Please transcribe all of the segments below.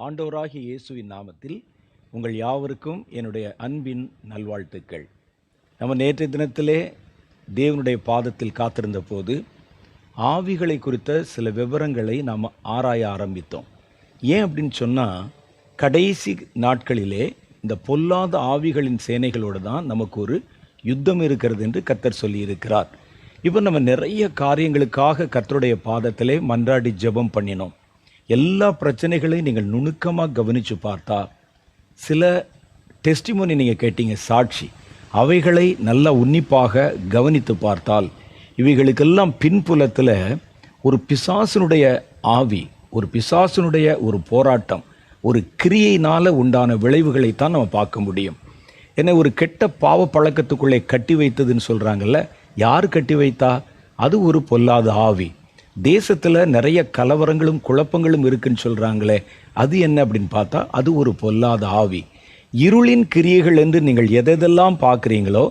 ஆண்டவராகிய இயேசுவின் நாமத்தில் உங்கள் யாவருக்கும் என்னுடைய அன்பின் நல்வாழ்த்துக்கள். நம்ம நேற்றைய தினத்திலே தேவனுடைய பாதத்தில் காத்திருந்த போது ஆவிகளை குறித்த சில விவரங்களை நாம் ஆராய ஆரம்பித்தோம். ஏன் அப்படின்னு சொன்னால், கடைசி நாட்களிலே இந்த பொல்லாத ஆவிகளின் சேனைகளோடு தான் நமக்கு ஒரு யுத்தம் இருக்கிறது என்று கர்த்தர் சொல்லியிருக்கிறார். இப்போ நம்ம நிறைய காரியங்களுக்காக கர்த்தருடைய பாதத்திலே மன்றாடி ஜெபம் பண்ணினோம். எல்லா பிரச்சனைகளையும் நீங்கள் நுணுக்கமாக கவனித்து பார்த்தா, சில டெஸ்டிமோனி நீங்கள் கேட்டீங்க, சாட்சி, அவைகளை நல்லா உன்னிப்பாக கவனித்து பார்த்தால் இவைகளுக்கெல்லாம் பின்புலத்தில் ஒரு பிசாசினுடைய ஆவி, ஒரு பிசாசினுடைய ஒரு போராட்டம், ஒரு கிரியையினால் உண்டான விளைவுகளைத்தான் நம்ம பார்க்க முடியும். ஏன்னா ஒரு கெட்ட பாவ பழக்கத்துக்குள்ளே கட்டி வைத்ததுன்னு சொல்கிறாங்கல்ல, யார் கட்டி வைத்தா? அது ஒரு பொல்லாத ஆவி. தேசத்தில் நிறைய கலவரங்களும் குழப்பங்களும் இருக்குன்னு சொல்கிறாங்களே, அது என்ன அப்படின்னு பார்த்தா அது ஒரு பொல்லாத ஆவி. இருளின் கிரியைகள் என்று நீங்கள் எதெல்லாம் பார்க்குறீங்களோ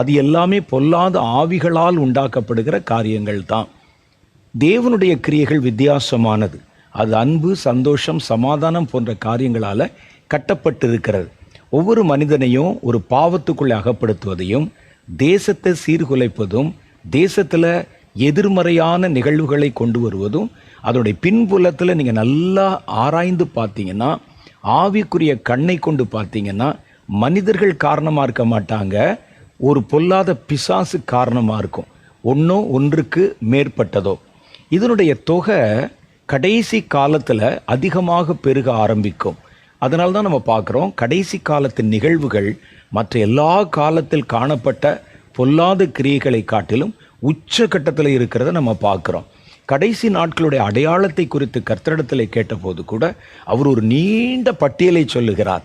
அது எல்லாமே பொல்லாத ஆவிகளால் உண்டாக்கப்படுகிற காரியங்கள் தான். தேவனுடைய கிரியைகள் வித்தியாசமானது. அது அன்பு, சந்தோஷம், சமாதானம் போன்ற காரியங்களால் கட்டப்பட்டிருக்கிறது. ஒவ்வொரு மனிதனையும் ஒரு பாவத்துக்குள்ளே அகப்படுத்துவதையும், தேசத்தை சீர்குலைப்பதும், தேசத்தில் எதிர்மறையான நிகழ்வுகளை கொண்டு வருவதும், அதனுடைய பின்புலத்தில் நீங்கள் நல்லா ஆராய்ந்து பார்த்தீங்கன்னா, ஆவிக்குரிய கண்ணை கொண்டு பார்த்தீங்கன்னா, மனிதர்கள் காரணமாக இருக்க மாட்டாங்க, ஒரு பொல்லாத பிசாசு காரணமாக இருக்கும். ஒன்றோ ஒன்றுக்கு மேற்பட்டதோ. இதனுடைய தொகை கடைசி காலத்தில் அதிகமாக பெருக ஆரம்பிக்கும். அதனால தான் நம்ம பார்க்குறோம், கடைசி காலத்தின் நிகழ்வுகள் மற்ற எல்லா காலத்தில் காணப்பட்ட பொல்லாத கிரியைகளை காட்டிலும் உச்சகட்டத்தில் இருக்கிறத நம்ம பார்க்குறோம். கடைசி நாட்களுடைய அடையாளத்தை குறித்து கர்த்தரிடத்தில் கேட்டபோது கூட அவர் ஒரு நீண்ட பட்டியலை சொல்லுகிறார்.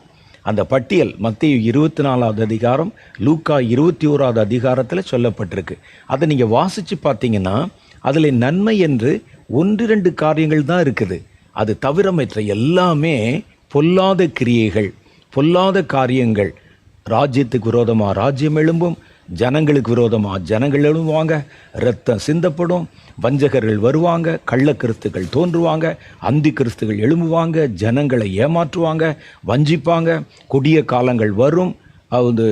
அந்த பட்டியல் மத்தேயு 24வது அதிகாரம், லூக்கா 21வது அதிகாரத்தில் சொல்லப்பட்டிருக்கு. அதை நீங்கள் வாசித்து பார்த்தீங்கன்னா அதில் நன்மை என்று 1-2 காரியங்கள் தான் இருக்குது. அது தவிர மற்ற எல்லாமே பொல்லாத கிரியைகள், பொல்லாத காரியங்கள். ராஜ்யத்துக்கு விரோதமாக ராஜ்யம் எழும்பும், ஜனங்களுக்கு விரோதமாக ஜனங்கள் எழும்புவாங்க, இரத்தம் சிந்தப்படும், வஞ்சகர்கள் வருவாங்க, கள்ள கிறிஸ்துகள் தோன்றுவாங்க, அந்தி கிறிஸ்துகள் எழும்புவாங்க, ஜனங்களை ஏமாற்றுவாங்க, வஞ்சிப்பாங்க, கொடிய காலங்கள் வரும், அது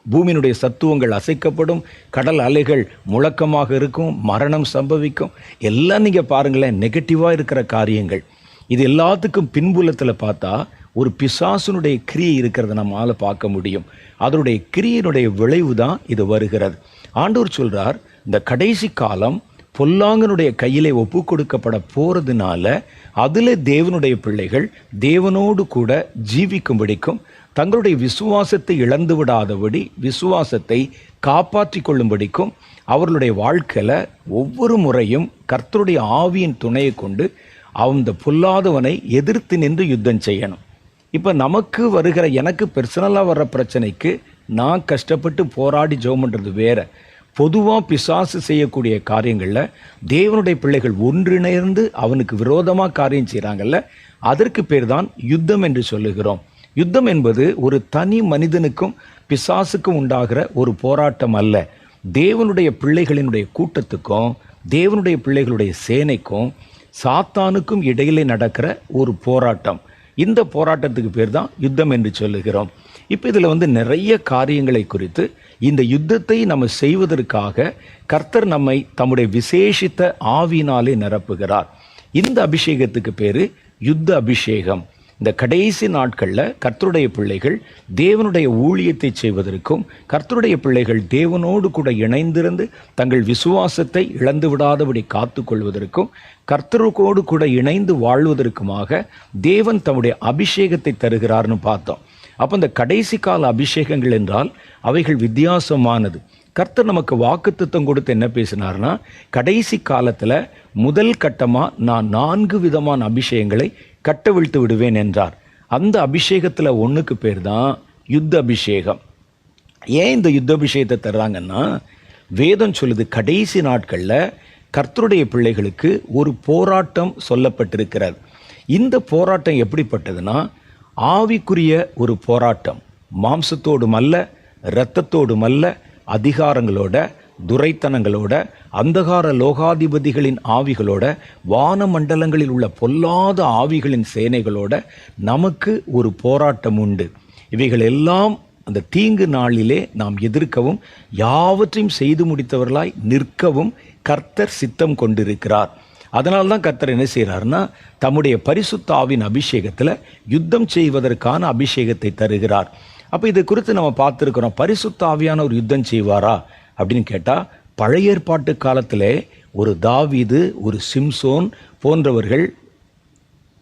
பூமியினுடைய சத்துவங்கள் அசைக்கப்படும், கடல் அலைகள் முழக்கமாக இருக்கும், மரணம் சம்பவிக்கும். எல்லாம் நீங்கள் பாருங்களேன், நெகட்டிவாக இருக்கிற காரியங்கள். இது எல்லாத்துக்கும் பின்புலத்தில் பார்த்தா ஒரு பிசாசுனுடைய கிரியை இருக்கிறத நம்மால் பார்க்க முடியும். அதனுடைய கிரியையினுடைய விளைவு தான் இது வருகிறது. ஆண்டவர் சொல்கிறார், இந்த கடைசி காலம் பொல்லாங்கனுடைய கையிலே ஒப்பு கொடுக்கப்பட போகிறதுனால அதில் தேவனுடைய பிள்ளைகள் தேவனோடு கூட ஜீவிக்கும்படிக்கும், தங்களுடைய விசுவாசத்தை இழந்து விடாதபடி விசுவாசத்தை காப்பாற்றி கொள்ளும்படிக்கும் அவர்களுடைய வாழ்க்கையில் ஒவ்வொரு முறையும் கர்த்தருடைய ஆவியின் துணையை கொண்டு அந்த பொல்லாதவனை எதிர்த்து நின்று யுத்தம் செய்யணும். இப்போ நமக்கு வருகிற, எனக்கு பர்சனலாக வர்ற பிரச்சனைக்கு நான் கஷ்டப்பட்டு போராடி ஜெபம் பண்ணுறது வேற. பொதுவாக பிசாசு செய்யக்கூடிய காரியங்களில் தேவனுடைய பிள்ளைகள் ஒன்றிணைந்து அவனுக்கு விரோதமாக காரியம் செய்கிறாங்கல்ல, அதற்கு பேர் தான் யுத்தம் என்று சொல்லுகிறோம். யுத்தம் என்பது ஒரு தனி மனிதனுக்கும் பிசாசுக்கும் உண்டாகிற ஒரு போராட்டம் அல்ல. தேவனுடைய பிள்ளைகளினுடைய கூட்டத்துக்கும் தேவனுடைய பிள்ளைகளுடைய சேனைக்கும் சாத்தானுக்கும் இடையிலே நடக்கிற ஒரு போராட்டம். இந்த போராட்டத்துக்கு பேர் தான் யுத்தம் என்று சொல்லுகிறோம். இப்போ இதில் நிறைய காரியங்களை குறித்து, இந்த யுத்தத்தை நம்ம செய்வதற்காக கர்த்தர் நம்மை தம்முடைய விசேஷித்த ஆவியினாலே நிரப்புகிறார். இந்த அபிஷேகத்துக்கு பேர் யுத்த அபிஷேகம். இந்த கடைசி நாட்களில் கர்த்தருடைய பிள்ளைகள் தேவனுடைய ஊழியத்தை செய்வதற்கும், கர்த்தருடைய பிள்ளைகள் தேவனோடு கூட இணைந்திருந்து தங்கள் விசுவாசத்தை இழந்து விடாதபடி காத்து கொள்வதற்கும், கர்த்தரோடு கூட இணைந்து வாழ்வதற்குமாக தேவன் தம்முடைய அபிஷேகத்தை தருகிறார்னு பார்த்தோம். அப்போ இந்த கடைசி கால அபிஷேகங்கள் என்றால் அவைகள் வித்தியாசமானது. கர்த்தர் நமக்கு வாக்குத்தத்தம் கொடுத்து என்ன பேசினார்னா, கடைசி காலத்தில் முதல் கட்டமாக நான் 4 விதமான அபிஷேகங்களை கட்டவிழ்த்து விடுவேன் என்றார். அந்த அபிஷேகத்தில் ஒன்றுக்கு பேர் தான் யுத்த அபிஷேகம். ஏன் இந்த யுத்த அபிஷேகத்தை தர்றாங்கன்னா, வேதம் சொல்லுது கடைசி நாட்களில் கர்த்தருடைய பிள்ளைகளுக்கு ஒரு போராட்டம் சொல்லப்பட்டிருக்கிறது. இந்த போராட்டம் எப்படிப்பட்டதுன்னா, ஆவிக்குரிய ஒரு போராட்டம். மாம்சத்தோடும் அல்ல, இரத்தத்தோடும் அல்ல, அதிகாரங்களோட, துரைத்தனங்களோட, அந்தகார லோகாதிபதிகளின் ஆவிகளோட, வான மண்டலங்களில் உள்ள பொல்லாத ஆவிகளின் சேனைகளோட நமக்கு ஒரு போராட்டம் உண்டு. இவைகள் எல்லாம் அந்த தீங்கு நாளிலே நாம் எதிர்க்கவும் யாவற்றையும் செய்து முடித்தவர்களாய் நிற்கவும் கர்த்தர் சித்தம் கொண்டிருக்கிறார். அதனால்தான் கர்த்தர் என்ன செய்கிறார்னா, தம்முடைய பரிசுத்த ஆவியின் அபிஷேகத்தில் யுத்தம் செய்வதற்கான அபிஷேகத்தை தருகிறார். அப்போ இது குறித்து நம்ம பார்த்துருக்கிறோம். பரிசுத்த ஆவியான ஒரு யுத்தம் செய்வாரா அப்படின்னு கேட்டால், பழைய ஏற்பாட்டு காலத்தில் ஒரு தாவீது, ஒரு சிம்சோன் போன்றவர்கள்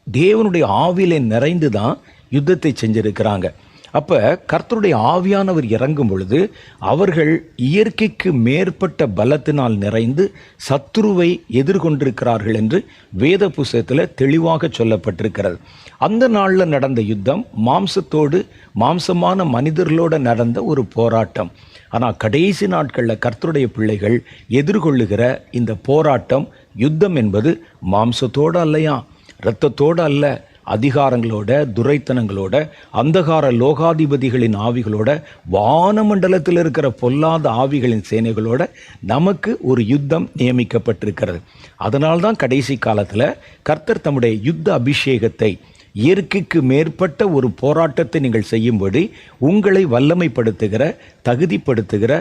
தேவனுடைய ஆவியிலே நிறைந்து தான் யுத்தத்தை செஞ்சிருக்கிறாங்க. அப்போ கர்த்தருடைய ஆவியானவர் இறங்கும் பொழுது அவர்கள் இயற்கைக்கு மேற்பட்ட பலத்தினால் நிறைந்து சத்துருவை எதிர்கொண்டிருக்கிறார்கள் என்று வேத புஸ்தகத்தில் தெளிவாக சொல்லப்பட்டிருக்கிறது. அந்த நாளில் நடந்த யுத்தம் மாம்சத்தோடு, மாம்சமான மனிதர்களோடு நடந்த ஒரு போராட்டம். ஆனால் கடைசி நாட்களில் கர்த்தருடைய பிள்ளைகள் எதிர்கொள்ளுகிற இந்த போராட்டம், யுத்தம் என்பது மாம்சத்தோடு அல்லையா, இரத்தத்தோடு அல்ல, அதிகாரங்களோட, துரைத்தனங்களோட, அந்தகார லோகாதிபதிகளின் ஆவிகளோட, வானமண்டலத்தில் இருக்கிற பொல்லாத ஆவிகளின் சேனைகளோட நமக்கு ஒரு யுத்தம் நியமிக்கப்பட்டிருக்கிறது. அதனால்தான் கடைசி காலத்தில் கர்த்தர் தம்முடைய யுத்த அபிஷேகத்தை, இயற்கைக்கு மேற்பட்ட ஒரு போராட்டத்தை நீங்கள் செய்யும்படி உங்களை வல்லமைப்படுத்துகிற, தகுதிப்படுத்துகிற,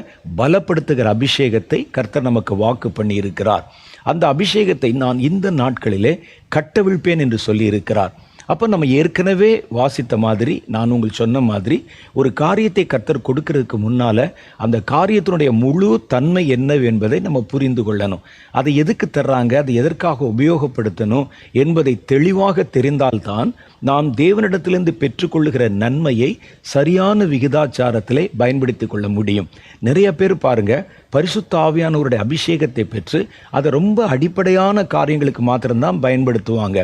பலப்படுத்துகிற அபிஷேகத்தை கர்த்தர் நமக்கு வாக்கு பண்ணி இருக்கிறார். அந்த அபிஷேகத்தை நான் இந்த நாட்களிலே கட்டவிழ்ப்பேன் என்று சொல்லியிருக்கிறார். அப்போ நம்ம ஏற்கனவே வாசித்த மாதிரி, நான் உங்களுக்கு சொன்ன மாதிரி, ஒரு காரியத்தை கர்த்தர் கொடுக்கறதுக்கு முன்னால் அந்த காரியத்தினுடைய முழு தன்மை என்ன என்பதை நம்ம புரிந்து கொள்ளணும். அதை எதுக்கு தர்றாங்க, அதை எதற்காக உபயோகப்படுத்தணும் என்பதை தெளிவாக தெரிந்தால்தான் நாம் தேவனிடத்திலிருந்து பெற்றுக்கொள்ளுகிற நன்மையை சரியான விகிதாச்சாரத்திலே பயன்படுத்தி கொள்ள முடியும். நிறைய பேர் பாருங்க, பரிசுத்த ஆவியானவருடைய அபிஷேகத்தை பெற்று அதை ரொம்ப அடிப்படையான காரியங்களுக்கு மாத்திரம்தான் பயன்படுத்துவாங்க.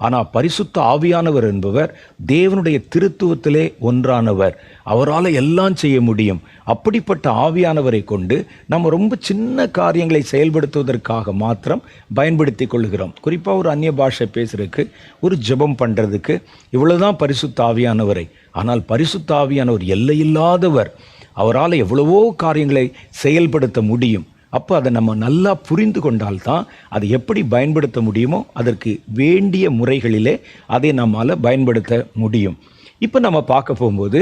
ஆனால் பரிசுத்த ஆவியானவர் என்பவர் தேவனுடைய திருத்துவத்திலே ஒன்றானவர். அவரால் எல்லாம் செய்ய முடியும். அப்படிப்பட்ட ஆவியானவரை கொண்டு நம்ம ரொம்ப சின்ன காரியங்களை செயல்படுத்துவதற்காக மாத்திரம் பயன்படுத்தி கொள்கிறோம். குறிப்பாக ஒரு அந்நிய பாஷை பேசுறதுக்கு, ஒரு ஜெபம் பண்ணுறதுக்கு, இவ்வளவுதான் பரிசுத்த ஆவியானவரை. ஆனால் பரிசுத்த ஆவியானவர் எல்லையில்லாதவர். அவரால் எவ்வளவோ காரியங்களை செயல்படுத்த முடியும். அப்போ அதை நம்ம நல்லா புரிந்து கொண்டால்தான் அதை எப்படி பயன்படுத்த முடியுமோ அதற்கு வேண்டிய முறைகளிலே அதை நம்மால் பயன்படுத்த முடியும். இப்போ நம்ம பார்க்க போகும்போது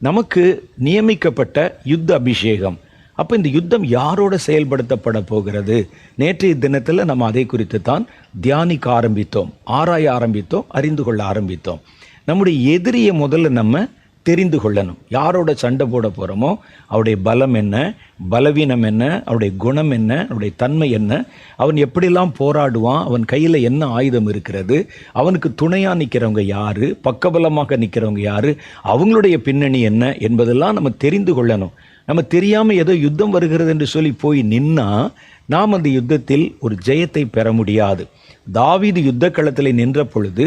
நமக்கு நியமிக்கப்பட்ட யுத்த அபிஷேகம். அப்போ இந்த யுத்தம் யாரோட செயல்படுத்தப்பட போகிறது? நேற்றைய தினத்தில் நம்ம அதை குறித்து தான் தியானிக்க ஆரம்பித்தோம், ஆராய ஆரம்பித்தோம், அறிந்து கொள்ள ஆரம்பித்தோம். நம்முடைய எதிரியை முதல்ல நம்ம தெரிந்து கொள்ளணும். யாரோட சண்டை போட போகிறோமோ அவருடைய பலம் என்ன, பலவீனம் என்ன, அவருடைய குணம் என்ன, அவருடைய தன்மை என்ன, அவன் எப்படிலாம் போராடுவான், அவன் கையில் என்ன ஆயுதம் இருக்கிறது, அவனுக்கு துணையாக நிற்கிறவங்க யார், பக்கபலமாக நிற்கிறவங்க யார், அவங்களுடைய பின்னணி என்ன என்பதெல்லாம் நம்ம தெரிந்து கொள்ளணும். நம்ம தெரியாமல் ஏதோ யுத்தம் வருகிறது என்று சொல்லி போய் நின்னா நாம் அந்த யுத்தத்தில் ஒரு ஜெயத்தை பெற முடியாது. தாவீது யுத்த களத்தில் நின்ற பொழுது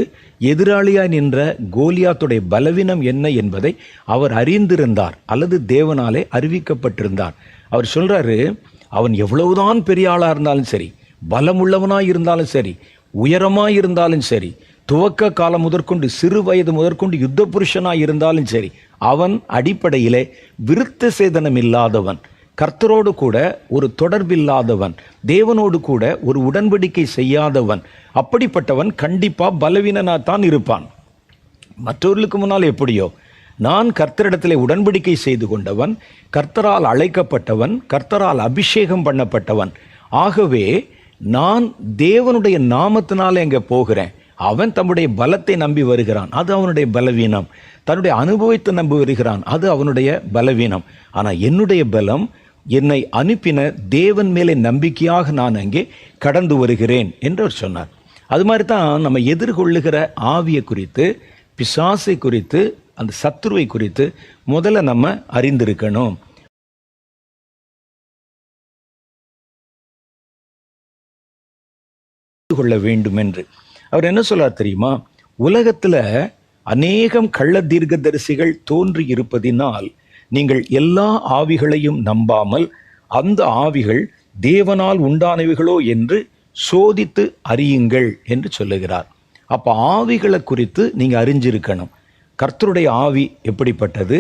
எதிராளியாய் நின்ற கோலியாத்துடைய பலவீனம் என்ன என்பதை அவர் அறிந்திருந்தார், அல்லது தேவனாலே அறிவிக்கப்பட்டிருந்தார். அவர் சொல்றாரு, அவன் எவ்வளவுதான் பெரிய ஆளாக இருந்தாலும் சரி, பலமுள்ளவனாய் இருந்தாலும் சரி, உயரமாய் இருந்தாலும் சரி, துவக்க காலம் முதற்கொண்டு சிறு வயது முதற்கொண்டு யுத்த புருஷனாய் இருந்தாலும் சரி, அவன் அடிப்படையிலே விருத்த சேதனம் இல்லாதவன், கர்த்தரோடு கூட ஒரு தொடர்பில்லாதவன், தேவனோடு கூட ஒரு உடன்படிக்கை செய்யாதவன். அப்படிப்பட்டவன் கண்டிப்பாக பலவீனனாத்தான் இருப்பான். மற்றவர்களுக்கு முன்னால் எப்படியோ, நான் கர்த்தரிடத்தில் உடன்படிக்கை செய்து கொண்டவன், கர்த்தரால் அழைக்கப்பட்டவன், கர்த்தரால் அபிஷேகம் பண்ணப்பட்டவன். ஆகவே நான் தேவனுடைய நாமத்தினால எங்கே போகிறேன், அவன் தன்னுடைய பலத்தை நம்பி வருகிறான், அது அவனுடைய பலவீனம். தன்னுடைய அனுபவத்தை நம்பி வருகிறான், அது அவனுடைய பலவீனம். ஆனால் என்னுடைய பலம் என்னை அனுப்பின தேவன் மேலே நம்பிக்கையாக நான் அங்கே கடந்து வருகிறேன் என்று அவர் சொன்னார். அது மாதிரி தான் நம்ம எதிர்கொள்ளுகிற ஆவியை குறித்து, பிசாசை குறித்து, அந்த சத்துருவை குறித்து முதல்ல நம்ம அறிந்திருக்கணும். கொள்ள வேண்டும் என்று அவர் என்ன சொல்றார் தெரியுமா? உலகத்தில் அநேகம் கள்ள தீர்க்கதரிசிகள் தோன்றி இருப்பதினால் நீங்கள் எல்லா ஆவிகளையும் நம்பாமல் அந்த ஆவிகள் தேவனால் உண்டானவைகளோ என்று சோதித்து அறியுங்கள் என்று சொல்லுகிறார். அப்போ ஆவிகளை குறித்து நீங்கள் அறிஞ்சிருக்கணும். கர்த்தருடைய ஆவி எப்படிப்பட்டது,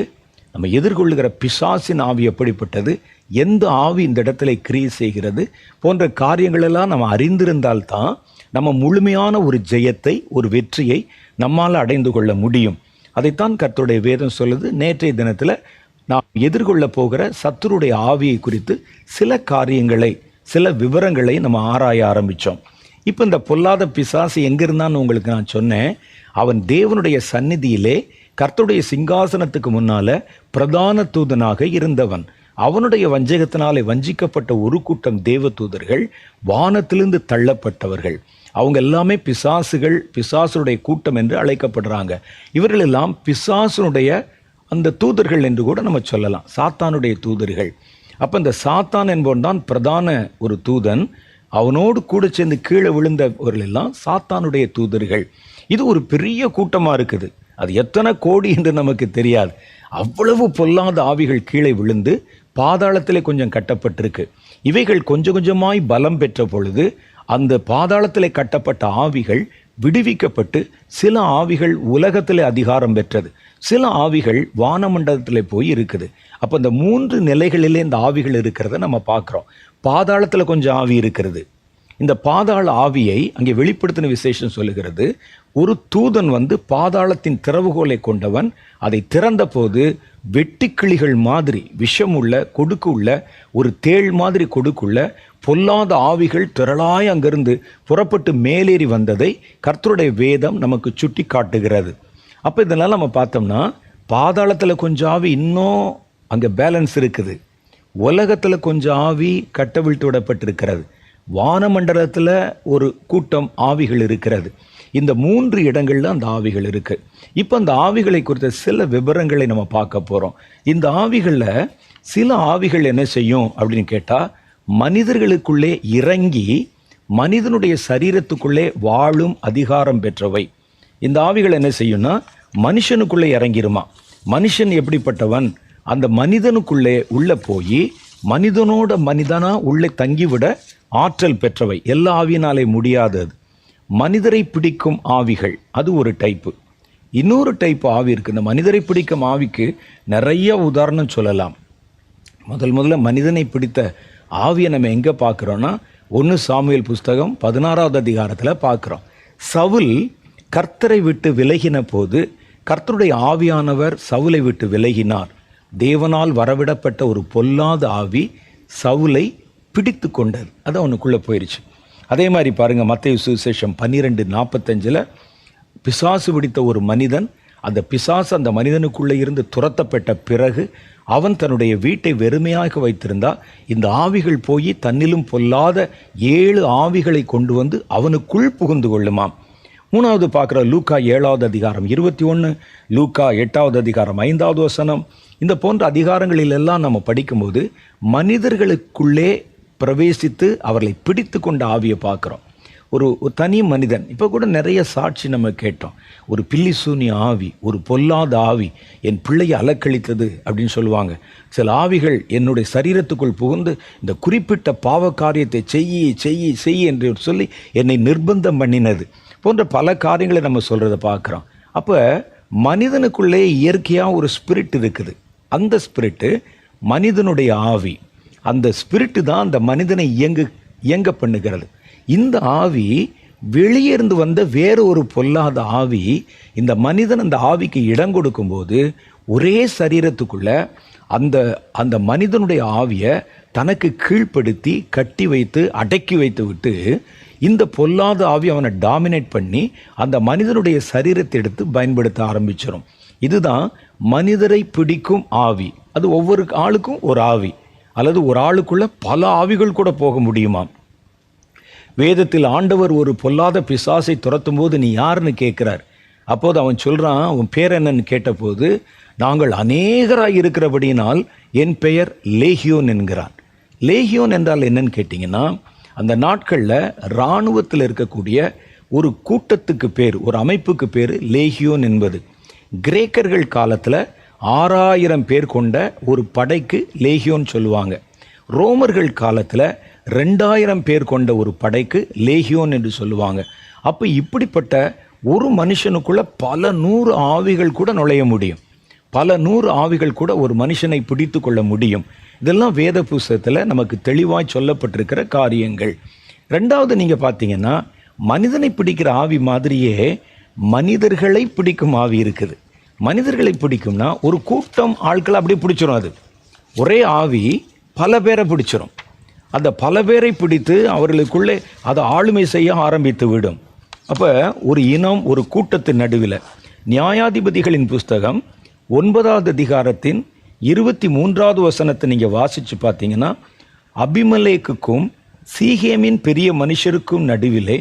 நம்ம எதிர்கொள்ளுகிற பிசாசின் ஆவி எப்படிப்பட்டது, எந்த ஆவி இந்த இடத்துல கிரியை செய்கிறது போன்ற காரியங்களெல்லாம் நம்ம அறிந்திருந்தால்தான் நம்ம முழுமையான ஒரு ஜெயத்தை, ஒரு வெற்றியை நம்மால் அடைந்து கொள்ள முடியும். அதைத்தான் கர்த்தருடைய வேதம் சொல்லுது. நேற்றைய தினத்தில் நாம் எதிர்கொள்ள போகிற சத்துருடைய ஆவியை குறித்து சில காரியங்களை, சில விவரங்களை நம்ம ஆராய ஆரம்பித்தோம். இப்போ இந்த பொல்லாத பிசாசு எங்கிருந்தான்னு உங்களுக்கு நான் சொன்னேன். அவன் தேவனுடைய சந்நிதியிலே கர்த்தருடைய சிங்காசனத்துக்கு முன்னால பிரதான தூதனாக இருந்தவன். அவனுடைய வஞ்சகத்தினாலே வஞ்சிக்கப்பட்ட ஒரு கூட்டம் தேவ தூதர்கள், வானத்திலிருந்து தள்ளப்பட்டவர்கள். அவங்க எல்லாமே பிசாசுகள், பிசாசுடைய கூட்டம் என்று அழைக்கப்படுறாங்க. இவர்கள் எல்லாம் பிசாசுடைய அந்த தூதர்கள் என்று கூட நம்ம சொல்லலாம், சாத்தானுடைய தூதர்கள். அப்போ இந்த சாத்தான் என்பவன் தான் பிரதான ஒரு தூதன். அவனோடு கூட சேர்ந்து கீழே விழுந்தவர்கள் எல்லாம் சாத்தானுடைய தூதர்கள். இது ஒரு பெரிய கூட்டமாக இருக்குது. அது எத்தனை கோடி என்று நமக்கு தெரியாது. அவ்வளவு பொல்லாத ஆவிகள் கீழே விழுந்து பாதாளத்திலே கொஞ்சம் கட்டப்பட்டிருக்கு. இவைகள் கொஞ்சம் கொஞ்சமாய் பலம் பெற்ற பொழுது அந்த பாதாளத்திலே கட்டப்பட்ட ஆவிகள் விடுவிக்கப்பட்டு, சில ஆவிகள் உலகத்திலே அதிகாரம் பெற்றது, சில ஆவிகள் வானமண்டலத்திலே போய் இருக்குது. அப்போ இந்த 3 நிலைகளிலே இந்த ஆவிகள் இருக்கிறத நம்ம பார்க்குறோம். பாதாளத்தில் கொஞ்சம் ஆவி இருக்கிறது. இந்த பாதாள ஆவியை அங்கே வெளிப்படுத்தின விசேஷம் சொல்லுகிறது. ஒரு தூதன் வந்து பாதாளத்தின் திறவுகோலை கொண்டவன். அதை திறந்த போது வெட்டுக்கிளிகள் மாதிரி விஷமுள்ள கொடுக்குள்ள ஒரு தேள் மாதிரி கொடுக்குள்ள பொல்லாத ஆவிகள் திரளாய் அங்கிருந்து புறப்பட்டு மேலேறி வந்ததை கர்த்தருடைய வேதம் நமக்கு சுட்டி காட்டுகிறது. அப்போ இதனால் நம்ம பார்த்தோம்னா பாதாளத்தில் கொஞ்சம் ஆவி இன்னும் அங்கே பேலன்ஸ் இருக்குது. உலகத்தில் கொஞ்சம் ஆவி கட்டவிழ்த்து விடப்பட்டிருக்கிறது. வானமண்டலத்தில் ஒரு கூட்டம் ஆவிகள் இருக்கிறது. இந்த 3 இடங்கள்ல அந்த ஆவிகள் இருக்கு. இப்போ அந்த ஆவிகளை குறித்த சில விவரங்களை நம்ம பார்க்க போகிறோம். இந்த ஆவிகளில் சில ஆவிகள் என்ன செய்யும் அப்படின்னு கேட்டால், மனிதர்களுக்குள்ளே இறங்கி மனிதனுடைய சரீரத்துக்குள்ளே வாழும் அதிகாரம் பெற்றவை. இந்த ஆவிகள் என்ன செய்யும்னா மனுஷனுக்குள்ளே இறங்கிருமா. மனுஷன் எப்படிப்பட்டவன், அந்த மனிதனுக்குள்ளே உள்ளே போய் மனிதனோட மனிதனா உள்ளே தங்கிவிட ஆற்றல் பெற்றவை. எல்லா ஆவியினாலே முடியாதது. மனிதரை பிடிக்கும் ஆவிகள், அது ஒரு டைப்பு. இன்னொரு டைப் ஆவி இருக்குது. இந்த மனிதரை பிடிக்கும் ஆவிக்கு நிறைய உதாரணம் சொல்லலாம். முதல்ல மனிதனை பிடித்த ஆவியை நம்ம எங்கே பார்க்குறோன்னா 1 சாமுவேல் புஸ்தகம் 16வது அதிகாரத்தில் பார்க்குறோம். சவுல் கர்த்தரை விட்டு விலகின போது கர்த்தருடைய ஆவியானவர் சவுலை விட்டு விலகினார். தேவனால் வரவிடப்பட்ட ஒரு பொல்லாத ஆவி சவுலை பிடித்து கொண்டது. அது அவனுக்குள்ளே போயிடுச்சு. அதே மாதிரி பாருங்கள், மத்தேயு சுவிசேஷம் 12:45 பிசாசு பிடித்த ஒரு மனிதன், அந்த பிசாசு அந்த மனிதனுக்குள்ளே இருந்து துரத்தப்பட்ட பிறகு அவன் தன்னுடைய வீட்டை வெறுமையாக வைத்திருந்தா இந்த ஆவிகள் போய் தன்னிலும் பொல்லாத 7 ஆவிகளை கொண்டு வந்து அவனுக்குள் புகுந்து கொள்ளுமாம். 3வது பார்க்குற லூக்கா 7வது அதிகாரம் 21, லூக்கா 8வது அதிகாரம் 5வது வசனம். இந்த போன்ற அதிகாரங்களிலெல்லாம் நம்ம படிக்கும்போது மனிதர்களுக்குள்ளே பிரவேசித்து அவர்களை பிடித்து கொண்ட ஆவியை பார்க்குறோம். ஒரு தனி மனிதன். இப்போ கூட நிறைய சாட்சி நம்ம கேட்டோம். ஒரு பில்லி சூனிய ஆவி, ஒரு பொல்லாத ஆவி என் பிள்ளையை அலக்களித்தது அப்படின்னு சொல்லுவாங்க. சில ஆவிகள் என்னுடைய சரீரத்துக்குள் புகுந்து இந்த குறிப்பிட்ட பாவ காரியத்தை செய்ய என்று சொல்லி என்னை நிர்பந்தம் பண்ணினது போன்ற பல காரியங்களை நம்ம சொல்கிறத பார்க்குறோம். அப்போ மனிதனுக்குள்ளே இயற்கையாக ஒரு ஸ்பிரிட் இருக்குது. அந்த ஸ்பிரிட்டு மனிதனுடைய ஆவி. அந்த ஸ்பிரிட்டு தான் அந்த மனிதனை இயங்க பண்ணுகிறது. இந்த ஆவி வெளியே இருந்து வந்த வேறு ஒரு பொல்லாத ஆவி இந்த மனிதன் அந்த ஆவிக்கு இடம் கொடுக்கும்போது ஒரே சரீரத்துக்குள்ள அந்த மனிதனுடைய ஆவியை தனக்கு கீழ்ப்படுத்தி கட்டி வைத்து அடக்கி வைத்து விட்டு இந்த பொல்லாத ஆவி அவனை டாமினேட் பண்ணி அந்த மனிதனுடைய சரீரத்தை எடுத்து பயன்படுத்த ஆரம்பிச்சிடும். இதுதான் மனிதரை பிடிக்கும் ஆவி. அது ஒவ்வொரு ஆளுக்கும் ஒரு ஆவி, அல்லது ஒரு ஆளுக்குள்ள பல ஆவிகள் கூட போக முடியுமா. வேதத்தில் ஆண்டவர் ஒரு பொல்லாத பிசாசை துரத்தும் போது நீ யாருன்னு கேட்கிறார். அப்போது அவன் சொல்றான், உன் பேர் என்னன்னு கேட்டபோது, நாங்கள் அநேகராய் இருக்கிறபடியினால் என் பெயர் லேகியோன் என்கிறான். லேகியோன் என்றால் என்னன்னு கேட்டிங்கன்னா, அந்த நாட்களில் இராணுவத்தில் இருக்கக்கூடிய ஒரு கூட்டத்துக்கு பேர், ஒரு அமைப்புக்கு பேர் லேகியோன் என்பது. கிரேக்கர்கள் காலத்தில் 6000 பேர் கொண்ட ஒரு படைக்கு லேகியோன் சொல்லுவாங்க. ரோமர்கள் காலத்தில் 2000 பேர் கொண்ட ஒரு படைக்கு லேகியோன் என்று சொல்லுவாங்க. அப்போ இப்படிப்பட்ட ஒரு மனுஷனுக்குள்ள பல 100 ஆவிகள் கூட நுழைய முடியும். பல 100 ஆவிகள் கூட ஒரு மனுஷனை பிடித்து கொள்ள முடியும். இதெல்லாம் வேத புஸ்தகத்தில் நமக்கு தெளிவாய் சொல்லப்பட்டிருக்கிற காரியங்கள். ரெண்டாவது நீங்கள் பார்த்தீங்கன்னா, மனிதனை பிடிக்கிற ஆவி மாதிரியே மனிதர்களை பிடிக்கும் ஆவி இருக்குது. மனிதர்களை பிடிக்கும்னா ஒரு கூட்டம் ஆட்களை அப்படியே பிடிச்சிரும். அது ஒரே ஆவி பல பேரை பிடிச்சிரும். அந்த பல பேரை பிடித்து அவர்களுக்குள்ளே அதை ஆளுமை செய்ய ஆரம்பித்து விடும். அப்போ ஒரு இனம், ஒரு கூட்டத்தின் நடுவில் நியாயாதிபதிகளின் புஸ்தகம் 9வது அதிகாரத்தின் 23வது வசனத்தை நீங்கள் வாசித்து பார்த்தீங்கன்னா, அபிமெலேக்குக்கும் சீகேமின் பெரிய மனுஷருக்கும் நடுவிலே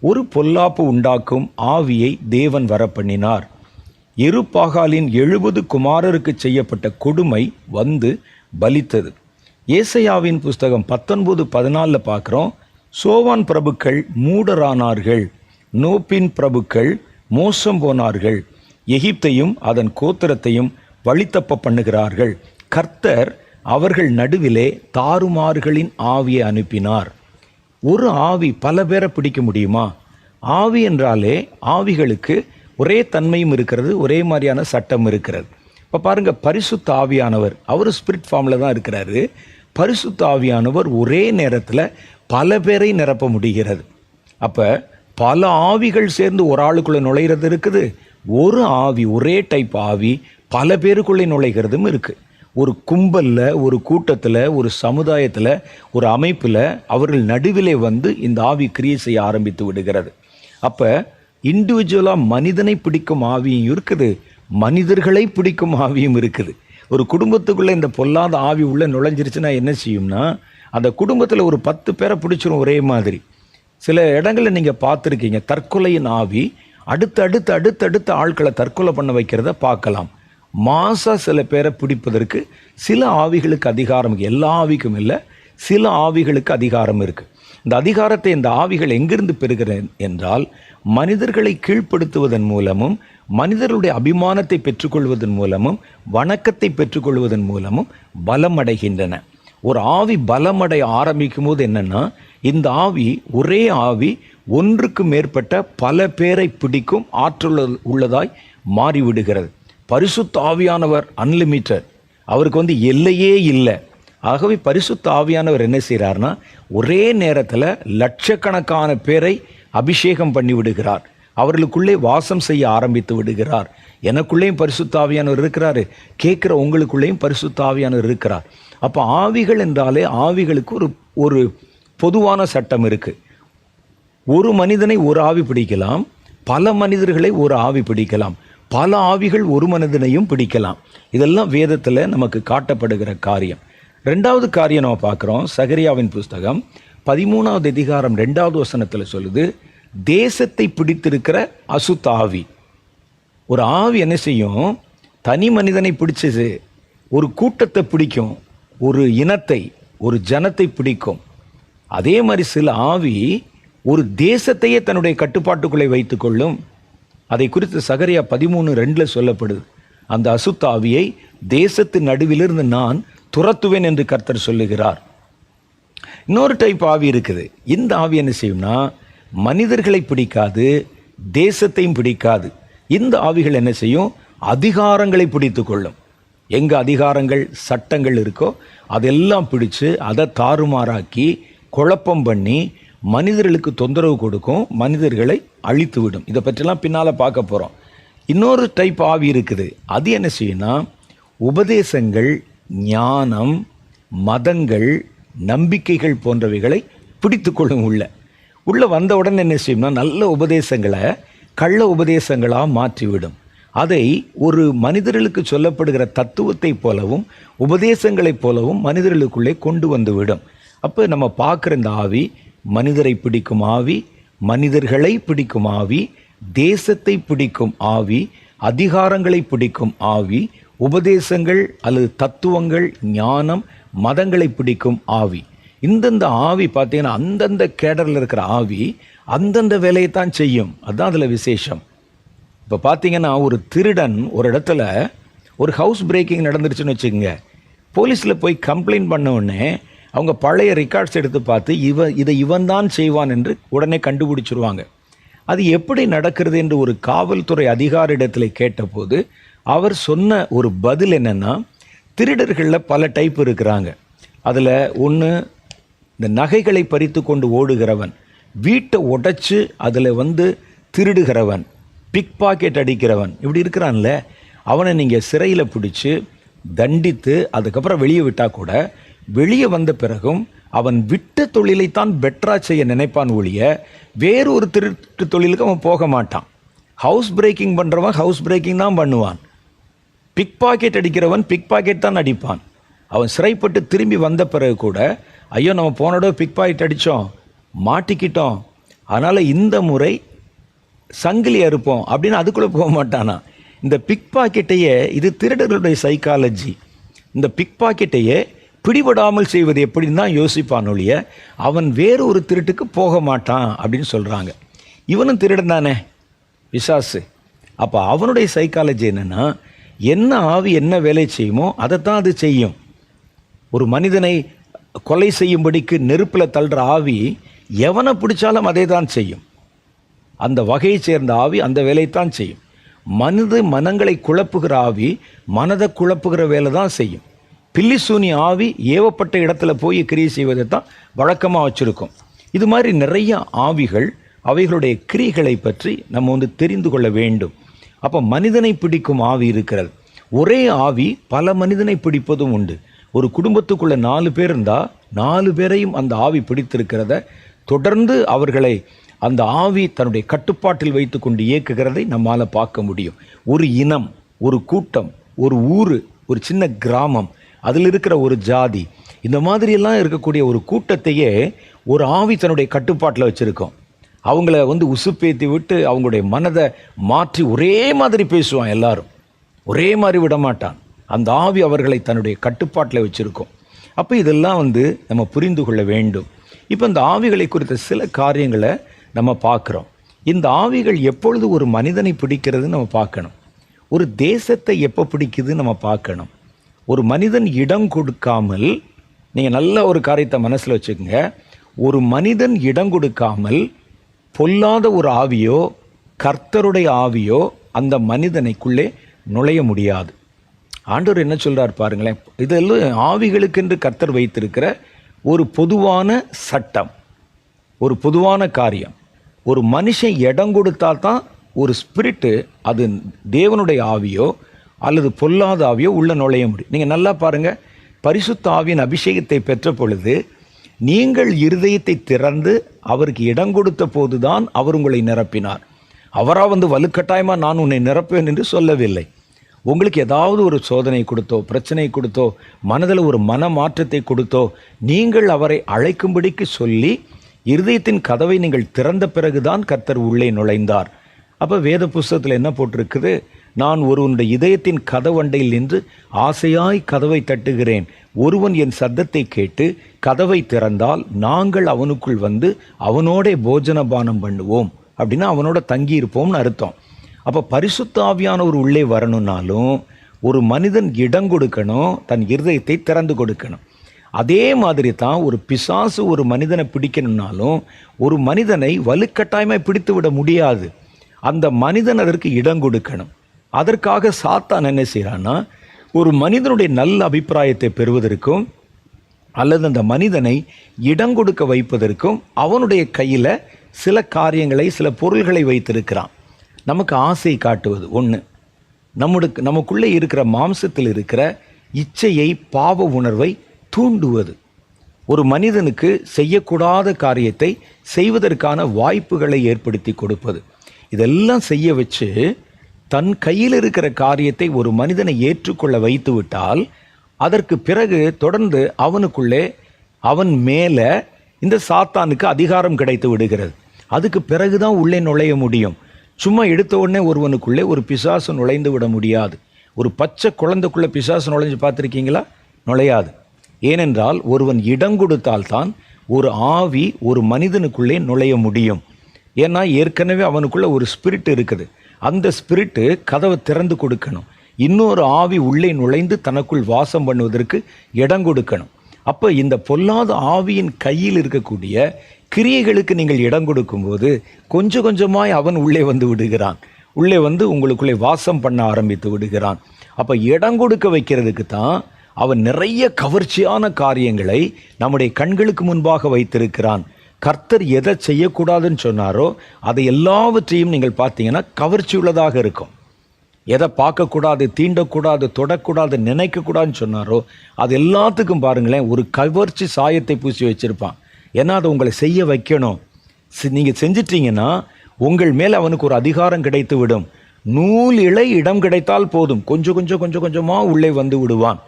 ஒரு பொல்லாப்பு உண்டாக்கும் ஆவியை தேவன் வரப்பண்ணினார். எருபாகாலின் 70 குமாரருக்கு செய்யப்பட்ட கொடுமை வந்து பலித்தது. ஏசாயாவின் புஸ்தகம் 19:14 பார்க்குறோம். சோவான் பிரபுக்கள் மூடரானார்கள், நோப்பின் பிரபுக்கள் மோசம் போனார்கள், எகிப்தையும் அதன் கோத்திரத்தையும் வழித்தப்ப பண்ணுகிறார்கள். கர்த்தர் அவர்கள் நடுவிலே தாறுமாறுகளின் ஆவியை அனுப்பினார். ஒரு ஆவி பல பேரை பிடிக்க முடியுமா? ஆவி என்றாலே ஆவிகளுக்கு ஒரே தன்மையும் இருக்கிறது, ஒரே மாதிரியான சட்டம் இருக்கிறது. இப்போ பாருங்கள், பரிசுத்த ஆவியானவர் அவர் ஸ்பிரிட் ஃபார்மில் தான் இருக்கிறாரு. பரிசுத்த ஆவியானவர் ஒரே நேரத்தில் பல பேரை நிரப்ப முடிகிறது. அப்போ பல ஆவிகள் சேர்ந்து ஒரு ஆளுக்குள்ளே நுழைகிறது இருக்குது. ஒரு ஆவி, ஒரே டைப் ஆவி பல பேருக்குள்ளே நுழைகிறதும் இருக்குது. ஒரு கும்பலில், ஒரு கூட்டத்தில், ஒரு சமுதாயத்தில், ஒரு அமைப்பில் அவர்கள் நடுவிலே வந்து இந்த ஆவி கிரியை செய்ய ஆரம்பித்து விடுகிறது. அப்போ இண்டிவிஜுவலாக மனிதனை பிடிக்கும் ஆவியும் இருக்குது, மனிதர்களை பிடிக்கும் ஆவியும் இருக்குது. ஒரு குடும்பத்துக்குள்ளே இந்த பொல்லாத ஆவி உள்ளே நுழைஞ்சிருச்சுன்னா என்ன செய்யும்னா, அந்த குடும்பத்தில் ஒரு 10 பேரை பிடிச்சிரும் ஒரே மாதிரி. சில இடங்களில் நீங்கள் பார்த்துருக்கீங்க, தற்கொலையின் ஆவி அடுத்து ஆட்களை தற்கொலை பண்ண வைக்கிறத பார்க்கலாம். சில பேரை பிடிப்பதற்கு சில ஆவிகளுக்கு அதிகாரம், எல்லா ஆவிக்கும் இல்லை, சில ஆவிகளுக்கு அதிகாரம் இருக்குது. இந்த அதிகாரத்தை இந்த ஆவிகள் எங்கிருந்து பெறுகிறது என்றால், மனிதர்களை கீழ்ப்படுத்துவதன் மூலமும், மனிதர்களுடைய அபிமானத்தை பெற்றுக்கொள்வதன் மூலமும், வணக்கத்தை பெற்றுக்கொள்வதன் மூலமும் பலம் அடைகின்றன. ஒரு ஆவி பலமடைய ஆரம்பிக்கும் போது என்னன்னா, இந்த ஆவி, ஒரே ஆவி ஒன்றுக்கு மேற்பட்ட பல பேரை பிடிக்கும் ஆற்றல் உள்ளதாய் மாறிவிடுகிறது. பரிசுத்த ஆவியானவர் அன்லிமிட்டட், அவருக்கு எல்லையே இல்லை. ஆகவே பரிசுத்த ஆவியானவர் என்ன செய்கிறார்னா, ஒரே நேரத்தில் லட்சக்கணக்கான பேரை அபிஷேகம் பண்ணி விடுகிறார். அவர்களுக்குள்ளே வாசம் செய்ய ஆரம்பித்து விடுகிறார். எனக்குள்ளேயும் பரிசுத்த ஆவியானவர் இருக்கிறாரு, கேட்குற உங்களுக்குள்ளேயும் பரிசுத்த ஆவியானவர் இருக்கிறார். அப்போ ஆவிகள் என்றாலே ஆவிகளுக்கு ஒரு பொதுவான சட்டம் இருக்குது. ஒரு மனிதனை ஒரு ஆவி பிடிக்கலாம், பல மனிதர்களை ஒரு ஆவி பிடிக்கலாம், பல ஆவிகள் ஒரு மனிதனையும் பிடிக்கலாம். இதெல்லாம் வேதத்தில் நமக்கு காட்டப்படுகிற காரியம். ரெண்டாவது காரியம் நம்ம பார்க்குறோம். சகரியாவின் புஸ்தகம் 13வது அதிகாரம் 2வது வசனத்தில் சொல்லுது, தேசத்தை பிடித்திருக்கிற அசுத்த ஆவி. ஒரு ஆவி என்ன செய்யும்? தனி மனிதனை பிடிச்சது ஒரு கூட்டத்தை பிடிக்கும், ஒரு இனத்தை, ஒரு ஜனத்தை பிடிக்கும். அதே மாதிரி சில ஆவி ஒரு தேசத்தையே தன்னுடைய கட்டுப்பாட்டுக்குள்ளே வைத்துக்கொள்ளும். அதை குறித்து சகரியா 13:2 சொல்லப்படுது. அந்த அசுத்த ஆவியை தேசத்தின் நடுவிலிருந்து நான் துரத்துவேன் என்று கர்த்தர் சொல்லுகிறார். இன்னொரு டைப் ஆவி இருக்குது. இந்த ஆவி என்ன செய்யும்னா, மனிதர்களை பிடிக்காது, தேசத்தையும் பிடிக்காது. இந்த ஆவிகள் என்ன செய்யும்? அதிகாரங்களை பிடித்து கொள்ளும். எங்கே அதிகாரங்கள், சட்டங்கள் இருக்கோ அதெல்லாம் பிடிச்சு அதை தாறுமாறாக்கி குழப்பம் பண்ணி மனிதர்களுக்கு தொந்தரவு கொடுக்கும், மனிதர்களை அழித்து விடும். இதை பற்றிலாம் பின்னால் பார்க்க போகிறோம். இன்னொரு டைப் ஆவி இருக்குது. அது என்ன செய்யும்னா, உபதேசங்கள், ஞானம், மதங்கள், நம்பிக்கைகள் போன்றவைகளை பிடித்து கொள்ளும். உள்ள வந்த உடனே என்ன செய்யும்னா, நல்ல உபதேசங்களை கள்ள உபதேசங்களாக மாற்றிவிடும். அதை ஒரு மனிதர்களுக்கு சொல்லப்படுகிற தத்துவத்தை போலவும் உபதேசங்களைப் போலவும் மனிதர்களுக்குள்ளே கொண்டு வந்து விடும். அப்போ நம்ம பார்க்குற இந்த ஆவி மனிதரை பிடிக்கும் ஆவி, மனிதர்களை பிடிக்கும் ஆவி, தேசத்தை பிடிக்கும் ஆவி, அதிகாரங்களை பிடிக்கும் ஆவி, உபதேசங்கள் அல்லது தத்துவங்கள், ஞானம், மதங்களை பிடிக்கும் ஆவி. இந்தந்த ஆவி பார்த்தீங்கன்னா அந்தந்த கேடரில் இருக்கிற ஆவி அந்தந்த வேலையை தான் செய்யும். அதுதான் அதில் விசேஷம். இப்போ பார்த்தீங்கன்னா ஒரு திருடன் ஒரு இடத்துல ஒரு ஹவுஸ் பிரேக்கிங் நடந்துருச்சுன்னு வச்சுக்கோங்க, போலீஸில் போய் கம்ப்ளைண்ட் பண்ண உடனே அவங்க பழைய ரெக்கார்ட்ஸ் எடுத்து பார்த்து இதை இவன் தான் செய்வான் என்று உடனே கண்டுபிடிச்சிருவாங்க. அது எப்படி நடக்கிறது என்று ஒரு காவல்துறை அதிகாரியிடத்தில் கேட்டபோது அவர் சொன்ன ஒரு பதில் என்னன்னா, திருடர்களில் பல டைப் இருக்கிறாங்க. அதில் ஒன்று இந்த நகைகளை பறித்து கொண்டு ஓடுகிறவன், வீட்டை உடைச்சு அதில் திருடுகிறவன், பிக் பாக்கெட் அடிக்கிறவன், இப்படி இருக்கிறான்ல, அவனை நீங்கள் சிறையில் பிடிச்சி தண்டித்து அதுக்கப்புறம் வெளியே விட்டால் கூட வெளியே வந்த பிறகும் அவன் விட்ட தொழிலைத்தான் பெட்டராக செய்ய நினைப்பான் ஒழிய வேறு ஒரு திருட்டு தொழிலுக்கு அவன் போக மாட்டான். ஹவுஸ் பிரேக்கிங் பண்ணுறவன் ஹவுஸ் பிரேக்கிங் தான் பண்ணுவான். பிக் பாக்கெட் அடிக்கிறவன் பிக் பாக்கெட் தான் அடிப்பான். அவன் சிறைப்பட்டு திரும்பி வந்த பிறகு கூட, ஐயோ நம்ம போனோட பிக் பாக்கெட் அடித்தோம், மாட்டிக்கிட்டோம், அதனால் இந்த முறை சங்கிலி அறுப்போம் அப்படின்னு அதுக்குள்ளே போக மாட்டானா. இந்த பிக் பாக்கெட்டையே, இது திருடர்களுடைய சைக்காலஜி, இந்த பிக் பாக்கெட்டையே பிடிபடாமல் செய்வது எப்படின்னு தான் யோசிப்பான் ஒழிய அவன் வேறு ஒரு திருட்டுக்கு போக மாட்டான் அப்படின்னு சொல்கிறாங்க. இவனும் திருடன் தானே, பிசாசு. அப்போ அவனுடைய சைக்காலஜி என்னென்னா, என்ன ஆவி என்ன வேலை செய்யுமோ அதைத்தான் அது செய்யும். ஒரு மனிதனை கொலை செய்யும்படிக்கு நெருப்பில் தள்ளுற ஆவி எவனை பிடிச்சாலும் அதை தான் செய்யும். அந்த வகையை சேர்ந்த ஆவி அந்த வேலைத்தான் செய்யும். மனங்களை குழப்புகிற ஆவி மனதை குழப்புகிற வேலை தான் செய்யும். பில்லிசூனி ஆவி ஏவப்பட்ட இடத்துல போய் கிரியை செய்வதை தான் வழக்கமாக வச்சுருக்கோம். இது மாதிரி நிறைய ஆவிகள், அவைகளுடைய கிரிகளை பற்றி நம்ம தெரிந்து கொள்ள வேண்டும். அப்போ மனிதனை பிடிக்கும் ஆவி இருக்கிறது. ஒரே ஆவி பல மனிதனை பிடிப்பதும் உண்டு. ஒரு குடும்பத்துக்குள்ள 4 பேர் இருந்தால் 4 பேரையும் அந்த ஆவி பிடித்திருக்கிறத, தொடர்ந்து அவர்களை அந்த ஆவி தன்னுடைய கட்டுப்பாட்டில் வைத்து கொண்டு இயக்குகிறதை நம்மால் பார்க்க முடியும். ஒரு இனம், ஒரு கூட்டம், ஒரு ஊர், ஒரு சின்ன கிராமம், அதில் இருக்கிற ஒரு ஜாதி, இந்த மாதிரியெல்லாம் இருக்கக்கூடிய ஒரு கூட்டத்தையே ஒரு ஆவி தன்னுடைய கட்டுப்பாட்டில் வச்சுருக்கோம். அவங்கள உசுப்பேற்றி விட்டு அவங்களுடைய மனதை மாற்றி ஒரே மாதிரி பேசுவான், எல்லாரும் ஒரே மாதிரி விடமாட்டான். அந்த ஆவி அவர்களை தன்னுடைய கட்டுப்பாட்டில் வச்சுருக்கோம். அப்போ இதெல்லாம் நம்ம புரிந்து கொள்ள வேண்டும். இப்போ இந்த ஆவிகளை குறித்த சில காரியங்களை நம்ம பார்க்குறோம். இந்த ஆவிகள் எப்பொழுது ஒரு மனிதனை பிடிக்கிறதுன்னு நம்ம பார்க்கணும். ஒரு தேசத்தை எப்போ பிடிக்குதுன்னு நம்ம பார்க்கணும். ஒரு மனிதன் இடம் கொடுக்காமல், நீங்கள் நல்ல ஒரு காரியத்தை மனசில் வச்சுக்கோங்க, ஒரு மனிதன் இடம் கொடுக்காமல் பொல்லாத ஒரு ஆவியோ கர்த்தருடைய ஆவியோ அந்த மனிதனைக்குள்ளே நுழைய முடியாது. ஆண்டவர் என்ன சொல்கிறார் பாருங்களேன். இதெல்லாம் ஆவிகளுக்கென்று கர்த்தர் வைத்திருக்கிற ஒரு பொதுவான சட்டம், ஒரு பொதுவான காரியம். ஒரு மனுஷன் இடம் கொடுத்தா தான் ஒரு ஸ்பிரிட்டு, அது தேவனுடைய ஆவியோ அல்லது பொல்லாத ஆவியோ உள்ள நுழைய முடியும். நீங்கள் நல்லா பாருங்கள், பரிசுத்த ஆவியின் அபிஷேகத்தை பெற்ற பொழுது நீங்கள் இருதயத்தை திறந்து அவருக்கு இடம் கொடுத்த போது தான் அவர் உங்களை நிரப்பினார். அவராக வலுக்கட்டாயமாக நான் உன்னை நிரப்பேன் என்று சொல்லவில்லை. உங்களுக்கு ஏதாவது ஒரு சோதனை கொடுத்தோ, பிரச்சனை கொடுத்தோ, மனதில் ஒரு மன மாற்றத்தை கொடுத்தோ, நீங்கள் அவரை அழைக்கும்படிக்கு சொல்லி இருதயத்தின் கதவை நீங்கள் திறந்த பிறகுதான் கர்த்தர் உள்ளே நுழைந்தார். அப்போ வேத புஸ்தகத்தில் என்ன போட்டிருக்குது? நான் ஒருவனுடைய இதயத்தின் கதவண்டையில் நின்று ஆசையாய் கதவை தட்டுகிறேன், ஒருவன் என் சத்தத்தை கேட்டு கதவை திறந்தால் நாங்கள் அவனுக்குள் அவனோட போஜனபானம் பண்ணுவோம், அப்படின்னா அவனோட தங்கி இருப்போம்னு அர்த்தம். அப்போ பரிசுத்த ஆவியானவர் உள்ளே வரணும்னாலும் ஒரு மனிதன் இடம் கொடுக்கணும், தன் இருதயத்தை திறந்து கொடுக்கணும். அதே மாதிரி தான் ஒரு பிசாசு ஒரு மனிதனை பிடிக்கணும்னாலும் ஒரு மனிதனை வலுக்கட்டாயமாய் பிடித்து விட முடியாது. அந்த மனிதன் அதற்கு இடம் கொடுக்கணும். அதற்காக சாத்தான் என்ன செய்கிறான்னா, ஒரு மனிதனுடைய நல்ல அபிப்பிராயத்தை பெறுவதற்கும் அல்லது அந்த மனிதனை இடம் கொடுக்க வைப்பதற்கும் அவனுடைய கையில் சில காரியங்களை, சில பொருள்களை வைத்திருக்கிறான். நமக்கு ஆசை காட்டுவது ஒன்று, நமக்குள்ளே இருக்கிற மாம்சத்தில் இருக்கிற இச்சையை, பாவ உணர்வை தூண்டுவது, ஒரு மனிதனுக்கு செய்யக்கூடாத காரியத்தை செய்வதற்கான வாய்ப்புகளை ஏற்படுத்தி கொடுப்பது, இதெல்லாம் செய்ய வச்சு தன் கையில் இருக்கிற காரியத்தை ஒரு மனிதனை ஏற்றுக்கொள்ள வைத்து விட்டால் அதற்கு பிறகு தொடர்ந்து அவனுக்குள்ளே, அவன் மேலே இந்த சாத்தானுக்கு அதிகாரம் கிடைத்து விடுகிறது. அதுக்கு பிறகுதான் உள்ளே நுழைய முடியும். சும்மா எடுத்த உடனே ஒருவனுக்குள்ளே ஒரு பிசாசு நுழைந்து விட முடியாது. ஒரு பச்சை குழந்தைக்குள்ளே பிசாசு நுழைஞ்சு பார்த்துருக்கீங்களா? நுழையாது. ஏனென்றால் ஒருவன் இடம் கொடுத்தால்தான் ஒரு ஆவி ஒரு மனிதனுக்குள்ளே நுழைய முடியும். ஏன்னா ஏற்கனவே அவனுக்குள்ளே ஒரு ஸ்பிரிட் இருக்குது. அந்த ஸ்பிரிட்டு கதவை திறந்து கொடுக்கணும். இன்னொரு ஆவி உள்ளே நுழைந்து தனக்குள் வாசம் பண்ணுவதற்கு இடம் கொடுக்கணும். அப்போ இந்த பொல்லாத ஆவியின் கையில் இருக்கக்கூடிய கிரியைகளுக்கு நீங்கள் இடம் கொடுக்கும்போது கொஞ்சம் கொஞ்சமாய் அவன் உள்ளே வந்து விடுகிறான். உள்ளே வந்து உங்களுக்குள்ளே வாசம் பண்ண ஆரம்பித்து விடுகிறான். அப்போ இடம் கொடுக்க வைக்கிறதுக்கு தான் அவன் நிறைய கவர்ச்சியான காரியங்களை நம்முடைய கண்களுக்கு முன்பாக வைத்திருக்கிறான். கர்த்தர் எதை செய்யக்கூடாதுன்னு சொன்னாரோ அதை எல்லாவற்றையும் நீங்கள் பார்த்தீங்கன்னா கவர்ச்சி உள்ளதாக இருக்கும். எதை பார்க்கக்கூடாது, தீண்டக்கூடாது, தொடக்கூடாது, நினைக்கக்கூடாதுன்னு சொன்னாரோ அது எல்லாத்துக்கும் பாருங்களேன் ஒரு கவர்ச்சி சாயத்தை பூசி வச்சிருப்பான். ஏன்னா அதை உங்களை செய்ய வைக்கணும். நீங்கள் செஞ்சிட்டீங்கன்னா உங்கள் மேல் அவனுக்கு ஒரு அதிகாரம் கிடைத்து விடும். நூல் இழை இடம் கிடைத்தால் போதும், கொஞ்சம் கொஞ்சமாக உள்ளே வந்து விடுவான்.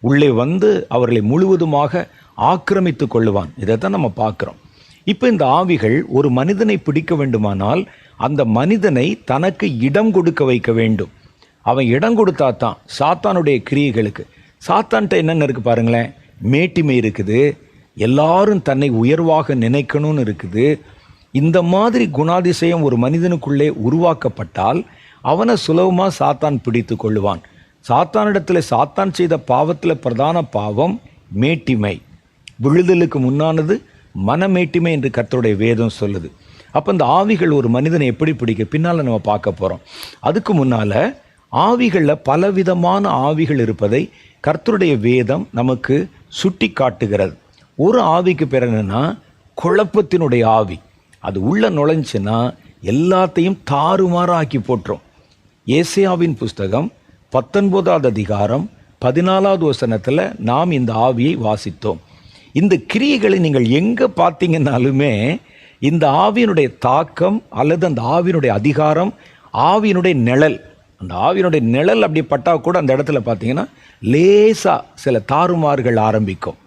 உள்ளே வந்து அவர்களை முழுவதுமாக ஆக்கிரமித்து கொள்ளுவான். இதைத்தான் நம்ம பார்க்குறோம். இப்போ இந்த ஆவிகள் ஒரு மனிதனை பிடிக்க வேண்டுமானால் அந்த மனிதனை தனக்கு இடம் கொடுக்க வைக்க வேண்டும். அவன் இடம் கொடுத்தா தான் சாத்தானுடைய கிரியைகளுக்கு. சாத்தான்கிட்ட என்னென்ன இருக்குது பாருங்களேன். மேட்டிமை இருக்குது, எல்லாரும் தன்னை உயர்வாக நினைக்கணும்னு இருக்குது. இந்த மாதிரி குணாதிசயம் ஒரு மனிதனுக்குள்ளே உருவாக்கப்பட்டால் அவனை சுலபமாக சாத்தான் பிடித்து கொள்ளுவான். சாத்தானிடத்தில் சாத்தான் செய்த பாவத்தில் பிரதான பாவம் மேட்டிமை. விழுதலுக்கு முன்னானது மனமேட்டிமை என்று கர்த்தருடைய வேதம் சொல்லுது. அப்போ இந்த ஆவிகள் ஒரு மனிதனை எப்படி பிடிக்க பின்னால் நம்ம பார்க்க போகிறோம். அதுக்கு முன்னால் ஆவிகளில் பலவிதமான ஆவிகள் இருப்பதை கர்த்தருடைய வேதம் நமக்கு சுட்டி காட்டுகிறது. ஒரு ஆவிக்கு பேர் என்னன்னா குழப்பத்தினுடைய ஆவி. அது உள்ள நுழைஞ்சுன்னா எல்லாத்தையும் தாறுமாறாக்கி போட்டுரும். ஏசாயாவின் புஸ்தகம் 19வது அதிகாரம் 14வது வசனத்தில் நாம் இந்த ஆவியை வாசித்தோம். இந்த கிரியைகளை நீங்கள் எங்கே பார்த்தீங்கன்னாலுமே இந்த ஆவியினுடைய தாக்கம் அல்லது அந்த ஆவியினுடைய அதிகாரம், ஆவியினுடைய நிழல், அந்த ஆவியினுடைய நிழல் அப்படி பட்டா கூட அந்த இடத்துல பார்த்தீங்கன்னா லேசாக சில தாறுமாறுகள் ஆரம்பிக்கும்.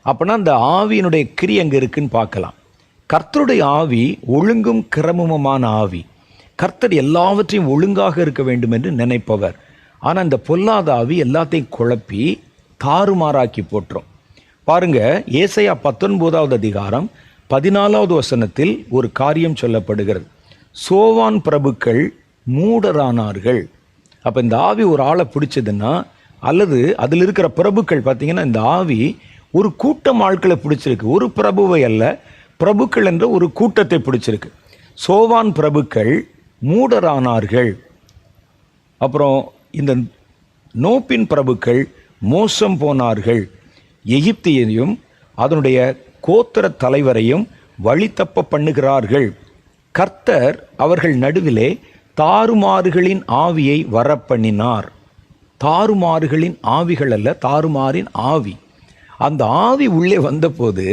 அப்போனா அந்த ஆவியினுடைய கிரி அங்கே இருக்குன்னு பார்க்கலாம். கர்த்தருடைய ஆவி ஒழுங்கும் கிரமமுமான ஆவி. கர்த்தர் எல்லாவற்றையும் ஒழுங்காக இருக்க வேண்டும் என்று நினைப்பவர். ஆனால் இந்த பொல்லாத ஆவி எல்லாத்தையும் குழப்பி தாறுமாறாக்கி போட்டுரும். பாருங்க, ஏசாயா 19வது அதிகாரம் 14வது வசனத்தில் ஒரு காரியம் சொல்லப்படுகிறது. சோவான் பிரபுக்கள் மூடரானார்கள். அப்போ இந்த ஆவி ஒரு ஆளை பிடிச்சதுன்னா அல்லது அதில் இருக்கிற பிரபுக்கள் பார்த்தீங்கன்னா இந்த ஆவி ஒரு கூட்டம் ஆட்களை பிடிச்சிருக்கு. ஒரு பிரபுவை அல்ல, பிரபுக்கள் என்ற ஒரு கூட்டத்தை பிடிச்சிருக்கு. சோவான் பிரபுக்கள் மூடரானார்கள். அப்புறம் இந்த நோப்பின் பிரபுக்கள் மோசம் போனார்கள். எகிப்தியையும் அதனுடைய கோத்திர தலைவரையும் வழி தப்ப பண்ணுகிறார்கள். கர்த்தர் அவர்கள் நடுவிலே தாறுமாறுகளின் ஆவியை வரப்பண்ணினார். தாறுமாறுகளின் ஆவிகள் அல்ல, தாறுமாறின் ஆவி. அந்த ஆவி உள்ளே வந்தபோது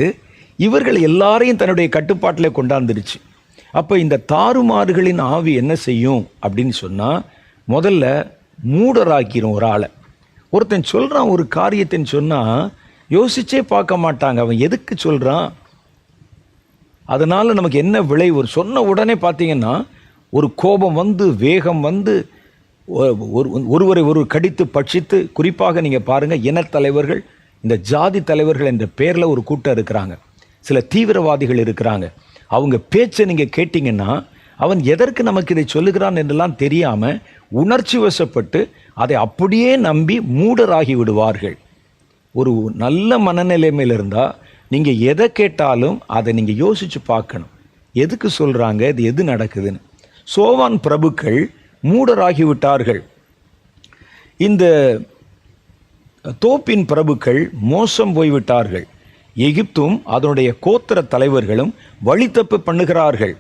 இவர்கள் எல்லாரையும் தன்னுடைய கட்டுப்பாட்டில் கொண்டாந்துருச்சு. அப்போ இந்த தாறுமாறுகளின் ஆவி என்ன செய்யும் அப்படின்னு சொன்னால் முதல்ல மூடராக்கிரும் ஒரு ஆளை. ஒருத்தன் சொல்கிறான் ஒரு காரியத்தின்னு சொன்னால் யோசிச்சே பார்க்க மாட்டாங்க அவன் எதுக்கு சொல்கிறான், அதனால் நமக்கு என்ன விளைவு. ஒரு சொன்ன உடனே பார்த்தீங்கன்னா ஒரு கோபம் வந்து வேகம் வந்து ஒருவரை ஒரு கடித்து பட்சித்து, குறிப்பாக நீங்கள் பாருங்கள் இனத்தலைவர்கள், இந்த ஜாதி தலைவர்கள் என்ற பேரில் ஒரு கூட்டம் இருக்கிறாங்க, சில தீவிரவாதிகள் இருக்கிறாங்க. அவங்க பேச்சை நீங்கள் கேட்டிங்கன்னா அவன் எதற்கு நமக்கு இதை சொல்லுகிறான் என்றெல்லாம் தெரியாமல் உணர்ச்சி வசப்பட்டு அதை அப்படியே நம்பி மூடராகி விடுவார்கள். ஒரு நல்ல மனநிலைமையில் இருந்தால் நீங்கள் எதை கேட்டாலும் அதை நீங்கள் யோசித்து பார்க்கணும், எதுக்கு சொல்கிறாங்க, இது எது நடக்குதுன்னு. சோவான் பிரபுக்கள் மூடராகி விட்டார்கள். இந்த தோப்பின் பிரபுக்கள் மோசம் போய்விட்டார்கள். எகிப்தும் அதனுடைய கோத்திர தலைவர்களும் வழித்தப்பு பண்ணுகிறார்கள்.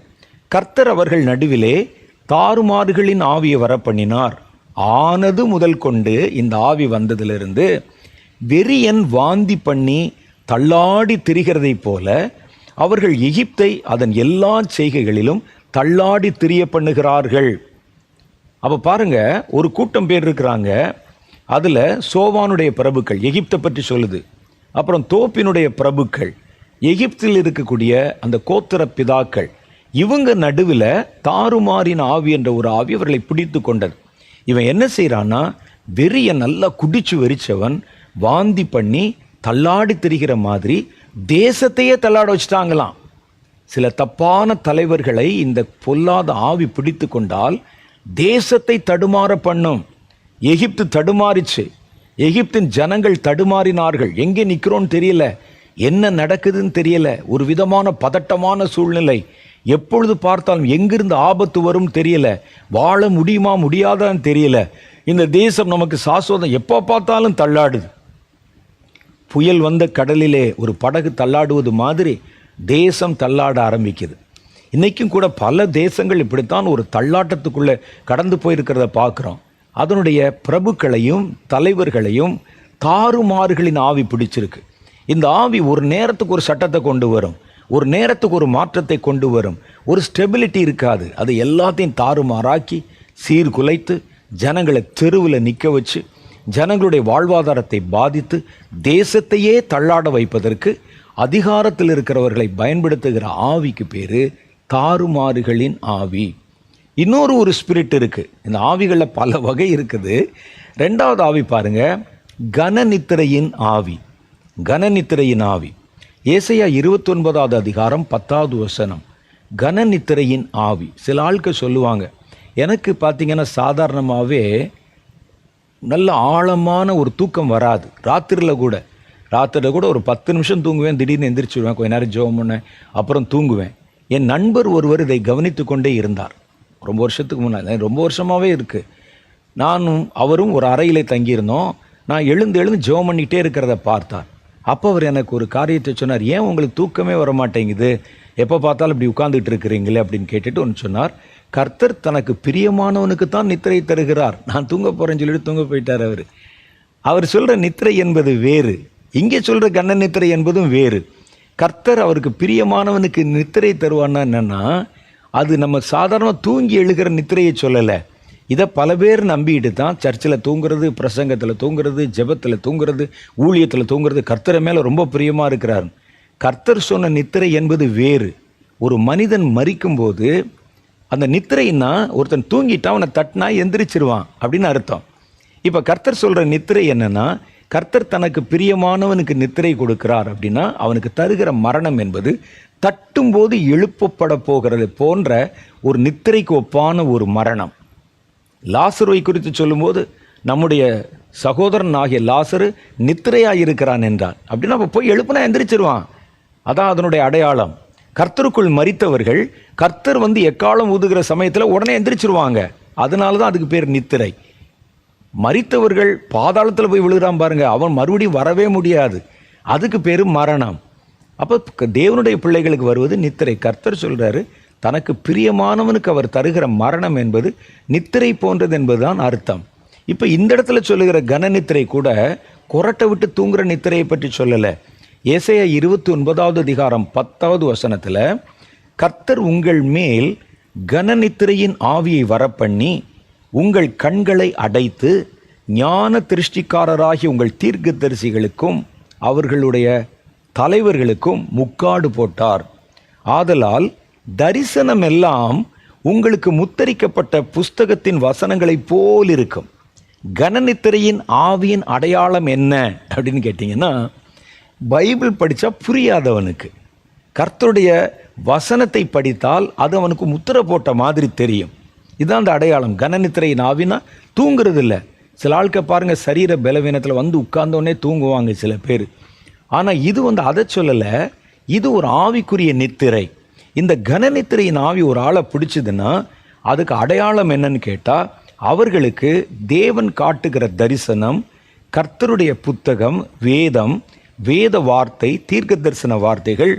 கர்த்தர் அவர்கள் நடுவிலே தாறுமாறுகளின் ஆவியை வரப்பண்ணினார். ஆனது முதல் கொண்டு இந்த ஆவி வந்ததிலிருந்து வெறியன் வாந்தி பண்ணி தள்ளாடி திரிகிறதை போல அவர்கள் எகிப்தை அதன் எல்லா செய்கைகளிலும் தள்ளாடி திரிய பண்ணுகிறார்கள். அப்போ பாருங்க, ஒரு கூட்டம் பேர் இருக்கிறாங்க. அதில் சோவானுடைய பிரபுக்கள் எகிப்தை பற்றி சொல்லுது. அப்புறம் தோப்பினுடைய பிரபுக்கள் எகிப்தில் இருக்கக்கூடிய அந்த கோத்திர பிதாக்கள், இவங்க நடுவில் தாறுமாறின் ஆவி என்ற ஒரு ஆவி அவர்களை பிடித்து கொண்டது. இவன் என்ன செய்கிறான்னா, வெறிய நல்லா குடிச்சு வெறிச்சவன் வாந்தி பண்ணி தள்ளாடி திரிகிற மாதிரி தேசத்தையே தள்ளாட வச்சுட்டாங்களாம். சில தப்பான தலைவர்களை இந்த பொல்லாத ஆவி பிடித்து கொண்டால் தேசத்தை தடுமாற பண்ணும். எகிப்து தடுமாறிச்சு, எகிப்தின் ஜனங்கள் தடுமாறினார்கள். எங்கே நிற்கிறோன்னு தெரியல, என்ன நடக்குதுன்னு தெரியல, ஒரு விதமான பதட்டமான சூழ்நிலை. எப்பொழுது பார்த்தாலும் எங்கிருந்து ஆபத்து வரும் தெரியல, வாழ முடியுமா முடியாதான்னு தெரியல. இந்த தேசம் நமக்கு சாஸ்வதம், எப்போ பார்த்தாலும் தள்ளாடுது. புயல் வந்த கடலிலே ஒரு படகு தள்ளாடுவது மாதிரி தேசம் தள்ளாட ஆரம்பிக்குது. இன்றைக்கும் கூட பல தேசங்கள் இப்படித்தான் ஒரு தள்ளாட்டத்துக்குள்ளே கடந்து போயிருக்கிறத பார்க்குறோம். அதனுடைய பிரபுக்களையும் தலைவர்களையும் தாறுமாறுகளின் ஆவி பிடிச்சிருக்கு. இந்த ஆவி ஒரு நேரத்துக்கு ஒரு சட்டத்தை கொண்டு வரும், ஒரு நேரத்துக்கு ஒரு மாற்றத்தை கொண்டு வரும். ஒரு ஸ்டெபிலிட்டி இருக்காது. அது எல்லாத்தையும் தாறுமாறாக்கி சீர்குலைத்து ஜனங்களை தெருவில் நிற்க வச்சு ஜனங்களுடைய வாழ்வாதாரத்தை பாதித்து தேசத்தையே தள்ளாட வைப்பதற்கு அதிகாரத்தில் இருக்கிறவர்களை பயன்படுத்துகிற ஆவிக்கு பேர் தாறுமாறுகளின் ஆவி. இன்னொரு ஒரு ஸ்பிரிட் இருக்குது. இந்த ஆவிகளில் பல வகை இருக்குது. ரெண்டாவது ஆவி பாருங்க, கனநித்திரையின் ஆவி. கனநித்திரையின் ஆவி ஏசாயா 29வது அதிகாரம் 10வது வசனம். கனநித்திரையின் ஆவி. சில ஆட்கள் சொல்லுவாங்க, எனக்கு பார்த்தீங்கன்னா சாதாரணமாகவே நல்ல ஆழமான ஒரு தூக்கம் வராது. ராத்திரியில் கூட ஒரு 10 நிமிஷம் தூங்குவேன், திடீர்னு எந்திரிச்சுடுவேன், கொஞ்ச நேரம் ஜெபம் பண்ணேன், அப்புறம் தூங்குவேன். என் நண்பர் ஒருவர் இதை கவனித்து கொண்டே இருந்தார். ரொம்ப வருஷத்துக்கு முன்னாடி, ரொம்ப வருஷமாகவே இருக்குது. நானும் அவரும் ஒரு அறையிலே தங்கியிருந்தோம். நான் எழுந்து ஜெபம் பண்ணிகிட்டே இருக்கிறத பார்த்தார். அப்போ அவர் எனக்கு ஒரு காரியத்தை சொன்னார். ஏன் உங்களுக்கு தூக்கமே வர மாட்டேங்குது, எப்போ பார்த்தாலும் இப்படி உட்கார்ந்துட்டு இருக்கிறீங்களே அப்படின்னு கேட்டுட்டு ஒன்று சொன்னார். கர்த்தர் தனக்கு பிரியமானவனுக்கு தான் நித்திரை தருகிறார். நான் தூங்க போகிறேன்னு சொல்லிட்டு தூங்க போயிட்டார். அவர் சொல்கிற நித்திரை என்பது வேறு, இங்கே சொல்கிற கண்ண நித்திரை என்பதும் வேறு. கர்த்தர் அவருக்கு பிரியமானவனுக்கு நித்திரை தருவான்னா என்னென்னா, அது நம்ம சாதாரணமாக தூங்கி எழுகிற நித்திரையை சொல்லலை. இதை பல பேர் நம்பிட்டு தான் சர்ச்சில் தூங்குறது, பிரசங்கத்தில் தூங்குறது, ஜெபத்தில் தூங்குறது, ஊழியத்தில் தூங்குறது. கர்த்தரை மேலே ரொம்ப பிரியமாக இருக்கிறார். கர்த்தர் சொன்ன நித்திரை என்பது வேறு. ஒரு மனிதன் மரிக்கும்போது அந்த நித்திரைன்னா ஒருத்தன் தூங்கிட்டா அவனை தட்டினா எந்திரிச்சிருவான் அப்படின்னு அர்த்தம். இப்போ கர்த்தர் சொல்கிற நித்திரை என்னன்னா, கர்த்தர் தனக்கு பிரியமானவனுக்கு நித்திரை கொடுக்கிறார் அப்படின்னா அவனுக்கு தருகிற மரணம் என்பது தட்டும்போது எழுப்பப்பட போகிறது போன்ற ஒரு நித்திரைக்கு ஒப்பான ஒரு மரணம். லாசருவை குறித்து சொல்லும்போது நம்முடைய சகோதரன் ஆகிய லாசரு நித்திரையாக இருக்கிறான் என்றார். அப்படின்னா அப்போ போய் எழுப்புனா எந்திரிச்சிருவான். அதான் அதனுடைய அடையாளம். கர்த்தருக்குள் மரித்தவர்கள் கர்த்தர் எக்காலம் ஊதுகிற சமயத்தில் உடனே எந்திரிச்சிருவாங்க. அதனால தான் அதுக்கு பேர் நித்திரை. மரித்தவர்கள் பாதாளத்தில் போய் விழுகிறான் பாருங்க, அவன் மறுபடியும் வரவே முடியாது. அதுக்கு பேர் மரணம். அப்போ தேவனுடைய பிள்ளைகளுக்கு வருவது நித்திரை. கர்த்தர் சொல்கிறாரு, தனக்கு பிரியமானவனுக்கு அவர் தருகிற மரணம் என்பது நித்திரை போன்றது என்பதுதான் அர்த்தம். இப்போ இந்த இடத்துல சொல்லுகிற கனநித்திரை கூட கொரட்டை விட்டு தூங்குற நித்திரையை பற்றி சொல்லலை. ஏசாயா 29வது அதிகாரம் 10வது வசனத்தில், கர்த்தர் உங்கள் மேல் கனநித்திரையின் ஆவியை வரப்பண்ணி உங்கள் கண்களை அடைத்து ஞான திருஷ்டிக்காரராகி உங்கள் தீர்க்கதரிசிகளுக்கும் அவர்களுடைய தலைவர்களுக்கும் முக்காடு போட்டார். ஆதலால் தரிசனம் எல்லாம் உங்களுக்கு முத்தரிக்கப்பட்ட புஸ்தகத்தின் வசனங்களைப் போல் இருக்கும். கனநித்திரையின் ஆவியின் அடையாளம் என்ன அப்படின்னு கேட்டிங்கன்னா, பைபிள் படித்தா புரியாதவனுக்கு கர்த்தருடைய வசனத்தை படித்தால் அது அவனுக்கு முத்திரை போட்ட மாதிரி தெரியும். இதுதான் அந்த அடையாளம். கனநித்திரையின் ஆவினா தூங்குறது இல்லை. சில ஆட்கள் பாருங்கள், சரீர பலவீனத்தில் உட்கார்ந்தோடனே தூங்குவாங்க சில பேர். ஆனால் இது அதை சொல்லலை. இது ஒரு ஆவிக்குரிய நித்திரை. இந்த கனநித்திரையின் ஆவி ஒரு ஆளை பிடிச்சதுன்னா அதுக்கு அடையாளம் என்னன்னு கேட்டால், அவர்களுக்கு தேவன் காட்டுகிற தரிசனம், கர்த்தருடைய புத்தகம், வேதம், வேத வார்த்தை, தீர்க்க தரிசன வார்த்தைகள்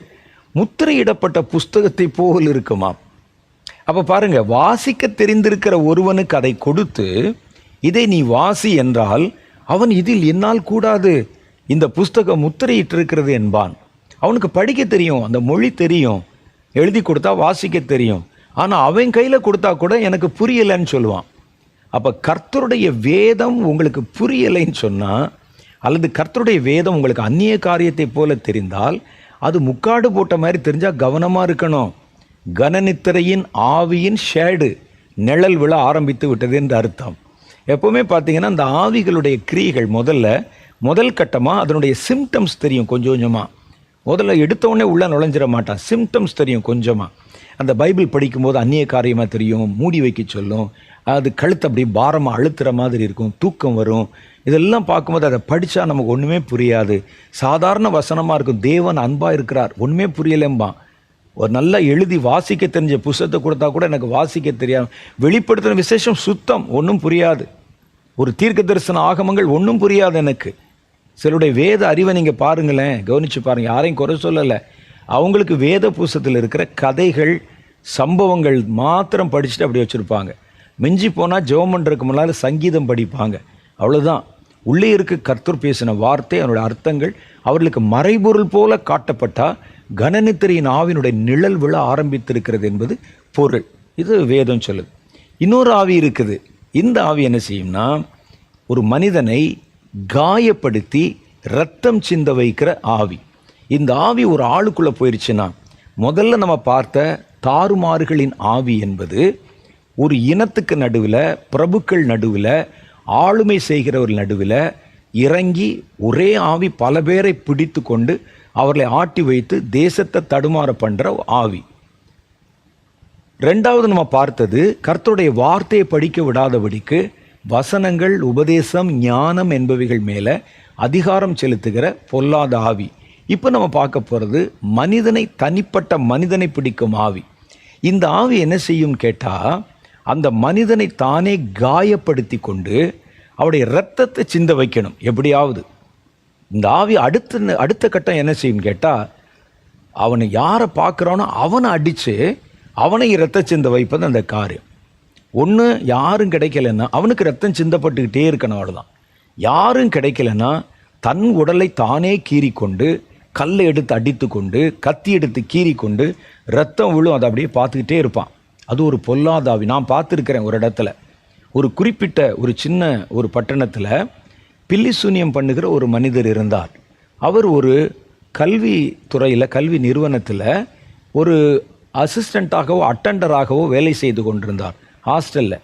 முத்திரையிடப்பட்ட புஸ்தகத்தை போல் இருக்குமாம். அப்போ பாருங்க, வாசிக்க தெரிந்திருக்கிற ஒருவனுக்கு அதை கொடுத்து இதை நீ வாசி என்றால் அவன் இதில் என்னால் கூடாது, இந்த புஸ்தகம் முத்திரையிட்டிருக்கிறது என்பான். அவனுக்கு படிக்க தெரியும், அந்த மொழி தெரியும், எழுதி கொடுத்தா வாசிக்க தெரியும். ஆனால் அவன் கையில் கொடுத்தா கூட எனக்கு புரியலைன்னு சொல்லுவான். அப்போ கர்த்தருடைய வேதம் உங்களுக்கு புரியலைன்னு சொன்னால், அல்லது கர்த்தருடைய வேதம் உங்களுக்கு அந்நிய காரியத்தை போல தெரிந்தால், அது முக்காடு போட்ட மாதிரி தெரிஞ்சால் கவனமாக இருக்கணும். கனநித்திரையின் ஆவியின் ஷேடு, நிழல் விழ ஆரம்பித்து விட்டது என்று அர்த்தம். எப்போவுமே பார்த்தீங்கன்னா அந்த ஆவிகளுடைய கிரியைகள் முதல் கட்டமாக அதனுடைய சிம்டம்ஸ் தெரியும். கொஞ்சம் கொஞ்சமாக முதல்ல எடுத்தோடனே உள்ளே நுழைஞ்சிட மாட்டான். சிம்டம்ஸ் தெரியும் கொஞ்சமாக. அந்த பைபிள் படிக்கும்போது அந்நிய காரியமாக தெரியும், மூடி வைக்க சொல்லும், அது கழுத்து அப்படி பாரமாக அழுத்துற மாதிரி இருக்கும், தூக்கம் வரும், இதெல்லாம் பார்க்கும்போது அதை படித்தா நமக்கு ஒன்றுமே புரியாது. சாதாரண வசனமாக இருக்கும். தேவன் அன்பாக இருக்கிறார், ஒன்றுமே புரியலேம்பான். ஒரு நல்லா எழுதி வாசிக்க தெரிஞ்ச புஸ்தகத்தை கொடுத்தா கூட எனக்கு வாசிக்க தெரியாது. வெளிப்படுத்தின விசேஷம் சுத்தம், ஒன்றும் புரியாது. ஒரு தீர்க்க தரிசன ஆகமங்கள் ஒன்றும் புரியாது எனக்கு. சிலருடைய வேத அறிவை நீங்கள் பாருங்களேன், கவனித்து பாருங்கள். யாரையும் குறை சொல்லலை. அவங்களுக்கு வேத புஸ்தகத்தில் இருக்கிற கதைகள், சம்பவங்கள் மாத்திரம் படிச்சுட்டு அப்படி வச்சுருப்பாங்க. மிஞ்சி போனால் ஜெபம் பண்ணுறதுக்கு முன்னால் சங்கீதம் படிப்பாங்க, அவ்வளோதான். உள்ளே இருக்க கர்த்தர் பேசின வார்த்தை, அதனுடைய அர்த்தங்கள் அவர்களுக்கு மறைபொருள் போல காட்டப்பட்டால் கனநித்திரையின் ஆவியினுடைய நிழல் விழ ஆரம்பித்திருக்கிறது என்பது பொருள். இது வேதம் சொல்லுது. இன்னொரு ஆவி இருக்குது. இந்த ஆவி என்ன செய்யும்னா, ஒரு மனிதனை காயப்படுத்தி இரத்தம் சிந்த வைக்கிற ஆவி. இந்த ஆவி ஒரு ஆளுக்குள்ளே போயிடுச்சுன்னா, முதல்ல நம்ம பார்த்த தாறுமாறுகளின் ஆவி என்பது ஒரு இனத்துக்கு நடுவில், பிரபுக்கள் நடுவில், ஆளுமை செய்கிறவர் நடுவில் இறங்கி ஒரே ஆவி பல பேரை பிடித்து கொண்டு அவர்களை ஆட்டி வைத்து தேசத்தை தடுமாற பண்ணுற ஆவி. ரெண்டாவது நம்ம பார்த்தது கர்த்தருடைய வார்த்தையை படிக்க விடாதபடிக்கு வசனங்கள், உபதேசம், ஞானம் என்பவைகள் மேலே அதிகாரம் செலுத்துகிற பொல்லாத ஆவி. இப்போ நம்ம பார்க்க போகிறது மனிதனை, தனிப்பட்ட மனிதனை பிடிக்கும் ஆவி. இந்த ஆவி என்ன செய்யும் கேட்டால், அந்த மனிதனை தானே காயப்படுத்தி கொண்டு அவருடைய இரத்தத்தை சிந்த வைக்கணும் எப்படியாவது. இந்த ஆவி அடுத்த கட்டம் என்ன செய்யும் கேட்டால், அவனை யாரை பார்க்குறானோ அவனை அடித்து அவனை இரத்த சிந்த வைப்பது அந்த காரியம். ஒன்று யாரும் கிடைக்கலன்னா அவனுக்கு ரத்தம் சிந்தப்பட்டுக்கிட்டே இருக்கணும், அவ்வளோதான். யாரும் கிடைக்கலன்னா தன் உடலை தானே கீறிக்கொண்டு, கல்லை எடுத்து அடித்து கொண்டு, கத்தி எடுத்து கீறி கொண்டு ரத்தம் விழும், அதை அப்படியே பார்த்துக்கிட்டே இருப்பான். அது ஒரு பொல்லாத ஆவி. நான் பார்த்துருக்கிறேன் ஒரு இடத்துல, ஒரு குறிப்பிட்ட ஒரு சின்ன ஒரு பட்டணத்தில் பில்லி சூனியம் பண்ணுகிற ஒரு மனிதர் இருந்தார். அவர் ஒரு கல்வி துறையில், கல்வி நிறுவனத்தில் ஒரு அசிஸ்டண்ட்டாகவோ அட்டண்டராகவோ வேலை செய்து கொண்டிருந்தார் ஹாஸ்டலில்.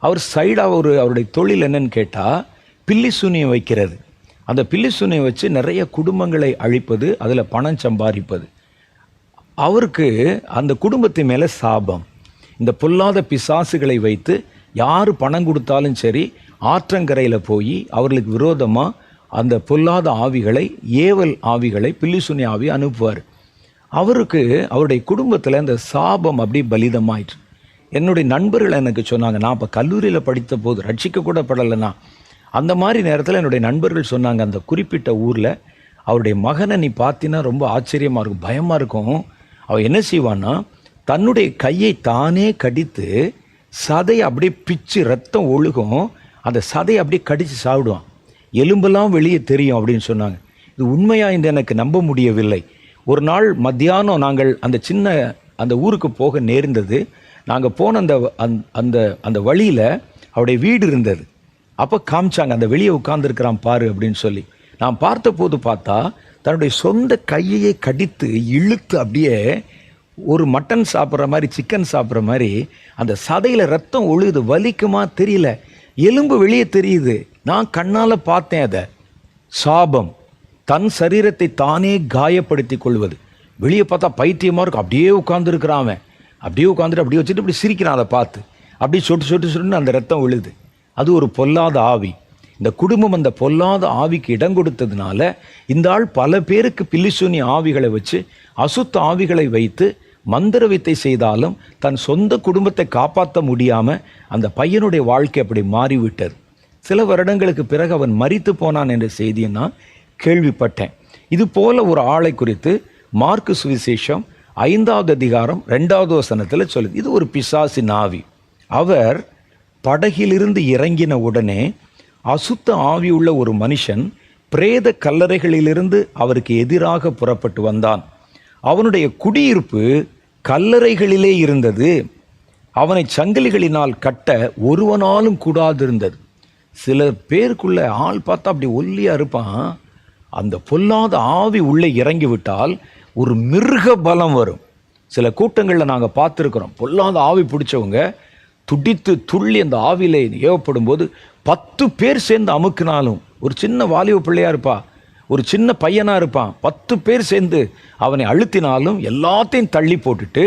அவர் சைடாக அவருடைய தொழில் என்னன்னு கேட்டால் பில்லி சூனியம் வைக்கிறது. அந்த பில்லி சூனியம் வச்சு நிறைய குடும்பங்களை அழிப்பது, அதில் பணம் சம்பாதிப்பது. அவருக்கு அந்த குடும்பத்தின் மேலே சாபம். இந்த பொல்லாத பிசாசுகளை வைத்து யார் பணம் கொடுத்தாலும் சரி, ஆற்றங்கரையில் போய் அவர்களுக்கு விரோதமாக அந்த பொல்லாத ஆவிகளை, ஏவல் ஆவிகளை, பில்லிசுனி ஆவி அனுப்புவார். அவருக்கு அவருடைய குடும்பத்தில் அந்த சாபம் அப்படி பலிதமாயிற்று. என்னுடைய நண்பர்கள் எனக்கு சொன்னாங்க, நான் இப்போ கல்லூரியில் படித்த போது ரட்சிக்க கூட படலைன்னா, அந்த மாதிரி நேரத்தில் என்னுடைய நண்பர்கள் சொன்னாங்க, அந்த குறிப்பிட்ட ஊரில் அவருடைய மகனை நீ பார்த்தினா ரொம்ப ஆச்சரியமாக இருக்கும், பயமாக இருக்கும். அவன் என்ன செய்வான்னா, தன்னுடைய கையை தானே கடித்து சதையை அப்படியே பிச்சு ரத்தம் ஒழுகும், அந்த சதையை அப்படியே கடித்து சாப்பிடுவான், எலும்பெல்லாம் வெளியே தெரியும் அப்படின்னு சொன்னாங்க. இது உண்மையாக இந்த எனக்கு நம்ப முடியவில்லை. ஒரு நாள் மத்தியானம் நாங்கள் அந்த ஊருக்கு போக நேர்ந்தது. நாங்கள் போன அந்த வழியில் அவருடைய வீடு இருந்தது. அப்போ காமிச்சாங்க, அந்த வெளியே உட்கார்ந்துருக்கிறான் பாரு அப்படின்னு சொல்லி. நான் பார்த்த போது பார்த்தா தன்னுடைய சொந்த கையையே கடித்து இழுத்து அப்படியே ஒரு மட்டன் சாப்பிட்ற மாதிரி, சிக்கன் சாப்பிட்ற மாதிரி அந்த சதையில் ரத்தம் ஒழுகுது. வலிக்குமா தெரியல, எலும்பு வெளியே தெரியுது. நான் கண்ணால் பார்த்தேன். அதை சாபம், தன் சரீரத்தை தானே காயப்படுத்தி கொள்வது. வெளியே பார்த்தா பைத்தியமாக இருக்கும். அப்படியே உட்காந்துருக்கிறான் அவன், அப்படியே உட்காந்துட்டு அப்படியே வச்சுட்டு இப்படி சிரிக்கிறான். அதை பார்த்து அப்படியே சொட்டு அந்த ரத்தம் விழுது. அது ஒரு பொல்லாத ஆவி. இந்த குடும்பம் அந்த பொல்லாத ஆவிக்கு இடம் கொடுத்ததுனால இந்த ஆள் பல பேருக்கு பில்லிசூனி ஆவிகளை வச்சு, அசுத்த ஆவிகளை வைத்து மந்திர வித்தை செய்தாலும் தன் சொந்த குடும்பத்தை காப்பாற்ற முடியாமல் அந்த பையனுடைய வாழ்க்கை அப்படி மாறிவிட்டது. சில வருடங்களுக்கு பிறகு அவன் மரித்து போனான் என்ற செய்தியை நான் கேள்விப்பட்டேன். இது போல ஒரு ஆளை குறித்து மார்க்கு சுவிசேஷம் 5வது அதிகாரம் 2வது வசனத்தில் சொல்லுது. இது ஒரு பிசாசின் ஆவி. அவர் படகிலிருந்து இறங்கின உடனே அசுத்த ஆவி உள்ள ஒரு மனுஷன் பிரேத கல்லறைகளிலிருந்து அவருக்கு எதிராக புறப்பட்டு வந்தான். அவனுடைய குடியிருப்பு கல்லறைகளிலே இருந்தது. அவனை சங்கிலிகளினால் கட்ட ஒருவனாலும் கூடாதிருந்தது. சில பேருக்குள்ள ஆள் பார்த்தா அப்படி ஒல்லியாக இருப்பான். அந்த பொல்லாத ஆவி உள்ளே இறங்கி விட்டால் ஒரு மிருக பலம் வரும். சில கூட்டங்களில் நாங்கள் பார்த்துருக்குறோம், பொல்லாத ஆவி பிடிச்சவங்க துடித்து துள்ளி அந்த ஆவியிலே ஏவப்படும் போது 10 பேர் சேர்ந்து அமுக்கினாலும், ஒரு சின்ன வாலிப பிள்ளையாக இருப்பா, ஒரு சின்ன பையனாக இருப்பான், 10 பேர் சேர்ந்து அவனை அழுத்தினாலும் எல்லாத்தையும் தள்ளி போட்டுட்டு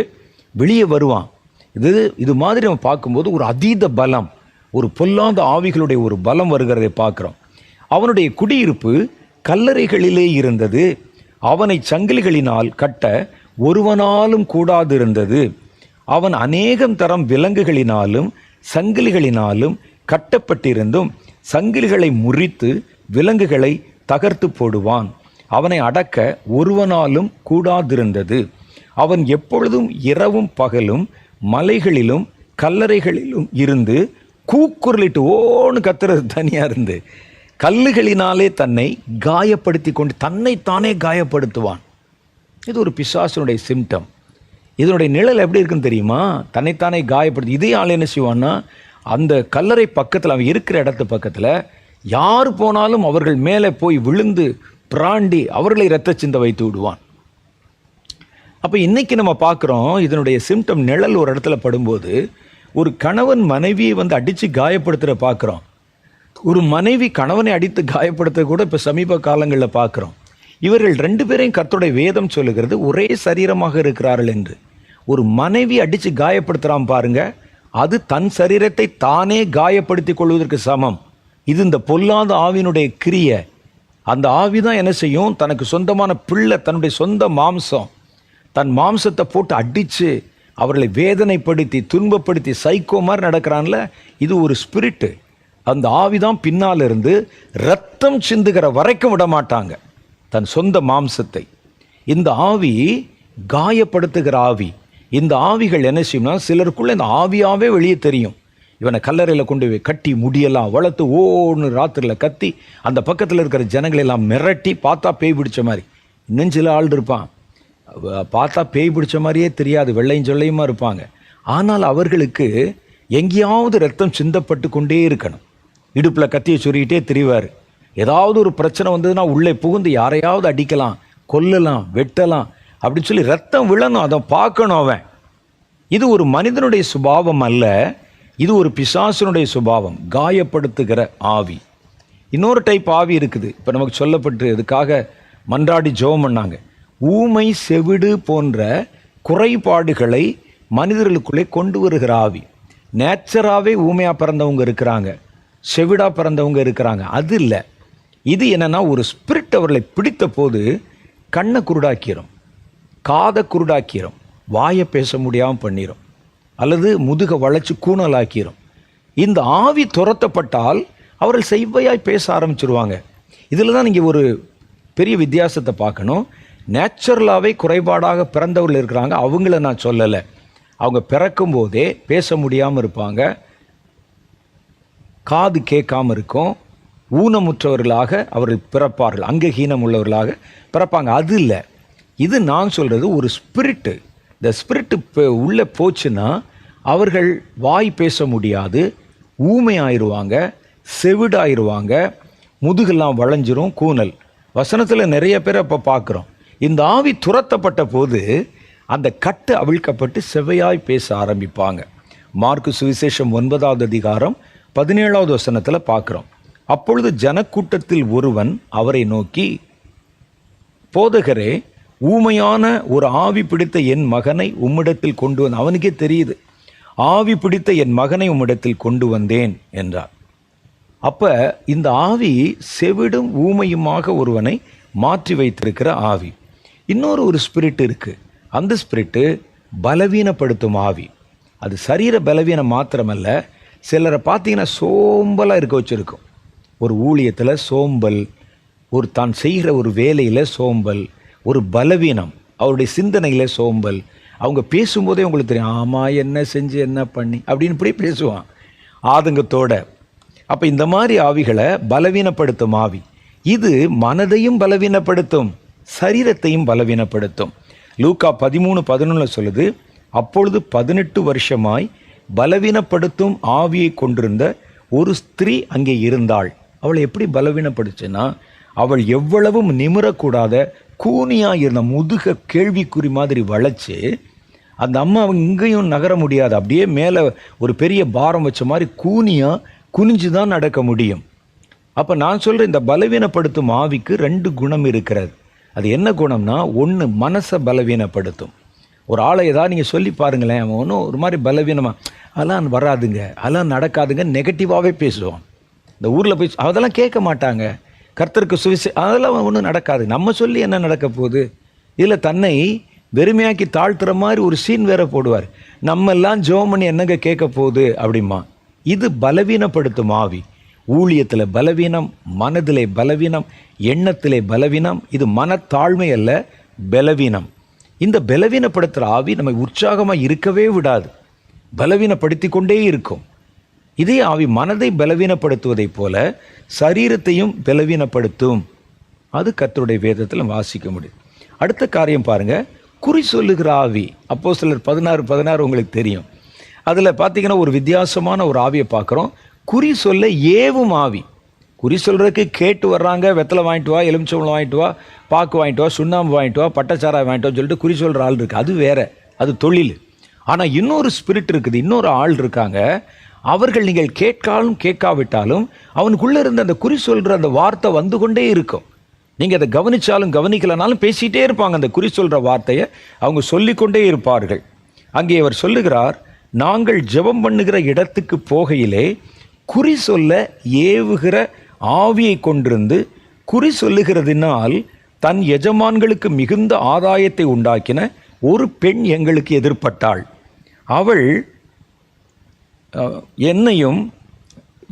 வெளியே வருவான். இது மாதிரி நம்ம பார்க்கும்போது ஒரு அதீத பலம், ஒரு பொல்லாத ஆவிகளுடைய ஒரு பலம் வருகிறதை பார்க்குறோம். அவனுடைய குடியிருப்பு கல்லறைகளிலே இருந்தது. அவனை சங்கிலிகளினால் கட்ட ஒருவனாலும் கூடாதிருந்தது. அவன் அநேகம் தரம் விலங்குகளினாலும் சங்கிலிகளினாலும் கட்டப்பட்டிருந்தும் சங்கிலிகளை முறித்து விலங்குகளை தகர்த்து போடுவான். அவனை அடக்க ஒருவனாலும் கூடாதிருந்தது. அவன் எப்பொழுதும் இரவும் பகலும் மலைகளிலும் கல்லறைகளிலும் இருந்து கூக்குரலிட்டு ஓன்னு கத்துறது தனியாக இருந்து கல்லுகளினாலே தன்னை காயப்படுத்தி கொண்டு தன்னைத்தானே காயப்படுத்துவான். இது ஒரு பிசாசனுடைய சிம்டம். இதனுடைய நிழல் எப்படி இருக்குன்னு தெரியுமா? தன்னைத்தானே காயப்படுத்தி இதே ஆள் என்ன செய்வான்னா, அந்த கல்லறை பக்கத்தில் அவன் இருக்கிற இடத்து பக்கத்தில் யார் போனாலும் அவர்கள் மேலே போய் விழுந்து பிராண்டி அவர்களை இரத்த சிந்த வைத்து விடுவான். அப்போ இன்னைக்கு நம்ம பார்க்குறோம், இதனுடைய சிம்டம் நிழல் ஒரு இடத்துல படும்போது ஒரு கணவன் மனைவியை அடித்து காயப்படுத்துகிற பார்க்குறோம். ஒரு மனைவி கணவனை அடித்து காயப்படுத்த கூட இப்போ சமீப காலங்களில் பார்க்குறோம். இவர்கள் 2 பேரையும் கர்த்தருடைய வேதம் சொல்லுகிறது ஒரே சரீரமாக இருக்கிறார்கள் என்று. ஒரு மனைவி அடித்து காயப்படுத்துகிறான் பாருங்க, அது தன் சரீரத்தை தானே காயப்படுத்தி கொள்வதற்கு சமம். இது இந்த பொல்லாத ஆவியினுடைய கிரியை. அந்த ஆவி தான் என்ன செய்யும், தனக்கு சொந்தமான பிள்ளை, தன்னுடைய சொந்த மாம்சம், தன் மாம்சத்தை போட்டு அடித்து அவர்களை வேதனைப்படுத்தி துன்பப்படுத்தி சைக்கோ மாதிரி நடக்கிறான்ல, இது ஒரு ஸ்பிரிட்டு. அந்த ஆவி தான் பின்னால் இருந்து ரத்தம் சிந்துகிற வரைக்கும் விட மாட்டாங்க தன் சொந்த மாம்சத்தை. இந்த ஆவி காயப்படுத்துகிற ஆவி. இந்த ஆவிகள் என்ன செய்யும்னா, சிலருக்குள்ள இந்த ஆவியாவே வெளியே தெரியும். இவனை கல்லறையில் கொண்டு போய் கட்டி முடியெல்லாம் வளர்த்து ஓன்னு ராத்திரியில் கத்தி அந்த பக்கத்தில் இருக்கிற ஜனங்களெல்லாம் மிரட்டி, பார்த்தா பேய் பிடிச்ச மாதிரி. இன்னும் சில ஆள் இருப்பான், பார்த்தா பேய் பிடிச்ச மாதிரியே தெரியாது, வெள்ளையும் சொல்லையுமா இருப்பாங்க. ஆனால் அவர்களுக்கு எங்கேயாவது ரத்தம் சிந்தப்பட்டு கொண்டே இருக்கணும். இடுப்பில் கத்தியை சொருகிட்டே திரிவார். ஏதாவது ஒரு பிரச்சனை வந்ததுன்னா உள்ளே புகுந்து யாரையாவது அடிக்கலாம், கொல்லலாம், வெட்டலாம் அப்படின்னு சொல்லி ரத்தம் விழணும், அதை பார்க்கணும் அவன். இது ஒரு மனிதனுடைய சுபாவம் அல்ல, இது ஒரு பிசாசனுடைய சுபாவம், காயப்படுத்துகிற ஆவி. இன்னொரு டைப் ஆவி இருக்குது. இப்போ நமக்கு சொல்லப்பட்டு இதுக்காக மன்றாடி ஜெபம் பண்ணாங்க. ஊமை செவிடு போன்ற குறைபாடுகளை மனிதர்களுக்குள்ளே கொண்டு வருகிற ஆவி. நேச்சராகவே ஊமையாக பிறந்தவங்க இருக்கிறாங்க, செவிடாக பிறந்தவங்க இருக்கிறாங்க. அது இல்லை. இது என்னென்னா, ஒரு ஸ்பிரிட் அவர்களை பிடித்த போது கண்ணை குருடாக்கிரும், காதை குருடாக்கிரும், வாயை பேச முடியாமல் பண்ணிடும், அல்லது முதுக வளைச்சு கூணலாக்கிரும். இந்த ஆவி துரத்தப்பட்டால் அவர்கள் செவ்வையாய் பேச ஆரம்பிச்சிருவாங்க. இதில் தான் நீங்கள் ஒரு பெரிய வித்தியாசத்தை பார்க்கணும். நேச்சுரலாகவே குறைபாடாக பிறந்தவர்கள் இருக்கிறாங்க, அவங்கள நான் சொல்லலை. அவங்க பிறக்கும் போதே பேச முடியாமல் இருப்பாங்க, காது கேட்காமல் இருக்கும், ஊனமுற்றவர்களாக அவர்கள் பிறப்பார்கள், அங்கஹீனம் உள்ளவர்களாக பிறப்பாங்க. அது இல்லை. இது நான் சொல்கிறது ஒரு ஸ்பிரிட்டு. இந்த ஸ்பிரிட்டு உள்ளே போச்சுன்னா அவர்கள் வாய் பேச முடியாது, ஊமை ஆயிடுவாங்க, செவிடாயிருவாங்க, முதுகெல்லாம் வளைஞ்சிரும், கூனல். வசனத்தில் நிறைய பேரை இப்போ பார்க்குறோம். இந்த ஆவி துரத்தப்பட்ட போது அந்த கட்டு அவிழ்க்கப்பட்டு செவ்வையாய் பேச ஆரம்பிப்பாங்க. மார்க்கு சுவிசேஷம் 9வது அதிகாரம் 17வது வசனத்தில் பார்க்குறோம். அப்பொழுது ஜனக்கூட்டத்தில் ஒருவன் அவரை நோக்கி, போதகரே, ஊமையான ஒரு ஆவி பிடித்த என் மகனை உம்மிடத்தில் கொண்டு வந்தேன். அவனுக்கே தெரியுது, ஆவி பிடித்த என் மகனை உம்மிடத்தில் கொண்டு வந்தேன் என்றார். அப்போ இந்த ஆவி செவிடும் ஊமையுமாக ஒருவனை மாற்றி வைத்திருக்கிற ஆவி. இன்னொரு ஸ்பிரிட் இருக்குது. அந்த ஸ்பிரிட்டு பலவீனப்படுத்தும் ஆவி. அது சரீர பலவீனம் மாத்திரமல்ல, சிலரை பார்த்தீங்கன்னா சோம்பலாக இருக்க வச்சுருக்கும். ஒரு ஊழியத்தில் சோம்பல், ஒரு தான் செய்கிற ஒரு வேலையில் சோம்பல், ஒரு பலவீனம், அவருடைய சிந்தனையில் சோம்பல். அவங்க பேசும்போதே உங்களுக்கு தெரியும், ஆமாம் என்ன செஞ்சு என்ன பண்ணி அப்படின்னு இப்படி பேசுவான் ஆதங்கத்தோட. அப்போ இந்த மாதிரி ஆவிகளை பலவீனப்படுத்தும் ஆவி. இது மனதையும் பலவீனப்படுத்தும், சரீரத்தையும் பலவீனப்படுத்தும். லூக்கா 13:11 சொல்லுது, அப்பொழுது 18 வருஷமாய் பலவீனப்படுத்தும் ஆவியை கொண்டிருந்த ஒரு ஸ்திரீ அங்கே இருந்தாள். அவளை எப்படி பலவீனப்படுச்சுன்னா, அவள் எவ்வளவும் நிமிரக்கூடாத கூனியாக இருந்த முதுக கேள்விக்குறி மாதிரி வளைச்சு, அந்த அம்மா அவங்க இங்கேயும் நகர முடியாது, அப்படியே மேலே ஒரு பெரிய பாரம் வச்ச மாதிரி கூனியாக குனிஞ்சு தான் நடக்க முடியும். அப்போ நான் சொல்கிறேன், இந்த பலவீனப்படுத்தும் ஆவிக்கு 2 குணம் இருக்கிறது. அது என்ன குணம்னா, ஒன்று மனசை பலவீனப்படுத்தும். ஒரு ஆளை ஏதாவது நீங்கள் சொல்லி பாருங்களேன், அவன் ஒன்றும் ஒரு மாதிரி பலவீனமாக, அதெல்லாம் வராதுங்க, அதெல்லாம் நடக்காதுங்க, நெகட்டிவாகவே பேசுவான். இந்த ஊரில் போய் அதெல்லாம் கேட்க மாட்டாங்க. கர்த்தருக்கு அதெல்லாம் ஒன்றும் நடக்காது. நம்ம சொல்லி என்ன நடக்க போகுது? இதில் தன்னை வெறுமையாக்கி தாழ்த்துற மாதிரி ஒரு சீன் வேற போடுவார். நம்ம எல்லாம் ஜெபம் பண்ணி என்னங்க கேட்க போகுது அப்படிமா. இது பலவீனப்படுத்தும் ஆவி. ஊழியத்தில் பலவீனம், மனதிலே பலவீனம், எண்ணத்திலே பலவீனம். இது மனத்தாழ்மை அல்ல, பலவீனம். இந்த பலவீனப்படுத்துகிற ஆவி நம்மை உற்சாகமாக இருக்கவே விடாது, பலவீனப்படுத்தி கொண்டே இருக்கும். இதே ஆவி மனதை பலவீனப்படுத்துவதைப் போல சரீரத்தையும் பலவீனப்படுத்தும். அது கர்த்தருடைய வேதத்தில் வாசிக்க முடியும். அடுத்த காரியம் பாருங்க, குறி சொல்லுகிற ஆவி. அப்போஸ்தலர் 16:16 உங்களுக்கு தெரியும். அதில் பார்த்தீங்கன்னா ஒரு வித்தியாசமான ஒரு ஆவியை பார்க்குறோம். குறி சொல்ல ஏவும் ஆவி. குறி சொல்கிறதுக்கு கேட்டு வர்றாங்க, வெத்தலை வாங்கிட்டு வா, எலுமிச்சம்பழம் வாங்கிட்டு வா, பாக்கு வாங்கிட்டு வா, சுண்ணாம்பு வாங்கிட்டு வா, பட்டச்சாராய் வாங்கிட்டு வான்னு சொல்லிட்டு குறி சொல்கிற ஆள் இருக்குது. அது வேற, அது தொழில். ஆனால் இன்னொரு ஸ்பிரிட் இருக்குது, இன்னொரு ஆள் இருக்காங்க. அவர்கள் நீங்கள் கேட்காலும் கேட்காவிட்டாலும் அவனுக்குள்ளே இருந்த அந்த குறி சொல்கிற அந்த வார்த்தை வந்து கொண்டே இருக்கும். நீங்கள் அதை கவனித்தாலும் கவனிக்கலனாலும் பேசிகிட்டே இருப்பாங்க. அந்த குறி சொல்கிற வார்த்தையை அவங்க சொல்லிக்கொண்டே இருப்பார்கள். அங்கே அவர் சொல்லுகிறார், நாங்கள் ஜெபம் பண்ணுகிற இடத்துக்கு போகையிலே குறி சொல்ல ஏவுகிற ஆவியை கொண்டிருந்து குறி சொல்லுகிறதினால் தன் எஜமான்களுக்கு மிகுந்த ஆதாயத்தை உண்டாக்கின ஒரு பெண் எங்களுக்கு எதிர்பட்டாள். அவள் என்னையும்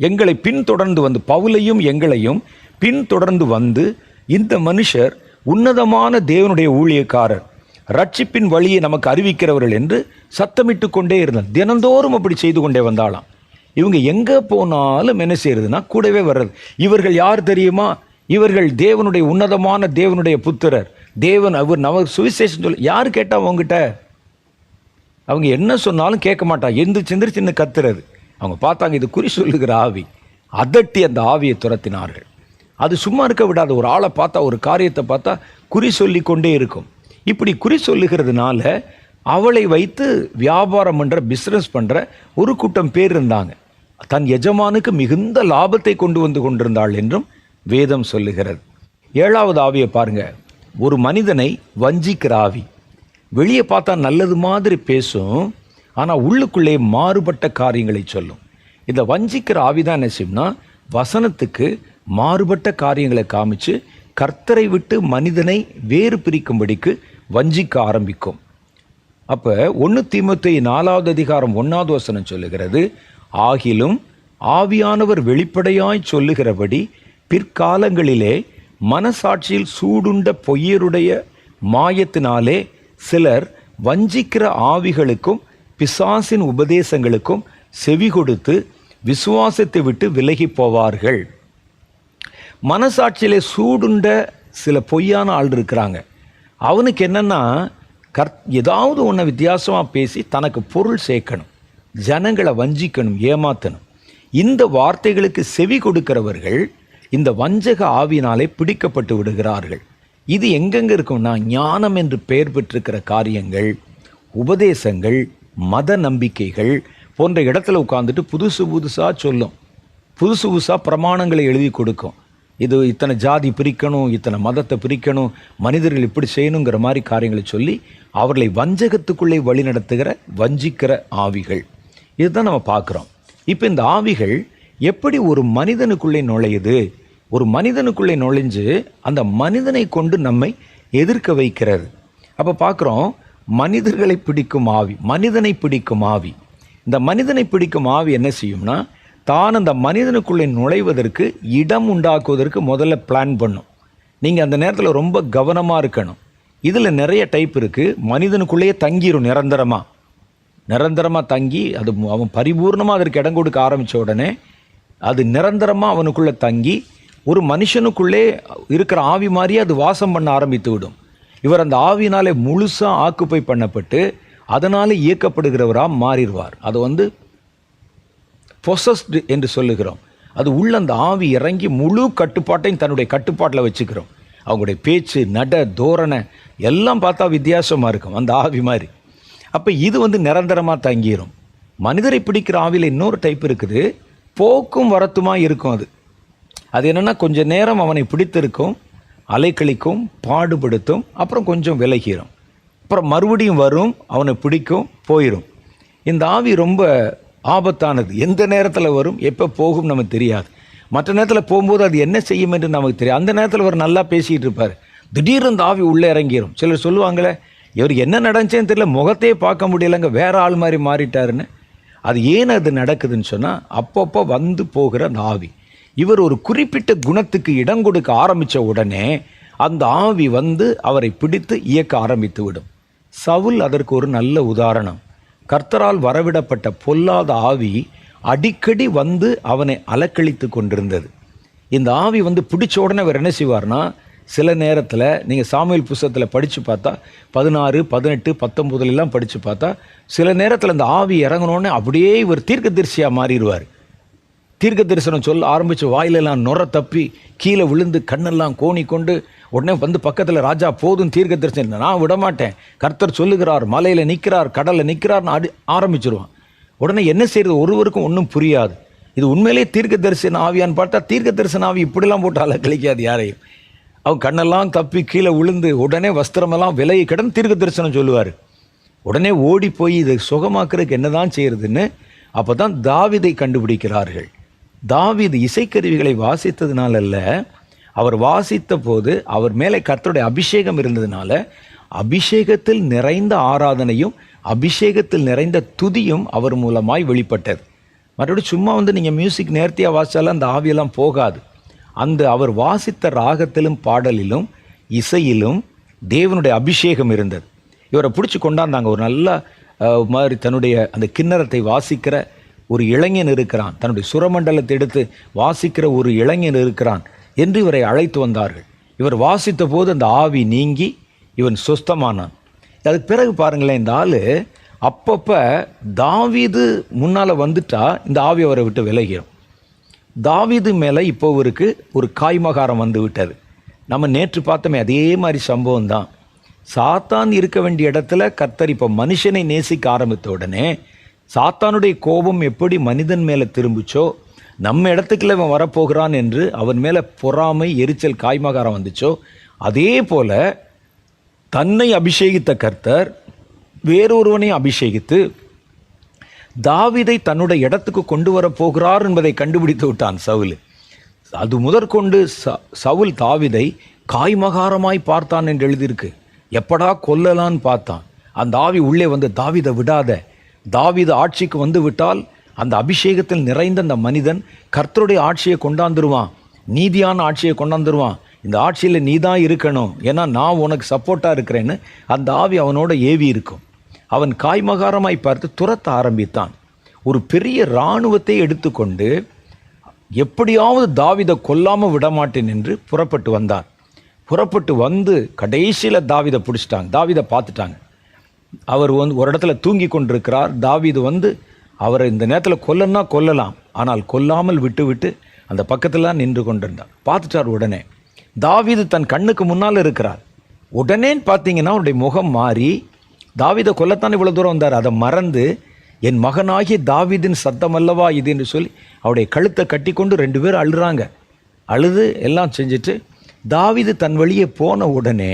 எங்களை பின்தொடர்ந்து வந்து, பவுலையும் எங்களையும் பின்தொடர்ந்து வந்து, இந்த மனுஷர் உன்னதமான தேவனுடைய ஊழியக்காரர், ரட்சிப்பின் வழியை நமக்கு அறிவிக்கிறவர்கள் என்று சத்தமிட்டு கொண்டே இருந்தார். தினந்தோறும் அப்படி செய்து கொண்டே வந்தாளாம். இவங்க எங்கே போனாலும் என்ன செய்யறதுன்னா கூடவே வர்றது. இவர்கள் யார் தெரியுமா? இவர்கள் தேவனுடைய உன்னதமான தேவனுடைய புத்திரர், தேவன் அவர் நமக்கு சுவிசேஷம் சொல்லி. யார் கேட்டா அவங்ககிட்ட? அவங்க என்ன சொன்னாலும் கேட்க மாட்டாங்க, எந்திரிச்சு சின்ன கத்துறது. அவங்க பார்த்தாங்க இது குறி சொல்லுகிற ஆவி. அதட்டி அந்த ஆவியை துரத்தினார்கள். அது சும்மா இருக்க விடாது. ஒரு ஆளை பார்த்தா, ஒரு காரியத்தை பார்த்தா குறி சொல்லி கொண்டே இருக்கும். இப்படி குறி சொல்லுகிறதுனால அவளை வைத்து வியாபாரம் பண்ணுற, பிஸ்னஸ் பண்ணுற ஒரு கூட்டம் பேர் இருந்தாங்க. தன் எஜமானுக்கு மிகுந்த லாபத்தை கொண்டு வந்து கொண்டிருந்தாள் என்றும் வேதம் சொல்லுகிறது. 7வது ஆவியை பாருங்க, ஒரு மனிதனை வஞ்சிக்கிற ஆவி. வெளியே பார்த்தா நல்லது மாதிரி பேசும், ஆனால் உள்ளுக்குள்ளே மாறுபட்ட காரியங்களை சொல்லும். இந்த வஞ்சிக்கிற ஆவிதான் என்ன செய்யும்னா, வசனத்துக்கு மாறுபட்ட காரியங்களை காமிச்சு கர்த்தரை விட்டு மனிதனை வேறு பிரிக்கும்படிக்கு வஞ்சிக்க ஆரம்பிக்கும். அப்போ 1 தீமோத்தேயு 4:1 சொல்லுகிறது, ஆகிலும் ஆவியானவர் வெளிப்படையாய் சொல்லுகிறபடி பிற்காலங்களிலே மனசாட்சியில் சூடுண்ட பொய்யருடைய மாயத்தினாலே சிலர் வஞ்சிக்கிற ஆவிகளுக்கும் பிசாசின் உபதேசங்களுக்கும் செவி கொடுத்து விசுவாசத்தை விட்டு விலகி போவார்கள். மனசாட்சியிலே சூடுண்ட சில பொய்யான ஆள் இருக்கிறாங்க. அவனுக்கு என்னன்னா, ஏதாவது ஒன்று வித்தியாசமாக பேசி தனக்கு பொருள் சேர்க்கணும், ஜனங்களை வஞ்சிக்கணும், ஏமாற்றணும். இந்த வார்த்தைகளுக்கு செவி கொடுக்கிறவர்கள் இந்த வஞ்சக ஆவியினாலே பிடிக்கப்பட்டு விடுகிறார்கள். இது எங்கெங்கே இருக்கும்னா, ஞானம் என்று பெயர் பெற்றிருக்கிற காரியங்கள், உபதேசங்கள், மத நம்பிக்கைகள் போன்ற இடத்துல உட்காந்துட்டு புதுசாக சொல்லும், புதுசாக பிரமாணங்களை எழுதி கொடுக்கும். இது இத்தனை ஜாதி பிரிக்கணும், இத்தனை மதத்தை பிரிக்கணும், மனிதர்கள் இப்படி செய்யணுங்கிற மாதிரி காரியங்களை சொல்லி அவர்களை வஞ்சகத்துக்குள்ளே வழி நடத்துகிற வஞ்சிக்கிற ஆவிகள். இதுதான் நம்ம பார்க்குறோம். இப்போ இந்த ஆவிகள் எப்படி ஒரு மனிதனுக்குள்ளே நுழையுது? ஒரு மனிதனுக்குள்ளே நுழைஞ்சு அந்த மனிதனை கொண்டு நம்மை எதிர்க்க வைக்கிறது. அப்போ பார்க்குறோம், மனிதர்களை பிடிக்கும் ஆவி, மனிதனை பிடிக்கும் ஆவி. இந்த மனிதனை பிடிக்கும் ஆவி என்ன செய்யும்னா, தான் அந்த மனிதனுக்குள்ளே நுழைவதற்கு இடம் உண்டாக்குவதற்கு முதல்ல பிளான் பண்ணும். நீங்கள் அந்த நேரத்தில் ரொம்ப கவனமாக இருக்கணும். இதில் நிறைய டைப் இருக்குது. மனிதனுக்குள்ளேயே தங்கிடும், நிரந்தரமாக தங்கி, அது அவன் பரிபூர்ணமாக அதற்கு இடம் கொடுக்க ஆரம்பித்த உடனே அது நிரந்தரமாக அவனுக்குள்ளே தங்கி ஒரு மனுஷனுக்குள்ளே இருக்கிற ஆவி மாதிரியே அது வாசம் பண்ண ஆரம்பித்து விடும். இவர் அந்த ஆவியினாலே முழுசாக ஆக்குப்பை பண்ணப்பட்டு அதனால் இயக்கப்படுகிறவராக மாறிடுவார். அது பொசஸ்டு என்று சொல்லுகிறோம். அது உள்ள அந்த ஆவி இறங்கி முழு கட்டுப்பாட்டையும் தன்னுடைய கட்டுப்பாட்டில் வச்சுக்கிறோம். அவங்களுடைய பேச்சு, நட, தோரணை எல்லாம் பார்த்தா வித்தியாசமாக இருக்கும், அந்த ஆவி மாதிரி. அப்போ இது நிரந்தரமாக தங்கிடும். மனிதரை பிடிக்கிற ஆவியில் இன்னொரு டைப் இருக்குது, போக்கும் வரத்துமாக இருக்கும். அது என்னென்னா, கொஞ்சம் நேரம் அவனை பிடித்திருக்கும், அலைக்கழிக்கும், பாடுபடுத்தும், அப்புறம் கொஞ்சம் விலகிடும், அப்புறம் மறுபடியும் வரும், அவனை பிடிக்கும், போயிடும். இந்த ஆவி ரொம்ப ஆபத்தானது. எந்த நேரத்தில் வரும், எப்போ போகும் நமக்கு தெரியாது. மற்ற நேரத்தில் போகும்போது அது என்ன செய்யும் என்று நமக்கு தெரியும். அந்த நேரத்தில் அவர் நல்லா பேசிகிட்டு இருப்பார். திடீர்னு அந்த ஆவி உள்ளே இறங்கிடும். சிலர் சொல்லுவாங்களே, இவருக்கு என்ன நடந்துச்சேன்னு தெரியல, முகத்தையே பார்க்க முடியலைங்க, வேற ஆள் மாதிரி மாறிட்டாருன்னு. அது ஏன் அது நடக்குதுன்னு சொன்னால், அப்பப்போ வந்து போகிற அந்த ஆவி. இவர் ஒரு குறிப்பிட்ட குணத்துக்கு இடம் கொடுக்க ஆரம்பித்த உடனே அந்த ஆவி வந்து அவரை பிடித்து இயக்க ஆரம்பித்து விடும். சவுல் அதற்கு ஒரு நல்ல உதாரணம். கர்த்தரால் வரவிடப்பட்ட பொல்லாத ஆவி அடிக்கடி வந்து அவனை அலக்களித்து கொண்டிருந்தது. இந்த ஆவி வந்து பிடிச்ச உடனே அவர் என்ன செய்வார்னா, சில நேரத்தில் நீங்கள் சாமுவேல் புஸ்தகத்தில் படித்து பார்த்தா 16, 18, 19 படித்து பார்த்தா சில நேரத்தில் இந்த ஆவி இறங்கினோடனே அப்படியே இவர் தீர்க்கதரிசியாக மாறிடுவார். தீர்க்க தரிசனம் சொல்ல ஆரம்பித்து வாயிலெல்லாம் நுர தப்பி கீழே விழுந்து கண்ணெல்லாம் கோணி கொண்டு உடனே வந்து பக்கத்தில், ராஜா போதும் தீர்க்க தரிசனம், நான் விடமாட்டேன், கர்த்தர் சொல்லுகிறார், மலையில் நிற்கிறார், கடலில் நிற்கிறார்னு ஆரம்பிச்சிருவான். உடனே என்ன செய்கிறது ஒருவருக்கும் ஒன்றும் புரியாது. இது உண்மையிலே தீர்க்க தரிசன ஆவியான்னு பார்த்தா தீர்க்க தரிசன ஆவி இப்படிலாம் போட்டு அலக்கழிக்காது யாரையும். அவன் கண்ணெல்லாம் தப்பி கீழே விழுந்து உடனே வஸ்திரமெல்லாம் விலையை கிடந்து தீர்க்க தரிசனம் சொல்லுவார். உடனே ஓடி போய் இதை சுகமாக்குறதுக்கு என்னதான் செய்யறதுன்னு அப்போ தான் தாவீதை கண்டுபிடிக்கிறார்கள். தாவீது இசைக்கருவிகளை வாசித்ததுனால அல்ல, அவர் வாசித்த போது அவர் மேலே கர்த்தருடைய அபிஷேகம் இருந்ததுனால அபிஷேகத்தில் நிறைந்த ஆராதனையும் அபிஷேகத்தில் நிறைந்த துதியும் அவர் மூலமாய் வெளிப்பட்டது. மறுபடியும் சும்மா வந்து நீங்கள் மியூசிக் நேர்த்தியாக வாசித்தாலும் அந்த ஆவியெல்லாம் போகாது. அந்த அவர் வாசித்த ராகத்திலும் பாடலிலும் இசையிலும் தேவனுடைய அபிஷேகம் இருந்தது. இவரை பிடிச்சி கொண்டாந்தாங்க. ஒரு நல்ல மாதிரி தன்னுடைய அந்த கிண்ணறத்தை வாசிக்கிற ஒரு இளைஞன் இருக்கிறான், தன்னுடைய சுரமண்டலத்தை எடுத்து வாசிக்கிற ஒரு இளைஞன் இருக்கிறான் என்று இவரை அழைத்து வந்தார்கள். இவர் வாசித்த போது அந்த ஆவி நீங்கி இவன் சுஸ்தமானான். அதுக்கு பிறகு பாருங்களேன், இந்த ஆள் அப்பப்போ தாவீது முன்னால் வந்துட்டா இந்த ஆவி அவரை விட்டு விலகிடும். தாவீது மேலே இப்போ இவருக்கு ஒரு காய்மகாரம் வந்து விட்டது. நம்ம நேற்று பார்த்தோமே அதே மாதிரி சம்பவம் தான். சாத்தான் இருக்க வேண்டிய இடத்துல கர்த்தர் இப்போ மனுஷனை நேசிக்க ஆரம்பித்த உடனே சாத்தானுடைய கோபம் எப்படி மனிதன் மேலே திரும்பிச்சோ, நம்ம இடத்துக்குள்ள இவன் வரப்போகிறான் என்று அவன் மேலே பொறாமை எரிச்சல் காய்மகாரம் வந்துச்சோ, அதே போல தன்னை அபிஷேகித்த கர்த்தர் வேறொருவனை அபிஷேகித்து தாவீதை தன்னுடைய இடத்துக்கு கொண்டு வரப்போகிறார் என்பதை கண்டுபிடித்து விட்டான் சவுல். அது முதற்கொண்டு சவுல் தாவீதை காய்மகாரமாய் பார்த்தான் என்று எழுதியிருக்கு. எப்படா கொல்லலான்னு பார்த்தான். அந்த ஆவி உள்ளே வந்து, தாவீதை விடாத, தாவீது ஆட்சிக்கு வந்து விட்டால் அந்த அபிஷேகத்தில் நிறைந்த அந்த மனிதன் கர்த்தருடைய ஆட்சியை கொண்டாந்துருவான், நீதியான ஆட்சியை கொண்டாந்துருவான், இந்த ஆட்சியில் நீ தான் இருக்கணும், ஏன்னா நான் உனக்கு சப்போர்ட்டாக இருக்கிறேன்னு அந்த ஆவி அவனோட ஏவி இருக்கும். அவன் காய்மகாரமாய் பார்த்து துரத்த ஆரம்பித்தான். ஒரு பெரிய இராணுவத்தை எடுத்துக்கொண்டு எப்படியாவது தாவீதை கொல்லாமல் விடமாட்டேன் என்று புறப்பட்டு வந்தான். புறப்பட்டு வந்து கடைசியில் தாவீதை பிடிச்சிட்டாங்க. தாவீதை பார்த்துட்டாங்க. அவர் வந்து ஒரு இடத்துல தூங்கி கொண்டிருக்கிறார். தாவீது வந்து அவரை இந்த நேரத்தில் கொல்லன்னா கொல்லலாம், ஆனால் கொல்லாமல் விட்டு விட்டு அந்த பக்கத்தில் நின்று கொண்டிருந்தார். பார்த்துட்டார். உடனே தாவீது தன் கண்ணுக்கு முன்னால் இருக்கிறார். உடனே பார்த்தீங்கன்னா அவருடைய முகம் மாறி, தாவீதை கொல்லத்தான் இவ்வளோ தூரம் வந்தார், அதை மறந்து என் மகனாகிய தாவீதின் சத்தம் அல்லவா இது என்று சொல்லி அவருடைய கழுத்தை கட்டி கொண்டு 2 பேரும் அழுறாங்க. அழுது எல்லாம் செஞ்சுட்டு தாவீது தன் வழியே போன உடனே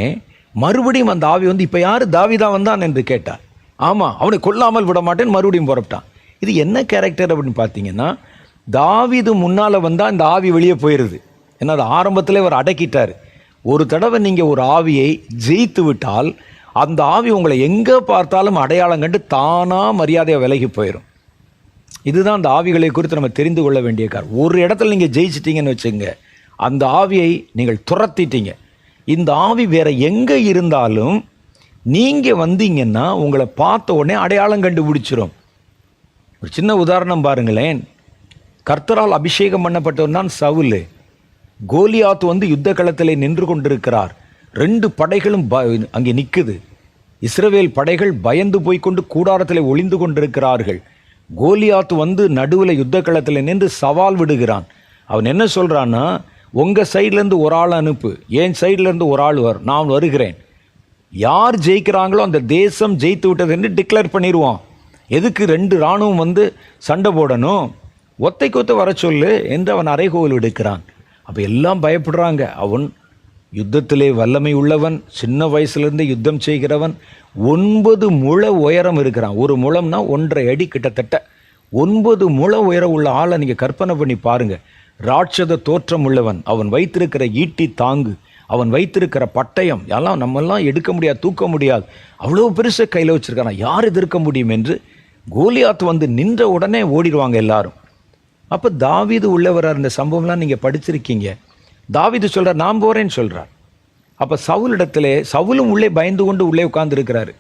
மறுபடியும் அந்த ஆவி வந்து, இப்போ யார் தாவீதா வந்தான் என்று கேட்டார். ஆமாம், அவனை கொல்லாமல் விட மாட்டேன்னு மறுபடியும் புறப்பட்டான். இது என்ன கேரக்டர் அப்படின்னு பார்த்தீங்கன்னா, தாவீது முன்னால் வந்தால் இந்த ஆவி வெளியே போயிடுது. ஏன்னா அது ஆரம்பத்தில் இவர் அடக்கிட்டார். ஒரு தடவை நீங்கள் ஒரு ஆவியை ஜெயித்து விட்டால் அந்த ஆவி உங்களை எங்கே பார்த்தாலும் அடையாளம் கண்டு தானாக மரியாதையாக விலகி போயிடும். இதுதான் அந்த ஆவிகளை குறித்து நம்ம தெரிந்து கொள்ள வேண்டிய காரணம். ஒரு இடத்துல நீங்கள் ஜெயிச்சிட்டிங்கன்னு வச்சுங்க, அந்த ஆவியை நீங்கள் துரத்திட்டீங்க. இந்த ஆவி வேற எங்கே இருந்தாலும் நீங்கள் வந்தீங்கன்னா உங்களை பார்த்த உடனே அடையாளம் கண்டுபிடிச்சிரும். ஒரு சின்ன உதாரணம் பாருங்களேன். கர்த்தரால் அபிஷேகம் பண்ணப்பட்டவன் தான் சவுல். கோலியாத்து வந்து யுத்த களத்திலே நின்று கொண்டிருக்கிறார். 2 படைகளும் அங்கே நிற்குது. இஸ்ரவேல் படைகள் பயந்து போய்கொண்டு கூடாரத்தில் ஒளிந்து கொண்டிருக்கிறார்கள். கோலியாத்து வந்து நடுவில் யுத்த களத்தில் நின்று சவால் விடுகிறான். அவன் என்ன சொல்கிறான்னா, உங்கள் சைட்லேருந்து ஒரு ஆள் அனுப்பு, என் சைட்லேருந்து ஒரு ஆள் நான் வருகிறேன், யார் ஜெயிக்கிறாங்களோ அந்த தேசம் ஜெயித்து விட்டது என்று டிக்ளேர் பண்ணிடுவான். எதுக்கு 2 இராணுவம் வந்து சண்டை போடணும், ஒத்தைக்கு வர சொல்லு என்று அவன் அறைகோல் விடுக்கிறான். அப்போ எல்லாம் பயப்படுறாங்க. அவன் யுத்தத்திலே வல்லமை உள்ளவன், சின்ன வயசுலேருந்து யுத்தம் செய்கிறவன், 9 முழ உயரம் இருக்கிறான். ஒரு முழம்னா 1.5 அடி கிட்டத்தட்ட. 9 முழ உயரம் உள்ள ஆளை நீங்கள் கற்பனை பண்ணி பாருங்கள். ராட்சத தோற்றம் உள்ளவன், அவன் வைத்திருக்கிற ஈட்டி தாங்கு, அவன் வைத்திருக்கிற பட்டயம் எல்லாம் நம்மெல்லாம் எடுக்க முடியாது, தூக்க முடியாது, அவ்வளோ பெருசை கையில் வச்சிருக்கான், யார் எதிர்க்க முடியும் என்று கோலியாத் வந்து நின்ற உடனே ஓடிடுவாங்க எல்லாரும். அப்போ தாவீது உள்ளவரார். இந்த சம்பவம்லாம் நீங்கள் படிச்சிருக்கீங்க. தாவீது சொல்கிறார், நான் போகிறேன்னு சொல்கிறார். அப்போ சவுலிடத்திலே, சவுலும் உள்ளே பயந்து கொண்டு உள்ளே உட்கார்ந்துருக்கிறாரு.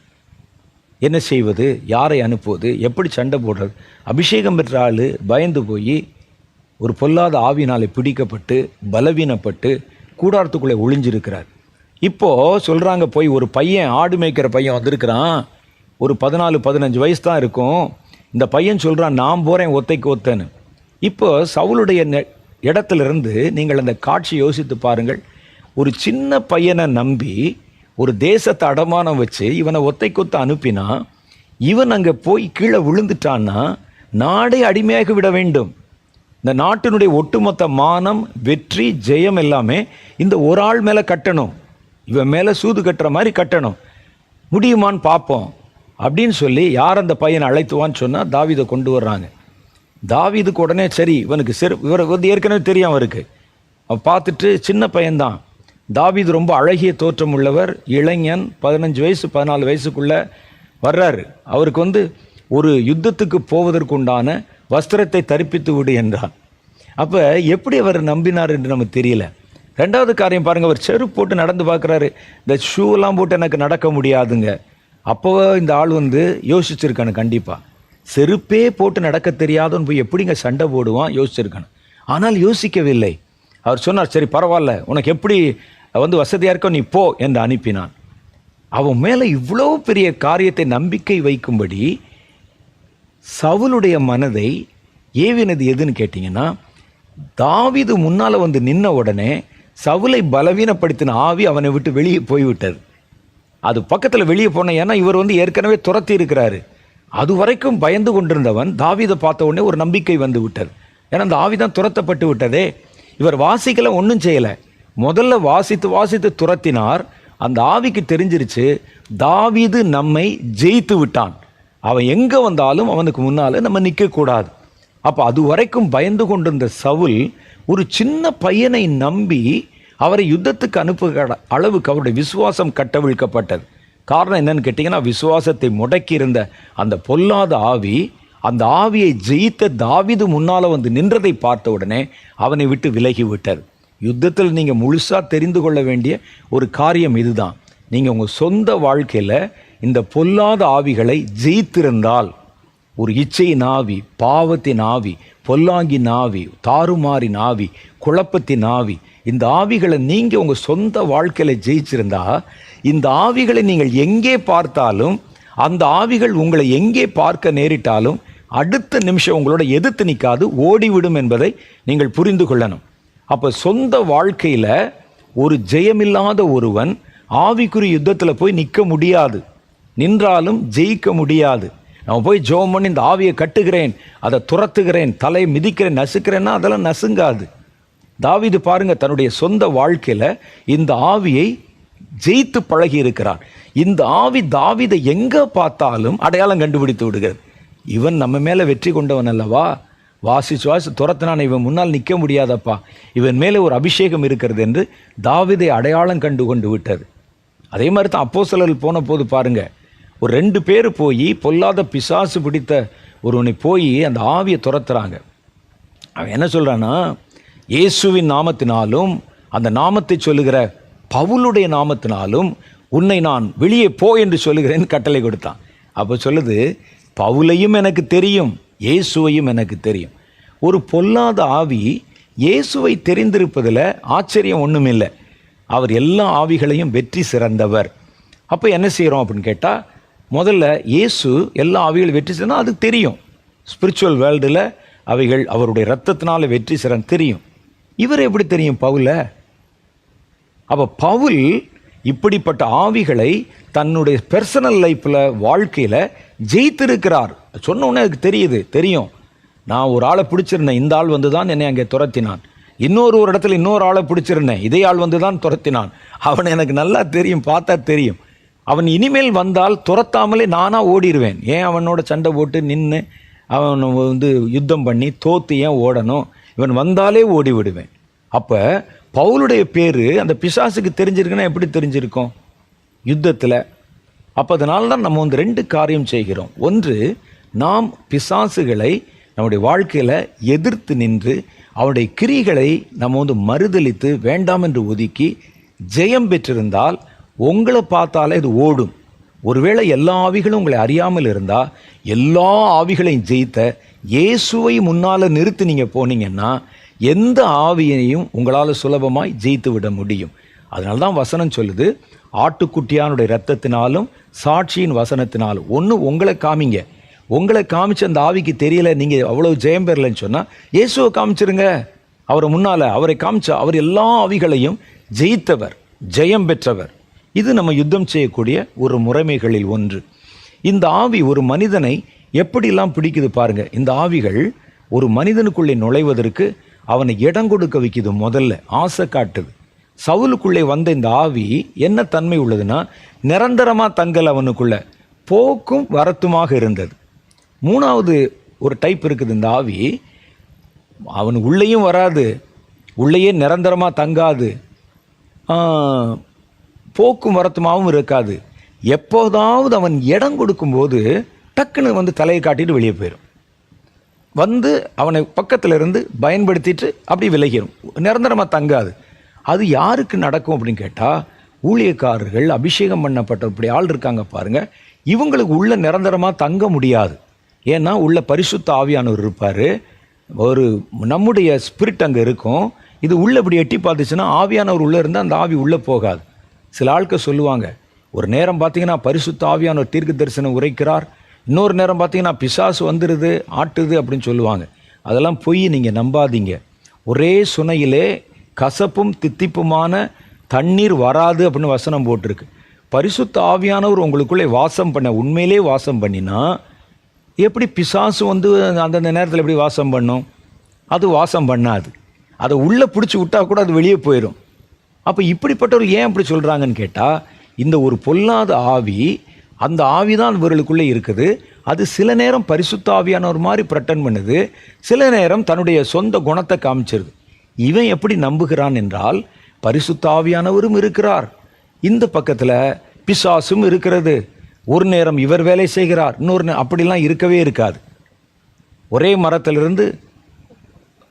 என்ன செய்வது, யாரை அனுப்புவது, எப்படி சண்டை போடுறது? அபிஷேகம் பெற்ற ஆள் பயந்து போய் ஒரு பொல்லாத ஆவினாலே பிடிக்கப்பட்டு பலவீனப்பட்டு கூடாரத்துக்குள்ளே ஒளிஞ்சிருக்கிறார். இப்போது சொல்கிறாங்க, போய் ஒரு பையன், ஆடு மேய்க்கிற பையன் வந்திருக்கிறான், ஒரு 14-15 வயசு தான் இருக்கும். இந்த பையன் சொல்கிறான், நான் போகிறேன் ஒத்தைக்கு ஒத்தன்னு. இப்போ சவுலுடைய இடத்துலேருந்து நீங்கள் அந்த காட்சி யோசித்து பாருங்கள். ஒரு சின்ன பையனை நம்பி ஒரு தேசத்தை அடமானம் வச்சு இவனை ஒத்தை கொத்த அனுப்பினா, இவன் அங்கே போய் கீழே விழுந்துட்டான்னா நாடே அடிமையாக விட வேண்டும். இந்த நாட்டினுடைய ஒட்டுமொத்த மானம், வெற்றி, ஜெயம் எல்லாமே இந்த ஒரு ஆள் மேலே கட்டணும், இவன் மேலே சூது கட்டுற மாதிரி கட்டணும். முடியுமான்னு பார்ப்போம் அப்படின்னு சொல்லி யார் அந்த பையனை அழைத்துவான்னு சொன்னால் தாவீதை கொண்டு வர்றாங்க. தாவீதுக்கு உடனே சரி, இவனுக்கு இவர் வந்து ஏற்கனவே தெரியும் அவருக்கு. அவன் பார்த்துட்டு சின்ன பையன்தான். தாவீது ரொம்ப அழகிய தோற்றம் உள்ளவர், இளைஞன், 15 வயசு 14 வயசுக்குள்ளே வர்றாரு. அவருக்கு வந்து ஒரு யுத்தத்துக்கு போவதற்கு உண்டான வஸ்திரத்தை தரிப்பித்து விடு என்றான். அப்போ எப்படி அவர் நம்பினார் என்று நமக்கு தெரியல. ரெண்டாவது காரியம் பாருங்கள், அவர் செருப்பு போட்டு நடந்து பார்க்குறாரு. இந்த ஷூலாம் போட்டு எனக்கு நடக்க முடியாதுங்க. அப்போ இந்த ஆள் வந்து யோசிச்சிருக்கானு, கண்டிப்பாக செருப்பே போட்டு நடக்க தெரியாதுன்னு போய் எப்படிங்க சண்டை போடுவான், யோசிச்சிருக்கணும். ஆனால் யோசிக்கவில்லை. அவர் சொன்னார், சரி பரவாயில்ல, உனக்கு எப்படி வந்து வசதியாக இருக்கோ நீ போ என்று அனுப்பினான். அவன் மேலே இவ்வளோ பெரிய காரியத்தை நம்பிக்கை வைக்கும்படி சவுலுடைய மனதை ஏவினது எதுன்னு கேட்டிங்கன்னா, தாவீது முன்னால் வந்து நின்ன உடனே சவுலை பலவீனப்படுத்தின ஆவி அவனை விட்டு வெளியே போய்விட்டது. அது பக்கத்தில் வெளியே போன, ஏன்னா இவர் வந்து ஏற்கனவே துரத்தி இருக்கிறாரு. அது வரைக்கும் பயந்து கொண்டிருந்தவன் தாவீதை பார்த்த உடனே ஒரு நம்பிக்கை வந்து விட்டது. ஏன்னா அந்த ஆவி தான் துரத்தப்பட்டு விட்டதே. இவர் வாசிக்கல, ஒன்றும் செய்யலை. முதல்ல வாசித்து துரத்தினார். அந்த ஆவிக்கு தெரிஞ்சிருச்சு, தாவீது நம்மை ஜெயித்து விட்டான், அவன் எங்கே வந்தாலும் அவனுக்கு முன்னால் நம்ம நிற்கக்கூடாது. அப்போ அது வரைக்கும் பயந்து கொண்டிருந்த சவுல் ஒரு சின்ன பையனை நம்பி அவரை யுத்தத்துக்கு அனுப்புகிற அளவுக்கு அவருடைய விசுவாசம் கட்டவிழ்க்கப்பட்டது. காரணம் என்னன்னு கேட்டிங்கன்னா, விசுவாசத்தை முடக்கி இருந்த அந்த பொல்லாத ஆவி, அந்த ஆவியை ஜெயித்த தாவீது முன்னால் வந்து நின்றதை பார்த்த உடனே அவனை விட்டு விலகி விட்டது. யுத்தத்தில் நீங்கள் முழுசாக தெரிந்து கொள்ள வேண்டிய ஒரு காரியம் இதுதான். நீங்கள் உங்கள் சொந்த வாழ்க்கையில் இந்த பொல்லாத ஆவிகளை ஜெயித்திருந்தால், ஒரு இச்சையின் ஆவி, பாவத்தின் ஆவி, பொல்லாங்கின் ஆவி, தாறுமாறின் ஆவி, குழப்பத்தின் ஆவி, இந்த ஆவிகளை நீங்கள் உங்கள் சொந்த வாழ்க்கையில் ஜெயிச்சிருந்தா, இந்த ஆவிகளை நீங்கள் எங்கே பார்த்தாலும், அந்த ஆவிகள் உங்களை எங்கே பார்க்க நேரிட்டாலும் அடுத்த நிமிஷம் உங்களோட எதிர்த்து நிற்காது, ஓடிவிடும் என்பதை நீங்கள் புரிந்து கொள்ளணும். அப்போ சொந்த வாழ்க்கையில் ஒரு ஜெயமில்லாத ஒருவன் ஆவிக்குரிய யுத்தத்தில் போய் நிற்க முடியாது, நின்றாலும் ஜெயிக்க முடியாது. நான் போய் ஜெபம் பண்ணி இந்த ஆவியை கட்டுகிறேன், அதை துரத்துகிறேன், தலையை மிதிக்கிறேன், நசுக்கிறேன்னா அதெல்லாம் நசுங்காது. தாவீது பாருங்க, தன்னுடைய சொந்த வாழ்க்கையில் இந்த ஆவியை ஜெயித்து பழகி இருக்கிறார். இந்த ஆவி தாவீதை எங்கே பார்த்தாலும் அடையாளம் கண்டுபிடித்து விடுகிறது. இவன் நம்ம மேலே வெற்றி கொண்டவன் அல்லவா, வாசி துரத்தினான், இவன் முன்னால் நிற்க முடியாதப்பா, இவன் மேலே ஒரு அபிஷேகம் இருக்கிறது என்று தாவீதை அடையாளம் கண்டு கொண்டு விட்டது. அதே மாதிரி தான் அப்போஸ்தலர்கள் போன போது பாருங்க, ஒரு 2 பேர் போய் பொல்லாத பிசாசு பிடித்த ஒருவனை போய் அந்த ஆவியை துரத்துறாங்க. அவன் என்ன சொல்கிறான்னா, இயேசுவின் நாமத்தினாலும் அந்த நாமத்தை சொல்லுகிற பவுலுடைய நாமத்தினாலும் உன்னை நான் வெளியே போ என்று சொல்லுகிறேன்னு கட்டளை கொடுத்தான். அப்போ சொல்லுது, பவுலையும் எனக்கு தெரியும், இயேசுவையும் எனக்கு தெரியும். ஒரு பொல்லாத ஆவி இயேசுவை தெரிந்திருப்பதில் ஆச்சரியம் ஒன்றும் இல்லை. அவர் எல்லா ஆவிகளையும் வெற்றி சிறந்தவர். அப்போ என்ன செய்கிறோம் அப்படின்னு கேட்டால், முதல்ல இயேசு எல்லா ஆவிகளும் வெற்றி சிறந்தால் அது தெரியும். ஸ்பிரிச்சுவல் வேர்ல்டில் அவைகள் அவருடைய இரத்தத்தினால வெற்றி சிறந்த தெரியும். இவர் எப்படி தெரியும் பவுலை? அப்போ பவுல் இப்படிப்பட்ட ஆவிகளை தன்னுடைய பர்சனல் லைஃப்பில், வாழ்க்கையில் ஜெயித்திருக்கிறார். சொன்ன உடனே அதுக்கு தெரியும். நான் ஒரு ஆளை பிடிச்சிருந்தேன், இந்த ஆள் வந்து தான் என்னை அங்கே துரத்தினான். ஒரு இடத்துல இன்னொரு ஆளை பிடிச்சிருந்தேன், இதே ஆள் வந்து தான் துரத்தினான். அவனை எனக்கு நல்லா தெரியும், பார்த்தா தெரியும். அவன் இனிமேல் வந்தால் துரத்தாமலே நானாக ஓடிடுவேன். ஏன் அவனோட சண்டை போட்டு நின்று அவன் வந்து யுத்தம் பண்ணி தோத்து ஏன் ஓடணும்? இவன் வந்தாலே ஓடி விடுவேன். அப்போ பவுலுடைய பேர் அந்த பிசாசுக்கு தெரிஞ்சிருக்குன்னா எப்படி தெரிஞ்சிருக்கும்? யுத்தத்தில். அப்போ அதனால தான் நம்ம வந்து 2 காரியம் செய்கிறோம். ஒன்று, நாம் பிசாசுகளை நம்முடைய வாழ்க்கையில் எதிர்த்து நின்று அவனுடைய கிரிகளை நம்ம வந்து மறுதலித்து வேண்டாம் என்று ஒதுக்கி ஜெயம் பெற்றிருந்தால் உங்களை பார்த்தாலே இது ஓடும். ஒருவேளை எல்லா ஆவிகளும் உங்களை அறியாமல் இருந்தால் எல்லா ஆவிகளையும் ஜெயித்த இயேசுவை முன்னால் நிறுத்தி நீங்கள் போனீங்கன்னா எந்த ஆவியையும் உங்களால் சுலபமாய் ஜெயித்து விட முடியும். அதனால தான் வசனம் சொல்லுது, ஆட்டுக்குட்டியானுடைய இரத்தத்தினாலும் சாட்சியின் வசனத்தினாலும். ஒன்று உங்களை காமிங்க. உங்களை காமிச்சு அந்த ஆவிக்கு தெரியல, நீங்கள் அவ்வளோ ஜெயம் பெறலைன்னு சொன்னால் இயேசுவை காமிச்சிருங்க. அவரை முன்னால் அவரை காமிச்சா அவர் எல்லா ஆவிகளையும் ஜெயித்தவர், ஜெயம் பெற்றவர். இது நம்ம யுத்தம் செய்யக்கூடிய ஒரு முறைமைகளில் ஒன்று. இந்த ஆவி ஒரு மனிதனை எப்படிலாம் பிடிக்குது பாருங்க. இந்த ஆவிகள் ஒரு மனிதனுக்குள்ளே நுழைவதற்கு அவனை இடம் கொடுக்க வைக்குது. முதல்ல ஆசை காட்டுது. சவுலுக்குள்ளே வந்த இந்த ஆவி என்ன தன்மை உள்ளதுன்னா, நிரந்தரமாக தங்கல் அவனுக்குள்ள போக்கும் வரத்துமாக இருந்தது. 3வது ஒரு டைப் இருக்குது. இந்த ஆவி அவன் உள்ளேயும் வராது, உள்ளேயே நிரந்தரமாக தங்காது, போக்கும் வரத்துமாகவும் இருக்காது. எப்போதாவது அவன் இடம் கொடுக்கும்போது டக்குன்னு வந்து தலையை காட்டிட்டு வெளியே போயிடும். வந்து அவனை பக்கத்தில் இருந்து பயன்படுத்திட்டு அப்படி விலகிடும், நிரந்தரமாக தங்காது. அது யாருக்கு நடக்கும் அப்படின்னு கேட்டால், ஊழியக்காரர்கள், அபிஷேகம் பண்ணப்பட்ட இப்படி ஆள் இருக்காங்க பாருங்கள், இவங்களுக்கு உள்ள நிரந்தரமாக தங்க முடியாது. ஏன்னா உள்ள பரிசுத்த ஆவியானவர் இருப்பார், ஒரு நம்முடைய ஸ்பிரிட் அங்கே இருக்கும். இது உள்ளே இப்படி எட்டி பார்த்துச்சுன்னா ஆவியானவர் உள்ளே இருந்தால் அந்த ஆவி உள்ளே போகாது. சில ஆட்கள் சொல்லுவாங்க, ஒரு நேரம் பார்த்தீங்கன்னா பரிசுத்த ஆவியானவர் தீர்க்க தரிசனம் உரைக்கிறார், இன்னொரு நேரம் பார்த்தீங்கன்னா பிசாசு வந்துடுது ஆட்டுது அப்படின்னு சொல்லுவாங்க. அதெல்லாம் பொய், நீங்கள் நம்பாதீங்க. ஒரே சுனையிலே கசப்பும் தித்திப்புமான தண்ணீர் வராது அப்படின்னு வசனம் போட்டிருக்கு. பரிசுத்த ஆவியானவர் உங்களுக்குள்ளே வாசம் பண்ண, உண்மையிலே வாசம் பண்ணினா எப்படி பிசாசு வந்து அந்தந்த நேரத்தில் எப்படி வாசம் பண்ணும்? அது வாசம் பண்ணாது. அதை உள்ளே பிடிச்சி விட்டா கூட அது வெளியே போயிடும். அப்போ இப்படிப்பட்டவர் ஏன் அப்படி சொல்கிறாங்கன்னு கேட்டால், இந்த ஒரு பொல்லாத ஆவி, அந்த ஆவி தான் இவர்களுக்குள்ளே இருக்குது. அது சில நேரம் பரிசுத்த ஆவியானவர் மாதிரி பிரட்டன் பண்ணுது, சில நேரம் தன்னுடைய சொந்த குணத்தை காமிச்சிருது. இவன் எப்படி நம்புகிறான் என்றால், பரிசுத்த ஆவியானவரும் இருக்கிறார், இந்த பக்கத்தில் பிசாசும் இருக்கிறது. ஒரு நேரம் இவர் வேலை செய்கிறார், இன்னொரு அப்படிலாம் இருக்கவே இருக்காது. ஒரே மரத்திலிருந்து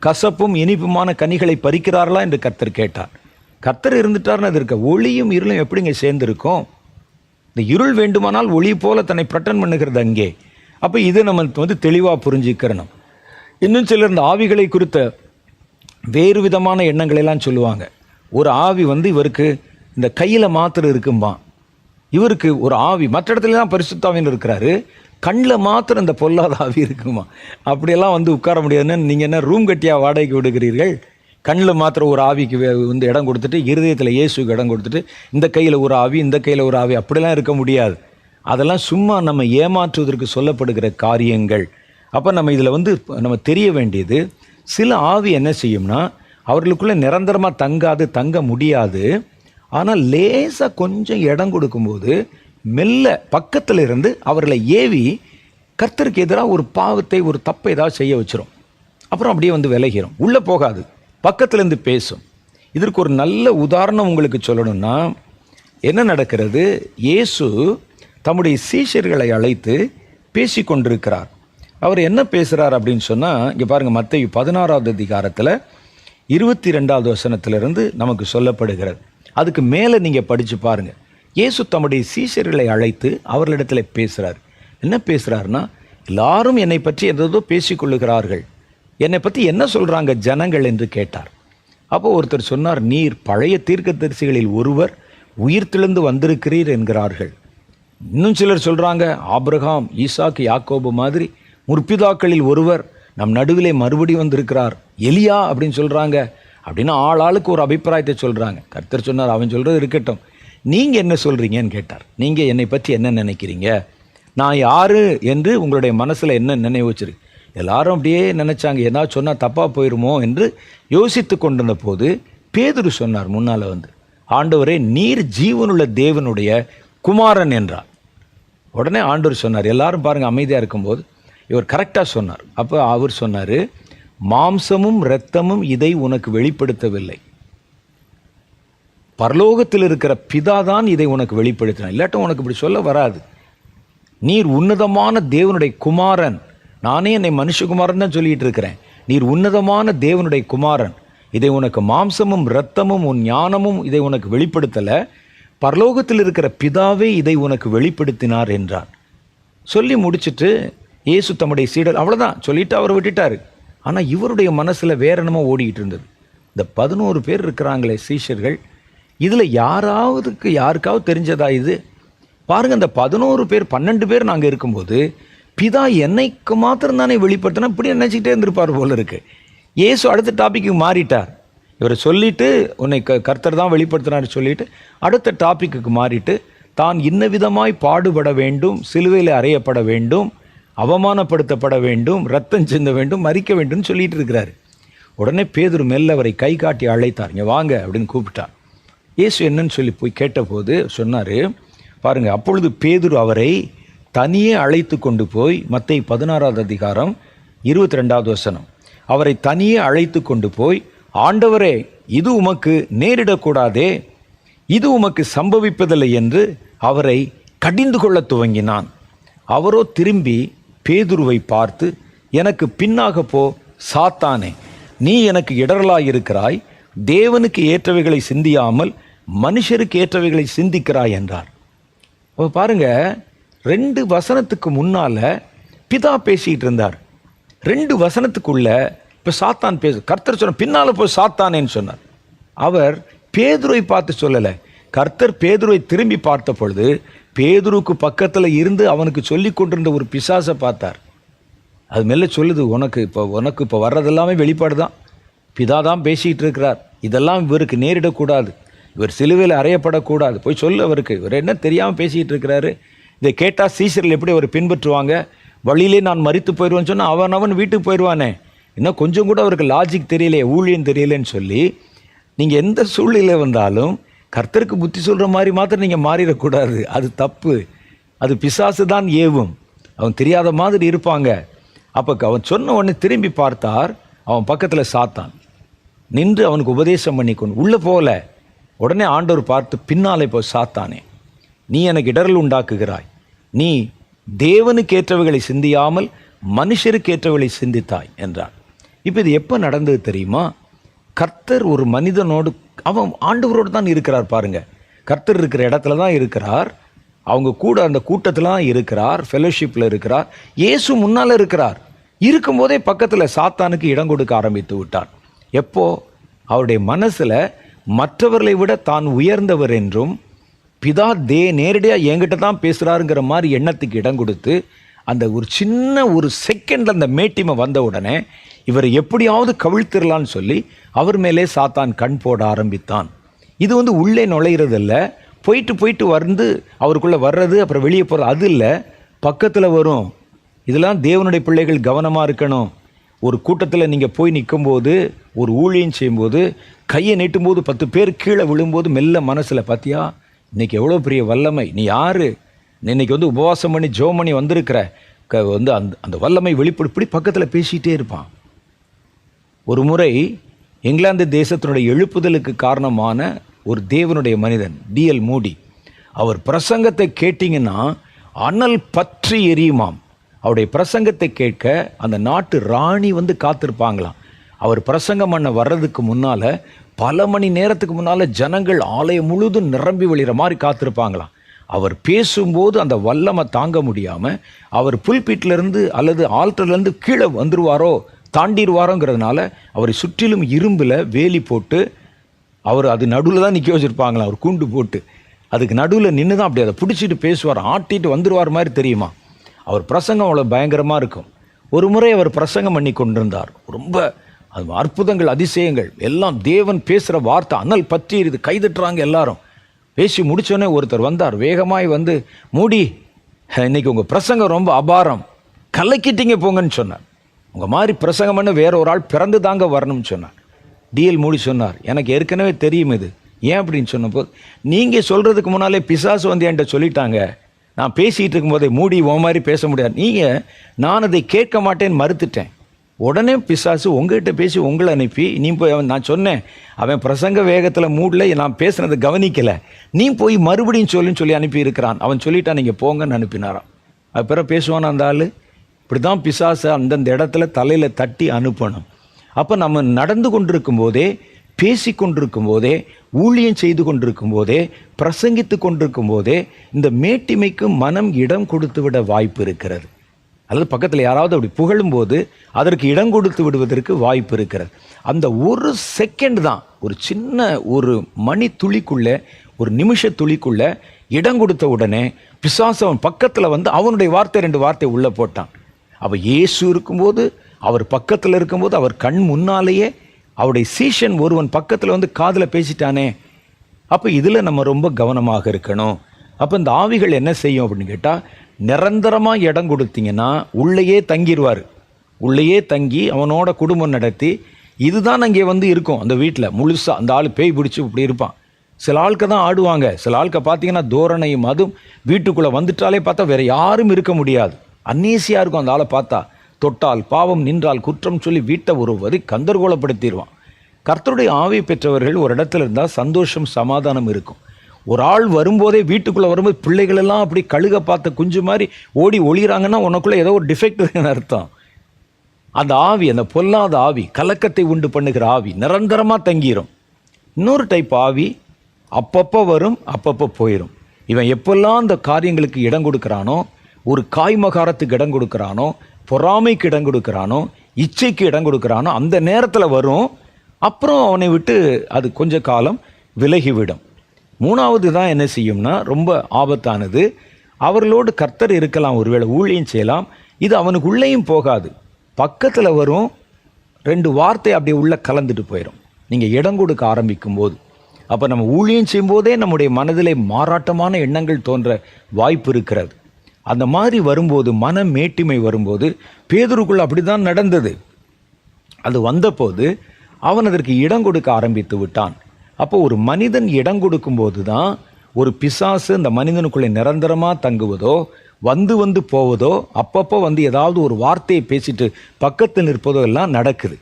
கசப்பும் இனிப்புமான கனிகளை பறிக்கிறார்களா என்று கர்த்தர் கேட்டார். கர்த்தர் இருந்துட்டார்னு அது இருக்க. ஒளியும் இருளும் எப்படிங்க சேர்ந்துருக்கும்? இந்த இருள் வேண்டுமானால் ஒளி போல தன்னை பிரட்டன் பண்ணுகிறது அங்கே. அப்போ இதை நம்ம வந்து தெளிவாக புரிஞ்சுக்கிறணும். இன்னும் சிலர் இந்த ஆவிகளை குறித்த வேறு விதமான எண்ணங்களெல்லாம் சொல்லுவாங்க. ஒரு ஆவி வந்து இவருக்கு இந்த கையில் மாத்திரம் இருக்கும்பா, இவருக்கு ஒரு ஆவி மற்ற இடத்துல தான் பரிசுத்தாவின்னு இருக்கிறாரு, கண்ணில் மாத்திரம் இந்த பொல்லாத ஆவி இருக்குமா. அப்படியெல்லாம் வந்து உட்கார முடியாதுன்னு நீங்கள் என்ன ரூம் கட்டியாக வாடகைக்கு விடுகிறீர்கள்? கண்ணில் மாத்திரம் ஒரு ஆவிக்கு வந்து இடம் கொடுத்துட்டு, இருதயத்தில் இயேசுக்கு இடம் கொடுத்துட்டு, இந்த கையில் ஒரு ஆவி இந்த கையில் ஒரு ஆவி, அப்படிலாம் இருக்க முடியாது. அதெல்லாம் சும்மா நம்ம ஏமாற்றுவதற்கு சொல்லப்படுகிற காரியங்கள். அப்போ நம்ம இதில் வந்து நம்ம தெரிய வேண்டியது, சில ஆவி என்ன செய்யும்னா அவர்களுக்குள்ளே நிரந்தரமாக தங்காது, தங்க முடியாது. ஆனால் லேசாக கொஞ்சம் இடம் கொடுக்கும்போது மெல்ல பக்கத்தில் இருந்து அவர்களை ஏவி கர்த்தருக்கு எதிராக ஒரு பாவத்தை, ஒரு தப்பை ஏதாவது செய்ய வச்சிரும். அப்புறம் அப்படியே வந்து விலகிறோம், உள்ளே போகாது, பக்கத்துலேருந்து பேசும். இதற்கு ஒரு நல்ல உதாரணம் உங்களுக்கு சொல்லணும்னா என்ன நடக்கிறது? இயேசு தம்முடைய சீஷர்களை அழைத்து பேசி கொண்டிருக்கிறார். அவர் என்ன பேசுகிறார் அப்படின்னு சொன்னால், இங்கே பாருங்கள், மத்தேயு 16வது அதிகாரத்தில் 22வது வசனத்திலிருந்து நமக்கு சொல்லப்படுகிறது. அதுக்கு மேலே நீங்கள் படித்து பாருங்கள். இயேசு தம்முடைய சீஷர்களை அழைத்து அவர்களிடத்தில் பேசுகிறார். என்ன பேசுகிறாருன்னா, எல்லாரும் என்னை பற்றி ஏதோ பேசிக்கொள்ளுகிறார்கள், என்னை பற்றி என்ன சொல்கிறாங்க ஜனங்கள் என்று கேட்டார். அப்போ ஒருத்தர் சொன்னார், நீர் பழைய தீர்க்கதரிசிகளில் ஒருவர் உயிர்த்தெழுந்து வந்திருக்கிறீர் என்கிறார்கள். இன்னும் சிலர் சொல்கிறாங்க, ஆபிரகாம், ஈசாக்கு, யாக்கோபு மாதிரி முற்பிதாக்களில் ஒருவர் நம் நடுவிலே மறுபடியும் வந்திருக்கிறார், எலியா அப்படின்னு சொல்கிறாங்க. அப்படின்னா ஆளுக்கு ஒரு அபிப்பிராயத்தை சொல்கிறாங்க. கர்த்தர் சொன்னார், அவன் சொல்கிறது இருக்கட்டும், நீங்கள் என்ன சொல்கிறீங்கன்னு கேட்டார். நீங்கள் என்னை பற்றி என்ன நினைக்கிறீங்க, நான் யார் என்று உங்களுடைய மனசில் என்ன நினைவு வச்சிருக்கு? எல்லாரும் அப்படியே நினச்சாங்க, ஏதாவது சொன்னால் தப்பாக போயிடுமோ என்று யோசித்து கொண்டிருந்த போது பேதுரு சொன்னார் முன்னால் வந்து, ஆண்டவரே, நீர் ஜீவனுள்ள தேவனுடைய குமாரன் என்றார். உடனே ஆண்டவர் சொன்னார், எல்லாரும் பாருங்கள் அமைதியாக இருக்கும்போது இவர் கரெக்டாக சொன்னார். அப்போ அவர் சொன்னார், மாம்சமும் இரத்தமும் இதை உனக்கு வெளிப்படுத்தவில்லை, பரலோகத்தில் இருக்கிற பிதாதான் இதை உனக்கு வெளிப்படுத்தினார். இல்லாட்டும் உனக்கு இப்படி சொல்ல வராது. நீர் உன்னதமான தேவனுடைய குமாரன். நானே என்னை மனுஷகுமாரன் தான் சொல்லிட்டு இருக்கிறேன். நீர் உன்னதமான தேவனுடைய குமாரன். இதை உனக்கு மாம்சமும் இரத்தமும் உன் ஞானமும் இதை உனக்கு வெளிப்படுத்தல, பரலோகத்தில் இருக்கிற பிதாவே இதை உனக்கு வெளிப்படுத்தினார் என்றார். சொல்லி முடிச்சுட்டு இயேசு தம்முடைய சீடர் அவ்வளோதான் சொல்லிட்டு அவர் விட்டுட்டாரு. ஆனால் இவருடைய மனசில் வேற என்னமோ ஓடிக்கிட்டு இருந்தது. இந்த 11 பேர் இருக்கிறாங்களே சீஷர்கள், இதில் யாருக்காவது தெரிஞ்சதா இது? பாருங்க, இந்த 11 பேர் 12 பேர் நாங்கள் இருக்கும்போது பிதா என்னைக்கு மாத்திரம் தானே வெளிப்படுத்தினா இப்படி நினச்சிக்கிட்டே இருந்திருப்பார் போல இருக்கு. இயேசு அடுத்த டாபிக்கு மாறிட்டார். இவரை சொல்லிட்டு உன்னை கர்த்தர் தான் வெளிப்படுத்தினார் சொல்லிட்டு அடுத்த டாபிக்கு மாறிட்டு தான் இன்ன விதமாய் பாடுபட வேண்டும், சிலுவையில் அறையப்பட வேண்டும், அவமானப்படுத்தப்பட வேண்டும், ரத்தம் சிந்த வேண்டும், மரிக்க வேண்டும் சொல்லிட்டு இருக்கிறாரு. உடனே பேதுரு மெல்ல அவரை கை காட்டி அழைத்தார். இங்கே வாங்க அப்படின்னு கூப்பிட்டார். இயேசு என்னன்னு சொல்லி போய் கேட்டபோது சொன்னார் பாருங்க, அப்பொழுது பேதுரு அவரை தனியே அழைத்து கொண்டு போய், மத்தேயு 16வது அதிகாரம் 22வது வசனம், அவரை தனியே அழைத்து கொண்டு போய், ஆண்டவரே இது உமக்கு நேரிடக்கூடாதே, இது உமக்கு சம்பவிப்பதில்லை என்று அவரை கடிந்து கொள்ள துவங்கினான். அவரோ திரும்பி பேதுருவை பார்த்து, எனக்கு பின்னாக போ சாத்தானே, நீ எனக்கு இடரலாயிருக்கிறாய், தேவனுக்கு ஏற்றவைகளை சிந்தியாமல் மனுஷருக்கு ஏற்றவைகளை சிந்திக்கிறாய் என்றார். பாருங்க, 2 வசனத்துக்கு முன்னால பிதா பேசிட்டு இருந்தார். 2 வசனத்துக்குள்ள இப்போ சாத்தான் கர்த்தர் சொன்ன பின்னால போய் சாத்தானேன்னு சொன்னார். அவர் பேதுருவை பார்த்து சொல்லலை. கர்த்தர் பேதுருவை திரும்பி பார்த்த பொழுது பேதுருக்கு பக்கத்தில் இருந்து அவனுக்கு சொல்லி கொண்டிருந்த ஒரு பிசாசை பார்த்தார். அது மெல்ல சொல்லுது, உனக்கு இப்போ வர்றதெல்லாமே வெளிப்பாடு தான், பிதா தான் பேசிகிட்டு இருக்கிறார், இதெல்லாம் இவருக்கு நேரிடக்கூடாது, இவர் சிலுவையில் அறையப்படக்கூடாது, போய் சொல்லு அவருக்கு, இவர் என்ன தெரியாமல் பேசிகிட்டு இருக்கிறாரு, இதை கேட்டால் சீசர்கள் எப்படி அவர் பின்பற்றுவாங்க, வழியிலே நான் மரித்து போயிடுவேன்னு சொன்னால் அவன் வீட்டுக்கு போயிடுவானே, இன்னும் கொஞ்சம் கூட அவருக்கு லாஜிக் தெரியலையே, ஊழியம் தெரியலேன்னு சொல்லி, நீங்கள் எந்த சூழ்நிலை வந்தாலும் கர்த்தருக்கு புத்தி சொல்கிற மாதிரி மாத்திரம் நீங்கள் மாறிடக்கூடாது. அது தப்பு. அது பிசாசு தான் ஏவும். அவன் தெரியாத மாதிரி இருப்பாங்க. அப்போ அவன் சொன்ன உடனே திரும்பி பார்த்தார். அவன் பக்கத்தில் சாத்தான் நின்று அவனுக்கு உபதேசம் பண்ணி கொண்டு உள்ளே போகல. உடனே ஆண்டவர் பார்த்து, பின்னாலே போய் சாத்தானே, நீ எனக்கு இடரல் உண்டாக்குகிறாய், நீ தேவனுக்கு ஏற்றவைகளை சிந்தியாமல் மனுஷருக்கு ஏற்றவைகளை சிந்தித்தாய் என்றார். இப்போ இது எப்போ நடந்தது தெரியுமா? கர்த்தர் ஒரு மனிதனோடு, அவன் ஆண்டவரோடு தான் இருக்கிறார். பாருங்க, கர்த்தர் இருக்கிற இடத்துல தான் இருக்கிறார், அவங்க கூட அந்த கூட்டத்தில் தான் இருக்கிறார், ஃபெலோஷிப்பில் இருக்கிறார், இயேசு முன்னால் இருக்கிறார். இருக்கும்போதே பக்கத்தில் சாத்தானுக்கு இடம் கொடுக்க ஆரம்பித்து விட்டார். எப்போ? அவருடைய மனசில் மற்றவர்களை விட தான் உயர்ந்தவர் என்றும் பிதா நேரடியாக என்கிட்ட தான் பேசுகிறாருங்கிற மாதிரி எண்ணத்துக்கு இடம் கொடுத்து, அந்த ஒரு செகண்டில் அந்த மேட்டிமை வந்த உடனே இவரை எப்படியாவது கவிழ்த்திடலான்னு சொல்லி அவர் மேலே சாத்தான் கண் போட ஆரம்பித்தான். இது உள்ளே நுழையிறதில்ல, போயிட்டு வந்து அவருக்குள்ளே வர்றது அப்புறம் வெளியே போகிறது, அது இல்லை, பக்கத்தில் வரும். இதெல்லாம் தேவனுடைய பிள்ளைகள் கவனமாக இருக்கணும். ஒரு கூட்டத்தில் நீங்கள் போய் நிற்கும்போது, ஒரு ஊழியம் செய்யும்போது, கையை நீட்டும்போது 10 பேர் கீழே விழும்போது மெல்ல மனசில், பார்த்தியா இன்றைக்கி எவ்வளோ பெரிய வல்லமை, நீ யார், இன்னைக்கு உபவாசம் பண்ணி ஜெபம் பண்ணி வந்திருக்கிற, அந்த வல்லமை வெளிப்படு, இப்படி பக்கத்தில் பேசிகிட்டே இருப்பான். ஒரு முறை இங்கிலாந்து தேசத்தினுடைய எழுப்புதலுக்கு காரணமான ஒரு தேவனுடைய மனிதன் D.L. மூடி, அவர் பிரசங்கத்தை கேட்டிங்கன்னா அனல் பற்றி எரியுமாம். அவருடைய பிரசங்கத்தை கேட்க அந்த நாட்டு ராணி காத்திருப்பாங்களாம். அவர் பிரசங்கம் பண்ண வர்றதுக்கு முன்னால் பல மணி நேரத்துக்கு முன்னால் ஜனங்கள் ஆலயம் முழுதும் நிரம்பி வழிகிற மாதிரி காத்திருப்பாங்களாம். அவர் பேசும்போது அந்த வல்லமை தாங்க முடியாமல் அவர் புல்பீட்டிலேருந்து அல்லது ஆல்டர்லேருந்து கீழே வந்துருவாரோ தாண்டிடுவாரோங்கிறதுனால அவரை சுற்றிலும் இரும்பில் வேலி போட்டு, அவர் அது நடுவில் தான் நிற்க வச்சுருப்பாங்களாம், அவர் கூண்டு போட்டு அதுக்கு நடுவில் நின்று தான் அப்படி அதை பிடிச்சிட்டு பேசுவார், ஆட்டிட்டு வந்துடுவார் மாதிரி தெரியுமா. அவர் பிரசங்கம் அவ்வளோ பயங்கரமாக இருக்கும். ஒரு முறை அவர் பிரசங்கம் பண்ணி கொண்டிருந்தார். ரொம்ப அற்புதங்கள், அதிசயங்கள் எல்லாம், தேவன் பேசுகிற வார்த்தை அனல் பற்றி இது, கைதட்டுறாங்க எல்லாரும். பேசி முடித்தோடனே ஒருத்தர் வந்தார், வேகமாய் மூடி, இன்னைக்கு உங்கள் பிரசங்கம் ரொம்ப அபாரம், கலக்கிட்டீங்க போங்கன்னு சொன்னார். உங்கள் மாதிரி பிரசங்கம் பண்ண வேற ஒரு ஆள் பிறந்து தாங்க வரணும்னு சொன்னார். D.L. மூடி சொன்னார், எனக்கு ஏற்கனவே தெரியும் இது, ஏன் அப்படின்னு சொன்னபோது, நீங்கள் சொல்கிறதுக்கு முன்னாலே பிசாசு என்கிட்ட சொல்லிட்டாங்க, நான் பேசிகிட்டு இருக்கும்போதே மூடி உன் மாதிரி பேச முடியாது, நான் அதை கேட்க மாட்டேன்னு மறுத்துட்டேன், உடனே பிசாசு உங்ககிட்ட பேசி உங்களை அனுப்பி, நீ போய் நான் சொன்னேன், அவன் பிரசங்க வேகத்தில் மூடில் நான் பேசுனதை கவனிக்கலை, நீ போய் மறுபடியும் சொல்லுன்னு சொல்லி அனுப்பி இருக்கிறான். அவன் சொல்லிட்டான், நீங்கள் போங்கன்னு அனுப்பினாரான். அது பிறகு பேசுவான் அந்த ஆள். இப்படி தான் பிசாசை அந்தந்த இடத்துல தலையில் தட்டி அனுப்பணும். அப்போ நம்ம நடந்து கொண்டிருக்கும் போதே, பேசி கொண்டிருக்கும் போதே, ஊழியம் செய்து கொண்டிருக்கும் போதே, பிரசங்கித்து கொண்டிருக்கும் போதே இந்த மேட்டிமைக்கு மனம் இடம் கொடுத்து விட வாய்ப்பு இருக்கிறது. அல்லது பக்கத்தில் யாராவது அப்படி புகழும்போது அதற்கு இடம் கொடுத்து விடுவதற்கு வாய்ப்பு இருக்கிறது. அந்த ஒரு செகண்ட் தான், ஒரு சின்ன ஒரு மணி துளிக்குள்ளே, ஒரு நிமிஷ துளிக்குள்ளே இடம் கொடுத்த உடனே பிசாசு அவன் பக்கத்தில் வந்து அவனுடைய வார்த்தை 2 வார்த்தை உள்ளே போட்டான். அவள் இயேசு இருக்கும்போது, அவர் பக்கத்தில் இருக்கும்போது, அவர் கண் முன்னாலேயே அவருடைய சீஷன் ஒருவன் பக்கத்தில் வந்து காதில் பேசிட்டானே. அப்போ இதில் நம்ம ரொம்ப கவனமாக இருக்கணும். அப்போ இந்த ஆவிகள் என்ன செய்யும் அப்படின்னு கேட்டால், நிரந்தரமாக இடம் கொடுத்தீங்கன்னா உள்ளேயே தங்கிடுவார். உள்ளேயே தங்கி அவனோட குடும்பம் நடத்தி, இதுதான் அங்கே வந்து இருக்கும் அந்த வீட்டில் முழுசாக. அந்த ஆள் பேய் பிடிச்சி இப்படி இருப்பான். சில ஆளுக்க தான் ஆடுவாங்க, சில ஆளுக்க பார்த்தீங்கன்னா தோரணையும் அதுவும் வீட்டுக்குள்ளே வந்துட்டாலே பார்த்தா வேறு யாரும் இருக்க முடியாது. அன்னீசியாக இருக்கும் அந்த ஆளை பார்த்தா. தொட்டால் பாவம், நின்றால் குற்றம் சொல்லி வீட்டை ஒரு வரி கந்தர்கோலப்படுத்திடுவான். கர்த்தருடைய ஆவி பெற்றவர்கள் ஒரு இடத்துல இருந்தால் சந்தோஷம், சமாதானம் இருக்கும். ஒரு ஆள் வரும்போதே, வீட்டுக்குள்ளே வரும்போது பிள்ளைகள் எல்லாம் அப்படி கழுக பார்த்த குஞ்சு மாதிரி ஓடி ஒளிகிறாங்கன்னா உனக்குள்ளே ஏதோ ஒரு டிஃபெக்ட் இருக்குன்னு அர்த்தம். அந்த ஆவி, அந்த பொல்லாத ஆவி, கலக்கத்தை உண்டு பண்ணுகிற ஆவி நிரந்தரமாக தங்கிடும். இன்னொரு டைப் ஆவி அப்பப்போ வரும், அப்பப்போ போயிடும். இவன் எப்பெல்லாம் அந்த காரியங்களுக்கு இடம் கொடுக்குறானோ, ஒரு காய்மகாரத்துக்கு இடம் கொடுக்குறானோ, பொறாமைக்கு இடம் கொடுக்குறானோ, இச்சைக்கு இடம் கொடுக்குறானோ, அந்த நேரத்தில் வரும். அப்புறம் அவனை விட்டு அது கொஞ்ச காலம் விலகிவிடும். 3வது தான் என்ன செய்யும்னா ரொம்ப ஆபத்தானது. அவர்களோடு கர்த்தர் இருக்கலாம், ஒருவேளை ஊழியம் செய்யலாம், இது அவனுக்கு உள்ளேயும் போகாது, பக்கத்தில் வரும், 2 வார்த்தை அப்படியே உள்ளே கலந்துட்டு போயிடும் நீங்கள் இடம் கொடுக்க ஆரம்பிக்கும் போது. அப்போ நம்ம ஊழியம் செய்யும்போதே நம்முடைய மனதிலே மாறாட்டமான எண்ணங்கள் தோன்ற வாய்ப்பு இருக்கிறது. அந்த மாதிரி வரும்போது, மன மேட்டிமை வரும்போது, பேதுருக்குள்ள அப்படி தான் நடந்தது. அது வந்தபோது அவன் அதற்கு இடம் கொடுக்க ஆரம்பித்து விட்டான். அப்போ ஒரு மனிதன் இடம் கொடுக்கும்போது தான் ஒரு பிசாசு அந்த மனிதனுக்குள்ளே நிரந்தரமாக தங்குவதோ, வந்து வந்து போவதோ, அப்பப்போ வந்து ஏதாவது ஒரு வார்த்தையை பேசிட்டு பக்கத்தில் நிற்பதோ எல்லாம் நடக்குது.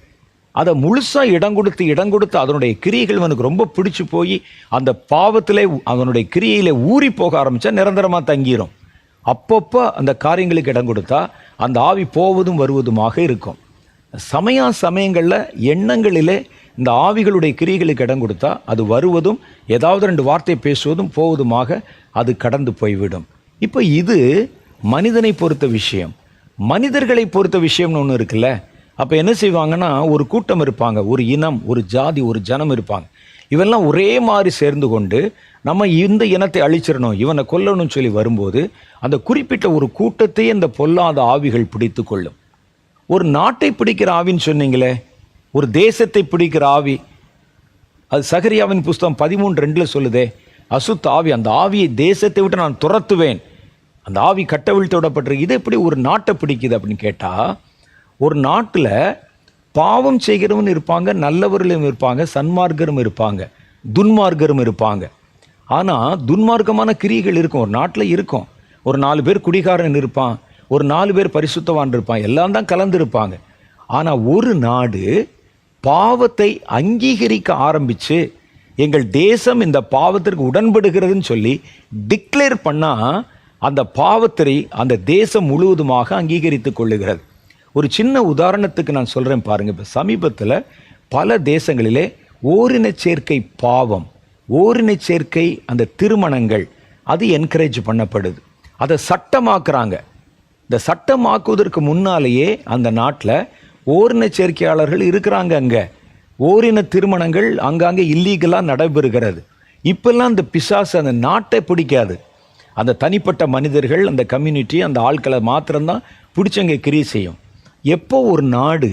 அதை முழுசாக இடம் கொடுத்து அதனுடைய கிரியைகள் அவனுக்கு ரொம்ப பிடிச்சி போய் அந்த பாவத்திலே, அவனுடைய கிரியையில் ஊறி போக ஆரம்பித்தா நிரந்தரமாக தங்கிடும். அப்பப்போ அந்த காரியங்களுக்கு இடம் கொடுத்தா அந்த ஆவி போவதும் வருவதுமாக இருக்கும். சமயங்களில் எண்ணங்களிலே இந்த ஆவிகளுடைய கிரியைகளுக்கு இடம் கொடுத்தா அது வருவதும், ஏதாவது 2 வார்த்தை பேசுவதும் போவதுமாக அது கடந்து போய்விடும். இப்போ இது மனிதனை பொறுத்த விஷயம். மனிதர்களை பொறுத்த விஷயம்னு ஒன்று இருக்குல்ல. அப்போ என்ன செய்வாங்கன்னா, ஒரு கூட்டம் இருப்பாங்க, ஒரு இனம், ஒரு ஜாதி, ஒரு ஜனம் இருப்பாங்க. இவெல்லாம் ஒரே மாதிரி சேர்ந்து கொண்டு நம்ம இந்த இனத்தை அழிச்சிடணும், இவனை கொல்லணும்னு சொல்லி வரும்போது அந்த குறிப்பிட்ட ஒரு கூட்டத்தையே இந்த பொல்லாத ஆவிகள் பிடித்து கொள்ளும். ஒரு நாட்டை பிடிக்கிற ஆவின்னு சொன்னீங்களே, ஒரு தேசத்தை பிடிக்கிற ஆவி, அது சகரியாவின் புஸ்தகம் 13:2 சொல்லுதே, அசுத்த ஆவி, அந்த ஆவியை தேசத்தை விட்டு நான் துரத்துவேன், அந்த ஆவி கட்டவிழ்த்து விடப்பட்டிருக்கு. இது எப்படி ஒரு நாட்டை பிடிக்குது அப்படின்னு கேட்டால், ஒரு நாட்டில் பாவம் செய்கிறவன் இருப்பாங்க, நல்லவர்களும் இருப்பாங்க, சன்மார்க்கரும் இருப்பாங்க, துன்மார்க்கரும் இருப்பாங்க. ஆனால் துன்மார்க்கமான கிரியைகள் இருக்கும், ஒரு நாட்டில் இருக்கும். ஒரு 4 பேர் குடிகாரன் இருப்பான், ஒரு 4 பேர் பரிசுத்தவான் இருப்பான், எல்லாம் தான் கலந்துருப்பாங்க. ஆனால் ஒரு நாடு பாவத்தை அங்கீகரிக்க ஆரம்பித்து, எங்கள் தேசம் இந்த பாவத்திற்கு உடன்படுகிறதுன்னு சொல்லி டிக்ளேர் பண்ணால் அந்த பாவத்தை அந்த தேசம் முழுவதுமாக அங்கீகரித்து கொள்ளுகிறது. ஒரு சின்ன உதாரணத்துக்கு நான் சொல்கிறேன் பாருங்கள். இப்போ சமீபத்தில் பல தேசங்களிலே ஓரின சேர்க்கை பாவம், ஓரின சேர்க்கை அந்த திருமணங்கள் அது என்கரேஜ் பண்ணப்படுது, அதை சட்டமாக்குறாங்க. இந்த சட்டமாக்குவதற்கு முன்னாலேயே அந்த நாட்டில் ஓரின சேர்க்கையாளர்கள் இருக்கிறாங்க, அங்கே ஓரின திருமணங்கள் அங்கங்கே இல்லீகலாக நடைபெறுகிறது. இப்பெல்லாம் அந்த பிசாசு அந்த நாட்டை பிடிக்காது, அந்த தனிப்பட்ட மனிதர்கள், அந்த கம்யூனிட்டி, அந்த ஆட்களை மாத்திரம்தான் பிடிச்சங்க கிரியை செய்யும். எப்போ ஒரு நாடு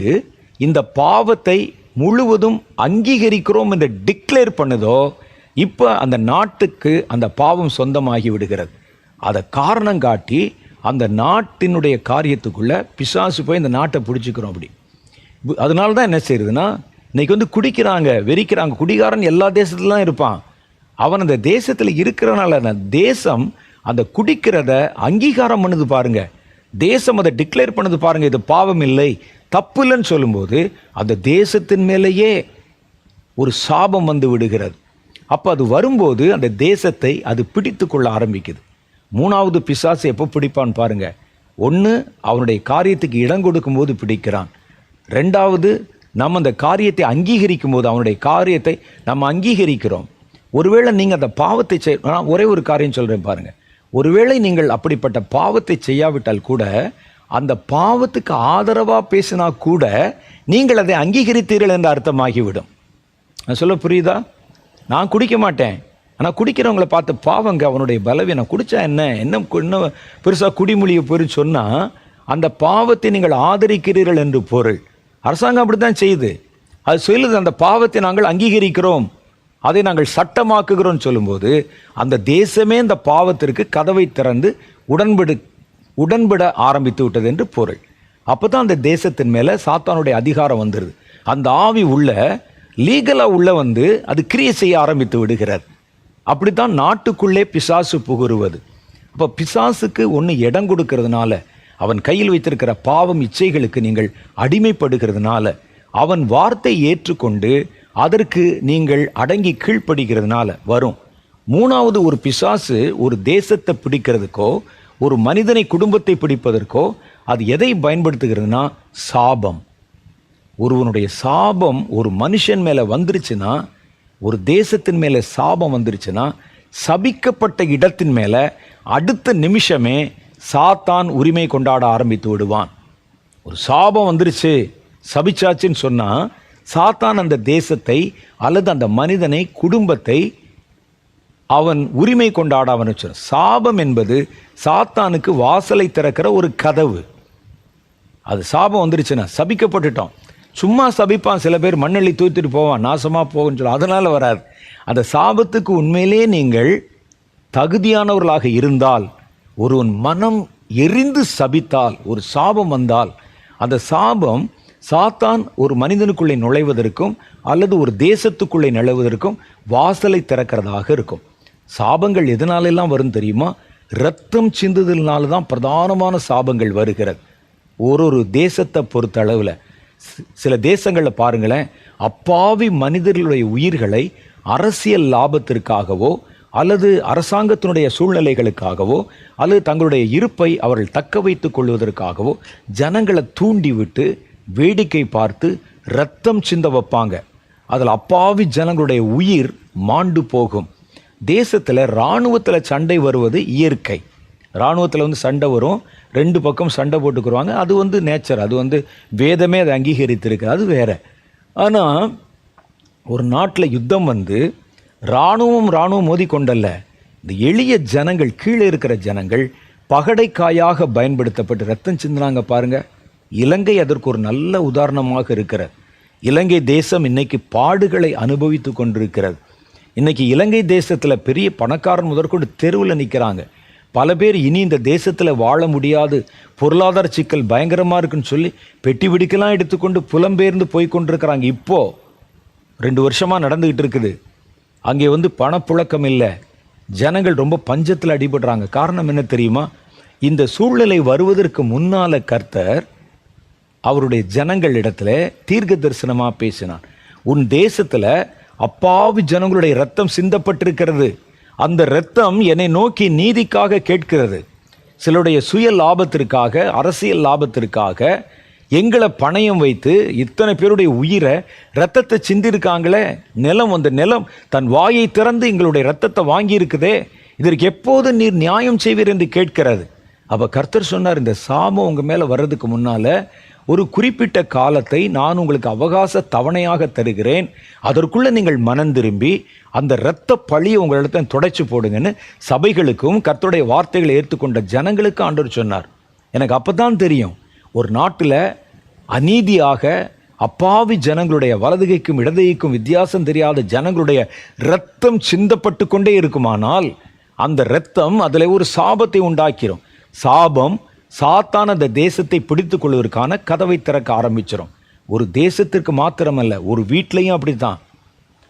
இந்த பாவத்தை முழுவதும் அங்கீகரிக்கிறோம் என்று டிக்ளேர் பண்ணுதோ, இப்போ அந்த நாட்டுக்கு அந்த பாவம் சொந்தமாகி விடுகிறது. அதை காரணம் காட்டி அந்த நாட்டினுடைய காரியத்துக்குள்ளே பிசாசு போய் இந்த நாட்டை பிடிச்சிக்கிறோம். அப்படி அதனால தான் என்ன செய்யுதுன்னா, இன்றைக்கி வந்து குடிக்கிறாங்க, வெறிக்கிறாங்க. குடிகாரன் எல்லா தேசத்துலாம் இருப்பான். அவன் அந்த தேசத்தில் இருக்கிறனால அந்த தேசம் அந்த குடிக்கிறத அங்கீகாரம் பண்ணுது பாருங்க, தேசம் அதை டிக்ளேர் பண்ணுது பாருங்க, இது பாவம் இல்லை, தப்பு இல்லைன்னு சொல்லும்போது அந்த தேசத்தின் மேலேயே ஒரு சாபம் வந்து விடுகிறது. அப்போ அது வரும்போது அந்த தேசத்தை அது பிடித்து கொள்ள ஆரம்பிக்குது. மூணாவது பிசாசு எப்போ பிடிப்பான்னு பாருங்க. ஒன்று, அவனுடைய காரியத்துக்கு இடம் கொடுக்கும்போது பிடிக்கிறான். ரெண்டாவது, நம்ம அந்த காரியத்தை அங்கீகரிக்கும் போது அவனுடைய காரியத்தை நம்ம அங்கீகரிக்கிறோம். ஒருவேளை நீங்கள் அந்த பாவத்தை நான் ஒரே ஒரு காரியம் சொல்கிறேன் பாருங்கள். ஒருவேளை நீங்கள் அப்படிப்பட்ட பாவத்தை செய்யாவிட்டால் கூட அந்த பாவத்துக்கு ஆதரவாக பேசினா கூட நீங்கள் அதை அங்கீகரித்தீர்கள் என்ற அர்த்தமாகிவிடும். நான் சொல்ல புரியுதா? நான் குடிக்க மாட்டேன், ஆனால் குடிக்கிறவங்களை பார்த்து பாவங்க அவனுடைய பலவீனம், குடித்தா என்ன பெருசாக குடிமொழியை போய் சொன்னால் அந்த பாவத்தை நீங்கள் ஆதரிக்கிறீர்கள் என்று பொருள். அரசாங்கம் அப்படி தான் செய்யுது. அது சொல்லுது, அந்த பாவத்தை நாங்கள் அங்கீகரிக்கிறோம், அதை நாங்கள் சட்டமாக்குகிறோம் சொல்லும்போது அந்த தேசமே இந்த பாவத்திற்கு கதவை திறந்து உடன்பட ஆரம்பித்து விட்டது என்று பொருள். அப்போ தான் அந்த தேசத்தின் மேலே சாத்தானுடைய அதிகாரம் வந்துடுது. அந்த ஆவி உள்ள லீகலாக உள்ள வந்து அது கிரியை செய்ய ஆரம்பித்து விடுகிறார். அப்படித்தான் நாட்டுக்குள்ளே பிசாசு புகுருவது. அப்போ பிசாசுக்கு ஒன்று இடம் கொடுக்கறதுனால, அவன் கையில் வைத்திருக்கிற பாவம் இச்சைகளுக்கு நீங்கள் அடிமைப்படுகிறதுனால, அவன் வார்த்தை ஏற்றுக்கொண்டு அதற்கு நீங்கள் அடங்கி கீழ்ப்படுகிறதுனால வரும். மூணாவது, ஒரு பிசாசு ஒரு தேசத்தை பிடிக்கிறதுக்கோ ஒரு மனிதனை குடும்பத்தை பிடிப்பதற்கோ அது எதை பயன்படுத்துகிறதுனா சாபம். ஒருவனுடைய சாபம் ஒரு மனுஷன் மேலே வந்துருச்சுன்னா, ஒரு தேசத்தின் மேலே சாபம் வந்துருச்சுன்னா, சபிக்கப்பட்ட இடத்தின் மேலே அடுத்த நிமிஷமே சாத்தான் உரிமை கொண்டாட ஆரம்பித்து விடுவான். ஒரு சாபம் வந்துருச்சு, சபிச்சாச்சுன்னு சொன்னால் சாத்தான் அந்த தேசத்தை அல்லது அந்த மனிதனை, குடும்பத்தை அவன் உரிமை கொண்டாட ஆரம்பிச்சு. சாபம் என்பது சாத்தானுக்கு வாசலை திறக்கிற ஒரு கதவு. அது சாபம் வந்துருச்சுன்னா, சபிக்கப்பட்டுட்டோம், சும்மா சபிப்பான். சில பேர் மண்ணெள்ளி தூத்திட்டு போவான், நாசமாக போகுன்னு சொல்ல, அதனால் வராது. அந்த சாபத்துக்கு உண்மையிலே நீங்கள் தகுதியானவர்களாக இருந்தால், ஒருவன் மனம் எரிந்து சபித்தால், ஒரு சாபம் வந்தால், அந்த சாபம் சாத்தான் ஒரு மனிதனுக்குள்ளே நுழைவதற்கும் அல்லது ஒரு தேசத்துக்குள்ளே நுழைவதற்கும் வாசலை திறக்கிறதாக இருக்கும். சாபங்கள் எதனாலெல்லாம் வரும் தெரியுமா? இரத்தம் சிந்துதல்னால தான் பிரதானமான சாபங்கள் வருகிறது. ஒரு தேசத்தை பொறுத்த அளவில் சில தேசங்களில் பாருங்களேன், அப்பாவி மனிதர்களுடைய உயிர்களை அரசியல் லாபத்திற்காகவோ அல்லது அரசாங்கத்தினுடைய சூழ்நிலைகளுக்காகவோ அல்லது தங்களுடைய இருப்பை அவர்கள் தக்க வைத்துக் கொள்வதற்காகவோ ஜனங்களை தூண்டிவிட்டு வேடிக்கை பார்த்து இரத்தம் சிந்த வைப்பாங்க. அதில் அப்பாவி ஜனங்களுடைய உயிர் மாண்டு போகும். தேசத்தில் இராணுவத்தில் சண்டை வருவது இயற்கை. இராணுவத்தில் சண்டை வரும், ரெண்டு பக்கம் சண்டை போட்டுக்குருவாங்க, அது நேச்சர், அது வேதமே அதை அங்கீகரித்திருக்கு, அது வேற. ஆனால் ஒரு நாட்டில் யுத்தம் இராணுவம் மோதி கொண்டல்ல, இந்த எளிய ஜனங்கள், கீழே இருக்கிற ஜனங்கள் பகடைக்காயாக பயன்படுத்தப்பட்டு ரத்தம் சிந்தினாங்க பாருங்க. இலங்கை அதற்கு ஒரு நல்ல உதாரணமாக இருக்கிறது. இலங்கை தேசம் இன்னைக்கு பாடுகளை அனுபவித்து கொண்டிருக்கிறது. இன்னைக்கு இலங்கை தேசத்தில் பெரிய பணக்காரன் முதற்கொண்டு தெருவில் நிற்கிறாங்க. பல பேர் இனி இந்த தேசத்தில் வாழ முடியாது, பொருளாதார சிக்கல் பயங்கரமாக இருக்குன்னு சொல்லி பெட்டி பிடிக்கலாம் எடுத்துக்கொண்டு புலம்பெயர்ந்து போய் கொண்டிருக்கிறாங்க. இப்போது 2 வருஷமாக நடந்துக்கிட்டு இருக்குது. அங்கே பணப்புழக்கம் இல்லை, ஜனங்கள் ரொம்ப பஞ்சத்தில் அடிபடுறாங்க. காரணம் என்ன தெரியுமா? இந்த சூழ்நிலை வருவதற்கு முன்னால் கர்த்தர் அவருடைய ஜனங்கள் இடத்துல தீர்க்க தரிசனமாக பேசினார். உன் தேசத்தில் அப்பாவி ஜனங்களுடைய இரத்தம் சிந்தப்பட்டிருக்கிறது, அந்த இரத்தம் என்னை நோக்கி நீதிக்காக கேட்கிறது. சிலருடைய சுய லாபத்திற்காக, அரசியல் லாபத்திற்காக எங்களை பணயம் வைத்து இத்தனை பேருடைய உயிரை இரத்தத்தை சிந்திருக்காங்களே. நிலம் தன் வாயை திறந்து எங்களுடைய இரத்தத்தை வாங்கி இருக்குதே, இதற்கு எப்போது நீர் நியாயம் செய்வீர் என்று கேட்கிறது. அப்போ கர்த்தர் சொன்னார், இந்த சாபம் உங்கள் மேலே வர்றதுக்கு முன்னால் ஒரு குறிப்பிட்ட காலத்தை நான் உங்களுக்கு அவகாச தவணையாக தருகிறேன், அதற்குள்ளே நீங்கள் மனம் திரும்பி அந்த இரத்த பழியை உங்களிடத்தை துடைச்சு போடுங்கன்னு சபைகளுக்கும் கர்த்தருடைய வார்த்தைகளை ஏற்றுக்கொண்ட ஜனங்களுக்கு ஆண்டவர் சொன்னார். எனக்கு அப்போ தான் தெரியும், ஒரு நாட்டில் அநீதியாக அப்பாவி ஜனங்களுடைய வலதுகைக்கும் இடதுகைக்கும் வித்தியாசம் தெரியாத ஜனங்களுடைய இரத்தம் சிந்தப்பட்டு கொண்டே இருக்குமானால் அந்த இரத்தம் அதில் ஒரு சாபத்தை உண்டாக்கிறோம். சாபம் சாத்தான் அந்த தேசத்தை பிடித்து கொள்வதற்கான கதவை திறக்க ஆரம்பிச்சிடும். ஒரு தேசத்திற்கு மாத்திரமல்ல, ஒரு வீட்டிலையும் அப்படித்தான்,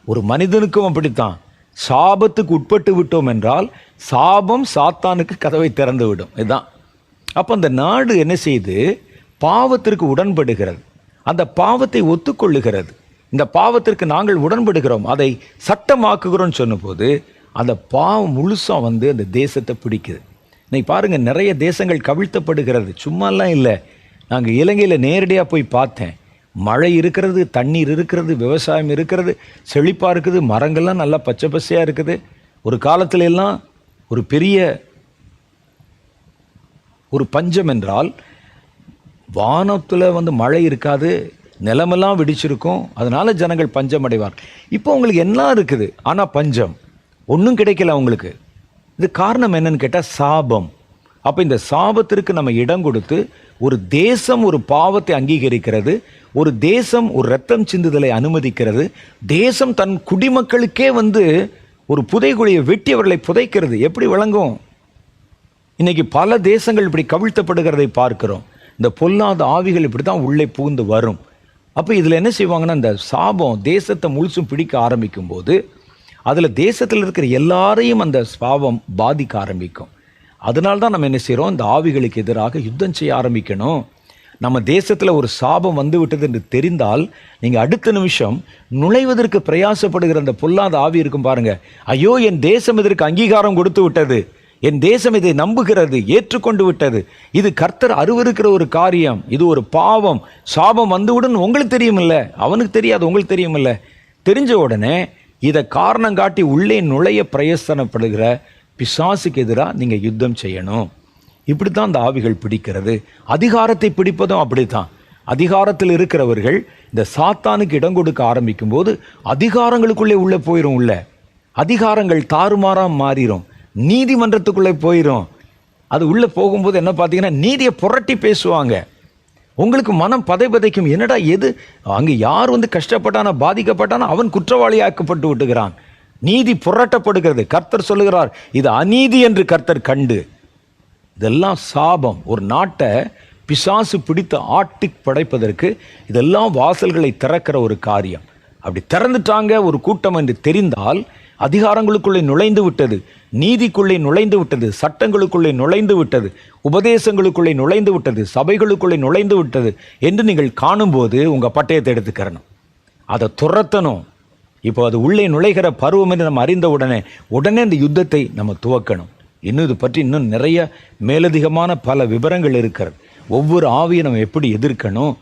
ஒரு மனிதனுக்கும் அப்படித்தான். சாபத்துக்கு உட்பட்டு விட்டோம் என்றால் சாபம் சாத்தானுக்கு கதவை திறந்து விடும். இதுதான். அப்போ அந்த நாடு என்ன செய்யுது? பாவத்திற்கு உடன்படுகிறது. அந்த பாவத்தை ஒத்துக்கொள்ளுகிறது. இந்த பாவத்திற்கு நாங்கள் உடன்படுகிறோம், அதை சட்டமாக்குகிறோம்னு சொன்னபோது அந்த பாவம் முழுசாக அந்த தேசத்தை பிடிக்குது. இன்னைக்கு பாருங்கள், நிறைய தேசங்கள் கவிழ்த்தப்படுகிறது. சும்மாலாம் இல்லை. நாங்கள் இலங்கையில் நேரடியாக போய் பார்த்தேன். மழை இருக்கிறது, தண்ணீர் இருக்கிறது, விவசாயம் இருக்கிறது, செழிப்பாக இருக்குது, மரங்கள்லாம் நல்லா பச்சை பசையாக இருக்குது. ஒரு காலத்துல எல்லாம் ஒரு பெரிய ஒரு பஞ்சம் என்றால் வானத்தில் மழை இருக்காது, நிலமெல்லாம் வெடிச்சிருக்கும், அதனால ஜனங்கள் பஞ்சம் அடைவார். இப்போ உங்களுக்கு என்ன இருக்குது, ஆனால் பஞ்சம் ஒன்றும் கிடைக்கல உங்களுக்கு. இது காரணம் என்னன்னு கேட்டால் சாபம். அப்போ இந்த சாபத்திற்கு நம்ம இடம் கொடுத்து ஒரு தேசம் ஒரு பாவத்தை அங்கீகரிக்கிறது, ஒரு தேசம் ஒரு ரத்தம் சிந்துதலை அனுமதிக்கிறது, தேசம் தன் குடிமக்களுக்கே ஒரு புதைகுழியை வெட்டி அவர்களை புதைக்கிறது. எப்படி விளங்கும்? இன்னைக்கு பல தேசங்கள் இப்படி கவிழ்த்தப்படுகிறதை பார்க்கிறோம். இந்த பொல்லாத ஆவிகள் இப்படி தான் உள்ளே புகுந்து வரும். அப்போ இதில் என்ன செய்வாங்கன்னா, இந்த சாபம் தேசத்தை முழுசும் பிடிக்க ஆரம்பிக்கும் போது அதில் தேசத்தில் இருக்கிற எல்லாரையும் அந்த சாபம் பாதிக்க ஆரம்பிக்கும். அதனால்தான் நம்ம என்ன செய்கிறோம், இந்த ஆவிகளுக்கு எதிராக யுத்தம் செய்ய ஆரம்பிக்கணும். நம்ம தேசத்தில் ஒரு சாபம் விட்டது என்று தெரிந்தால் நீங்கள் அடுத்த நிமிஷம் நுழைவதற்கு பிரயாசப்படுகிற அந்த பொல்லாத ஆவி இருக்கும் பாருங்க. ஐயோ, என் தேசம் இதற்கு அங்கீகாரம் கொடுத்து விட்டது, என் தேசம் இதை நம்புகிறது, ஏற்றுக்கொண்டு விட்டது, இது கர்த்தர் அருவருக்கிற ஒரு காரியம், இது ஒரு பாவம், சாபம் வந்துவிடும். உங்களுக்கு தெரியுமில்ல, அவனுக்கு தெரியாது, உங்களுக்கு தெரியுமில்ல. தெரிஞ்ச உடனே இதை காரணம் காட்டி உள்ளே நுழைய பிரயத்தனப்படுகிற பிசாசுக்கு எதிராக நீங்கள் யுத்தம் செய்யணும். இப்படி தான் அந்த ஆவிகள் பிடிக்கிறது. அதிகாரத்தை பிடிப்பதும் அப்படித்தான். அதிகாரத்தில் இருக்கிறவர்கள் இந்த சாத்தானுக்கு இடம் கொடுக்க ஆரம்பிக்கும் போது அதிகாரங்களுக்குள்ளே உள்ளே போயிடும். உள்ள அதிகாரங்கள் தாறுமாறாக மாறிடும், நீதிமன்றத்துக்குள்ளே போயிடும். அது உள்ளே போகும்போது என்ன பார்த்தீங்கன்னா, நீதியை புரட்டி பேசுவாங்க. உங்களுக்கு மனம் பதைக்கும். என்னடா எது அங்கே யார் கஷ்டப்பட்டானா பாதிக்கப்பட்டானா அவன் குற்றவாளியாக்கப்பட்டு விட்டுகிறான். நீதி புரட்டப்படுகிறது. கர்த்தர் சொல்லுகிறார், இது அநீதி என்று கர்த்தர் கண்டு. இதெல்லாம் சாபம். ஒரு நாட்டை பிசாசு பிடித்து ஆட்டி படைப்பதற்கு இதெல்லாம் வாசல்களை திறக்கிற ஒரு காரியம். அப்படி திறந்துட்டாங்க ஒரு கூட்டம் என்று தெரிந்தால் அதிகாரங்களுக்குள்ளே நுழைந்து விட்டது, நீதிக்குள்ளே நுழைந்து விட்டது, சட்டங்களுக்குள்ளே நுழைந்து விட்டது, உபதேசங்களுக்குள்ளே நுழைந்து விட்டது, சபைகளுக்குள்ளே நுழைந்து விட்டது என்று நீங்கள் காணும்போது உங்கள் பட்டயத்தை எடுத்துக்கிறணும், அதை துரத்தணும். இப்போ அது உள்ளே நுழைகிற பருவம் என்று நம்ம அறிந்த உடனே அந்த யுத்தத்தை நம்ம துவக்கணும். இன்னும் இது பற்றி இன்னும் நிறைய மேலதிகமான பல விவரங்கள் இருக்கிறது. ஒவ்வொரு ஆவியை நம்ம எப்படி எதிர்க்கணும்,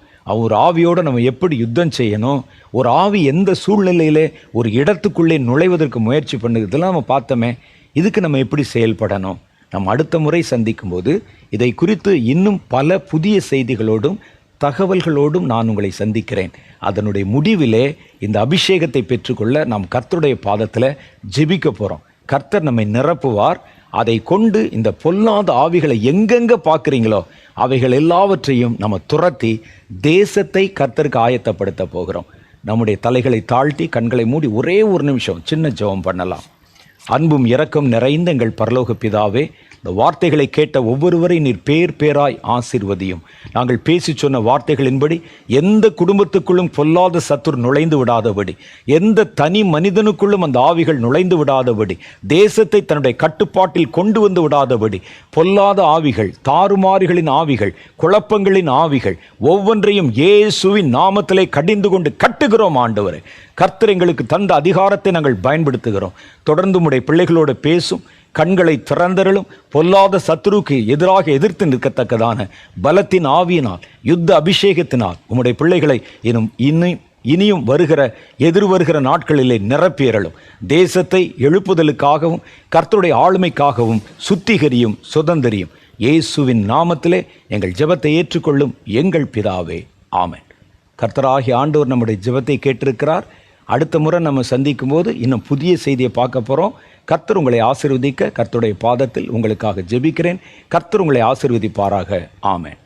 ஒரு ஆவியோடு நம்ம எப்படி யுத்தம் செய்யணும், ஒரு ஆவி எந்த சூழ்நிலையிலே ஒரு இடத்துக்குள்ளே நுழைவதற்கு முயற்சி பண்ணுறதெல்லாம் நம்ம பார்த்தோமே. இதுக்கு நம்ம எப்படி செயல்படணும், நம்ம அடுத்த முறை சந்திக்கும் போது இதை குறித்து இன்னும் பல புதிய செய்திகளோடும் தகவல்களோடும் நான் உங்களை சந்திக்கிறேன். அதனுடைய முடிவிலே இந்த அபிஷேகத்தை பெற்றுக்கொள்ள நாம் கர்த்தருடைய பாதத்தில் ஜெபிக்க போகிறோம். கர்த்தர் நம்மை நிரப்புவார். அதை கொண்டு இந்த பொல்லாத ஆவிகளை எங்கெங்கே பார்க்குறீங்களோ அவைகள் எல்லாவற்றையும் நம்ம துரத்தி தேசத்தை கர்த்தருக்கு ஆயத்தப்படுத்த போகிறோம். நம்முடைய தலைகளை தாழ்த்தி கண்களை மூடி ஒரே ஒரு நிமிஷம் சின்ன ஜெபம் பண்ணலாம். அன்பும் இரக்கம் நிறைந்த எங்கள் பரலோக பிதாவே, இந்த வார்த்தைகளை கேட்ட ஒவ்வொருவரை நீர் பேர் பேராய் ஆசீர்வதியும். நாங்கள் பேசி சொன்ன வார்த்தைகளின்படி எந்த குடும்பத்துக்குள்ளும் பொல்லாத சத்துரு நுழைந்து விடாதபடி, எந்த தனி மனிதனுக்குள்ளும் அந்த ஆவிகள் நுழைந்து விடாதபடி, தேசத்தை தன்னுடைய கட்டுப்பாட்டில் கொண்டு வந்து விடாதபடி, பொல்லாத ஆவிகள், தாறுமாறுகளின் ஆவிகள், குழப்பங்களின் ஆவிகள் ஒவ்வொன்றையும் இயேசுவின் நாமத்திலே கடிந்து கொண்டு கட்டுகிறோம். ஆண்டவரே, கர்த்தர் எங்களுக்கு தந்த அதிகாரத்தை நாங்கள் பயன்படுத்துகிறோம். தொடர்ந்து உம்முடைய பிள்ளைகளோடு பேசும், கண்களை திறந்தருளும், பொல்லாத சத்துருக்கு எதிராக எதிர்த்து நிற்கத்தக்கதான பலத்தின் ஆவியினால், யுத்த அபிஷேகத்தினால் உம்முடைய பிள்ளைகளை இனியும் எதிர்வருகிற நாட்களிலே நிரப்பியறலும். தேசத்தை எழுப்புதலுக்காகவும் கர்த்தருடைய ஆளுமைக்காகவும் சுத்திகரியும், சுதந்திரியும். இயேசுவின் நாமத்திலே எங்கள் ஜெபத்தை ஏற்றுக்கொள்ளும் எங்கள் பிதாவே, ஆமென். கர்த்தராகிய ஆண்டவர் நம்முடைய ஜெபத்தை கேட்டிருக்கிறார். அடுத்த முறை நம்ம சந்திக்கும் போது இன்னும் புதிய செய்தியை பார்க்க போகிறோம். கர்த்தர் உங்களை ஆசீர்வதிக்க கர்த்தருடைய பாதத்தில் உங்களுக்காக ஜெபிக்கிறேன். கர்த்தர் உங்களை ஆசீர்வதிப்பாராக. ஆமென்.